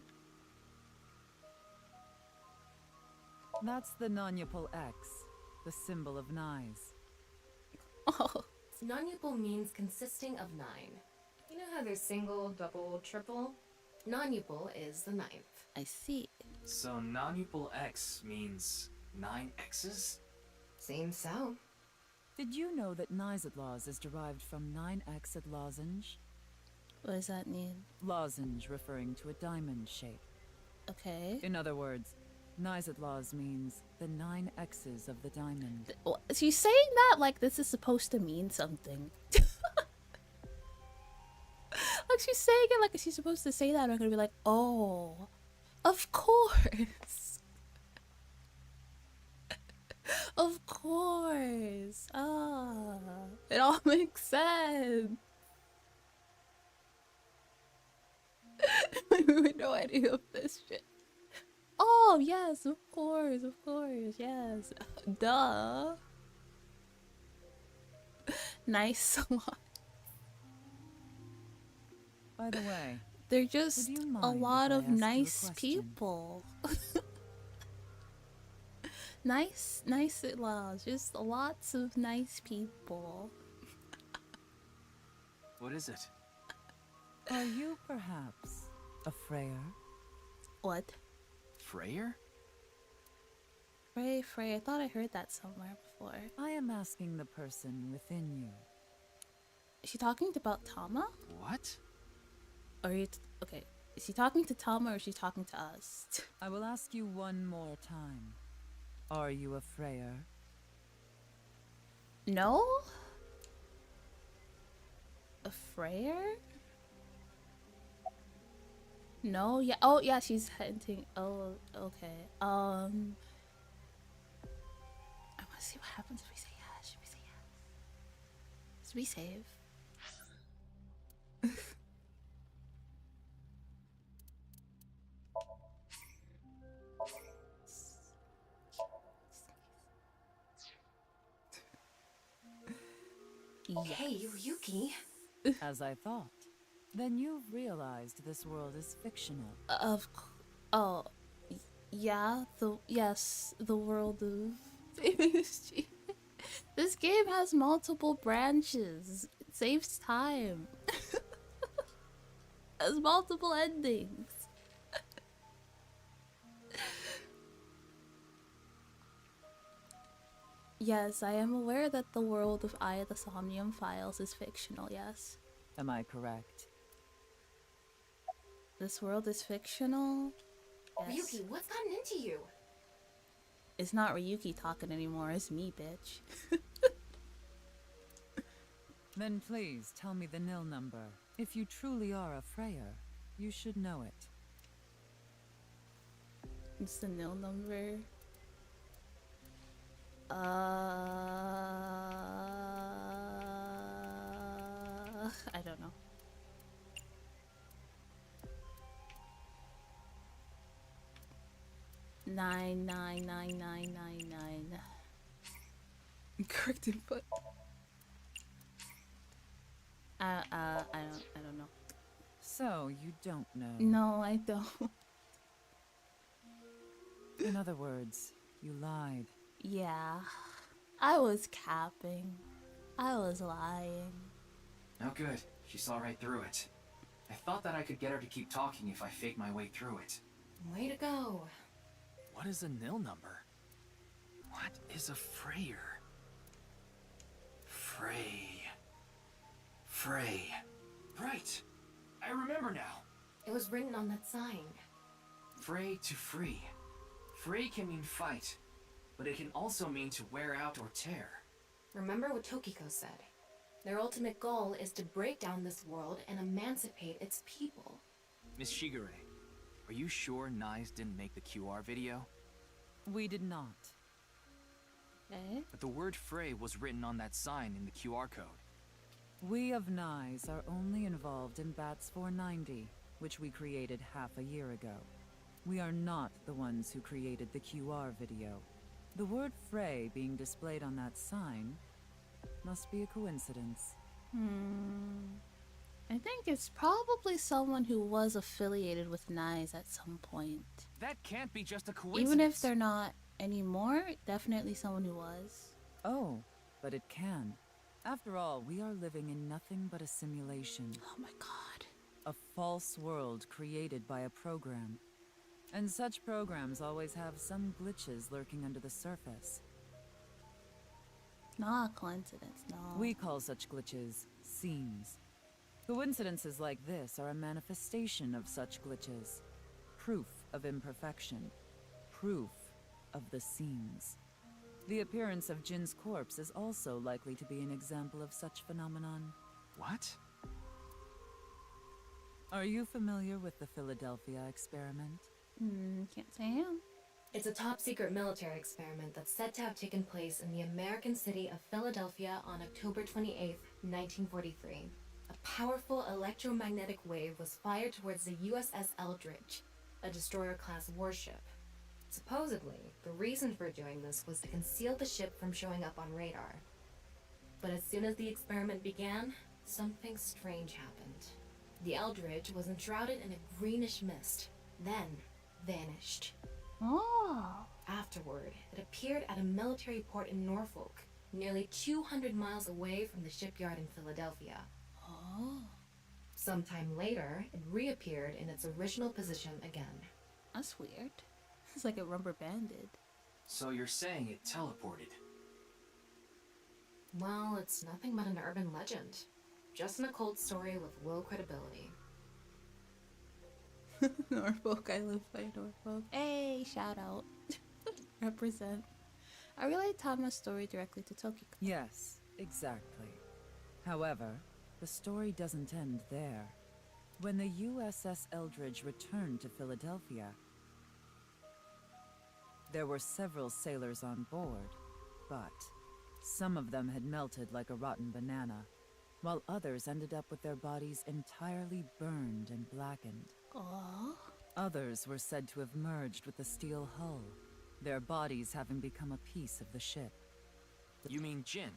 That's the Nyalpaca X, the symbol of Nyes. Oh. Nukkunuku means consisting of 9. You know how there's single, double, triple? Nukkunuku is the 9th. I see. So non-equal X means 9 X's? Seems so. Did you know that Nyes is derived from 9x at lozenge? What does that mean? Lozenge referring to a diamond shape. Okay. In other words, Nizet laws means the 9 X's of the diamond. She's saying that like this is supposed to mean something. Like she's saying it like she's supposed to say that. I'm gonna be like, oh, of course. Of course. Ah, it all makes sense. We have no idea of this shit. Oh, yes, of course, yes. Duh. Nice lot. By the way, they're just a lot of nice people. nice laws, just lots of nice people. What is it? Are you perhaps a Freyr? What? Freyr? Frey, I thought I heard that somewhere before. I am asking the person within you. Is she talking about Tama? What? Or are you okay, is she talking to Tama or is she talking to us? I will ask you one more time. Are you a Freyr? No? A Freyr? No, yeah. Oh, yeah, she's hinting. Oh, okay. I want to see what happens if we say yes. Should we say yes? Should we save? Yes. Hey, Ryuki. As I thought. Then you've realized this world is fictional. Oh, yeah. The world of MSG. This game has multiple branches. It saves time. Has multiple endings. Yes, I am aware that the world of the Somnium files is fictional, yes. Am I correct? This world is fictional? Yes. Ryuki, what's gotten into you? It's not Ryuki talking anymore, it's me, bitch. Then please tell me the nil number. If you truly are a Freyr, you should know it. It's the nil number. I don't know. Nine. Correct input. I don't know. So you don't know? No, I don't. In other words, you lied. Yeah, I was capping. I was lying. Oh good, she saw right through it. I thought that I could get her to keep talking if I faked my way through it. Way to go. What is a nil number? What is a Freyr? Frey. Right! I remember now. It was written on that sign. Frey to free. Frey can mean fight, but it can also mean to wear out or tear. Remember what Tokiko said. Their ultimate goal is to break down this world and emancipate its people. Miss Shigure, are you sure Nyes didn't make the QR video? We did not. Eh? But the word Frey was written on that sign in the QR code. We of Nyes are only involved in Bats 490, which we created half a year ago. We are not the ones who created the QR video. The word Frey being displayed on that sign must be a coincidence. I think it's probably someone who was affiliated with Nyes at some point. That can't be just a coincidence. Even if they're not anymore, definitely someone who was. Oh, but it can. After all, we are living in nothing but a simulation. Oh my god. A false world created by a program. And such programs always have some glitches lurking under the surface. Not a coincidence, no. We call such glitches seams. Coincidences like this are a manifestation of such glitches. Proof of imperfection. proof of the seams. The appearance of Jin's corpse is also likely to be an example of such phenomenon. What? Are you familiar with the Philadelphia experiment? Can't say I am. It's a top-secret military experiment that's said to have taken place in the American city of Philadelphia on October 28, 1943. A powerful electromagnetic wave was fired towards the USS Eldridge, a destroyer-class warship. Supposedly, the reason for doing this was to conceal the ship from showing up on radar. But as soon as the experiment began, something strange happened. The Eldridge was enshrouded in a greenish mist, then vanished. Oh. Afterward, it appeared at a military port in Norfolk, nearly 200 miles away from the shipyard in Philadelphia. Oh. Sometime later, it reappeared in its original position again. That's weird. It's like a rubber banded. So you're saying it teleported? Well, it's nothing but an urban legend. Just an occult story with low credibility. Norfolk, I live by Norfolk. Hey, shout out. Represent. I relayed Tama's story directly to Tokiko. Yes, exactly. However, the story doesn't end there. When the USS Eldridge returned to Philadelphia, there were several sailors on board, but some of them had melted like a rotten banana, while others ended up with their bodies entirely burned and blackened. Aww. Others were said to have merged with the steel hull, their bodies having become a piece of the ship. You mean Jin?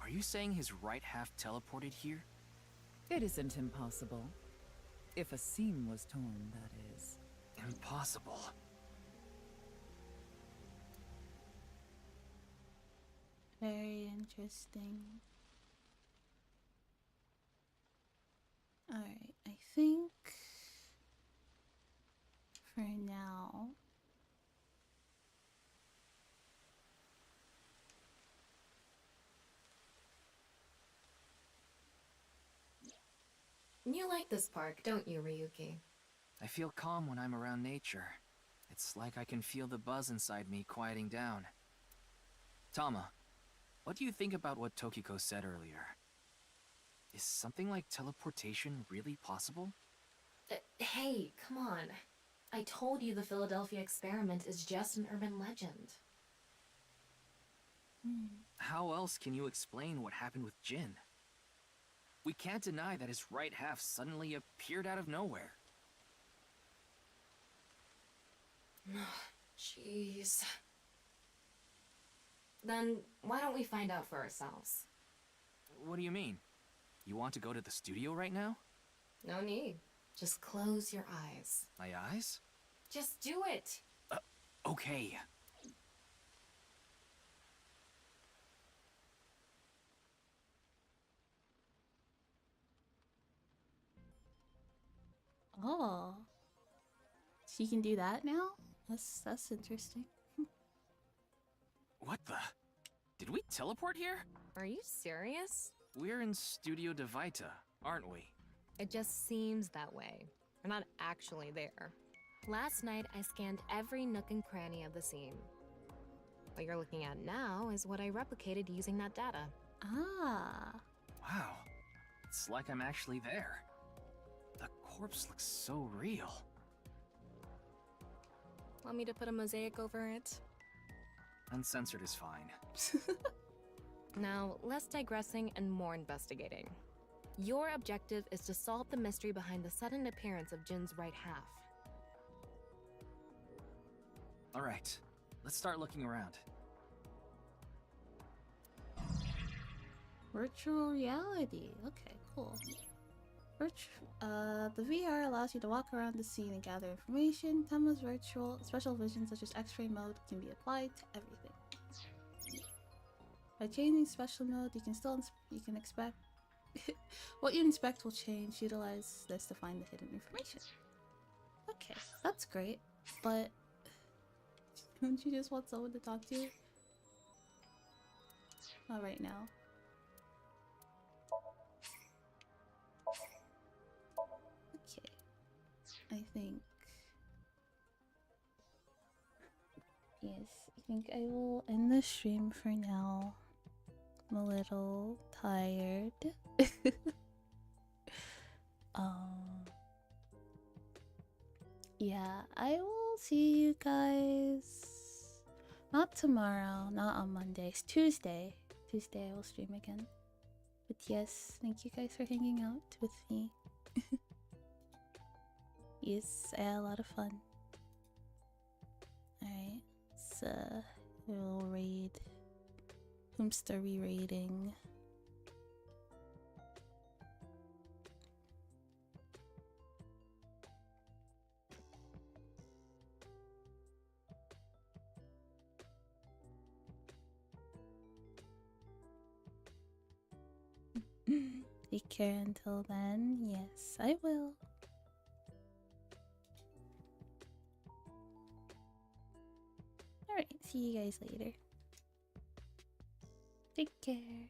Are you saying his right half teleported here? It isn't impossible. If a seam was torn, that is. Impossible. Very interesting. Alright, I think for now You like this park, don't you, Ryuki? I feel calm when I'm around nature. It's like I can feel the buzz inside me quieting down. Tama, what do you think about what Tokiko said earlier? Is something like teleportation really possible? Hey, come on. I told you the Philadelphia experiment is just an urban legend. How else can you explain what happened with Jin? We can't deny that his right half suddenly appeared out of nowhere. Jeez. Then why don't we find out for ourselves? What do you mean? You want to go to the studio right now? No need. Just close your eyes. My eyes? Just do it! Okay. Oh. She can do that now? That's interesting. What the? Did we teleport here? Are you serious? We're in Studio Devita, aren't we? It just seems that way. We're not actually there. Last night, I scanned every nook and cranny of the scene. What you're looking at now is what I replicated using that data. Ah. Wow. It's like I'm actually there. The corpse looks so real. Want me to put a mosaic over it? Uncensored is fine. Now, less digressing and more investigating. Your objective is to solve the mystery behind the sudden appearance of Jin's right half. Alright, let's start looking around. Virtual reality. Okay, cool. The VR allows you to walk around the scene and gather information. Tama's virtual special vision such as X-ray mode can be applied to everything. By changing special mode, you can expect what you inspect will change. Utilize this to find the hidden information. Okay, that's great, but don't you just want someone to talk to? Not right now. Okay, I think guys, I think I will end the stream for now. I'm a little tired. Yeah, I will see you guys. Not tomorrow, not on Monday. It's Tuesday. Tuesday I will stream again. But yes, thank you guys for hanging out with me. Yes, I had a lot of fun. Alright, so we'll raid. Whomst are we raiding? Take care until then. Yes, I will. Alright, see you guys later. Take care.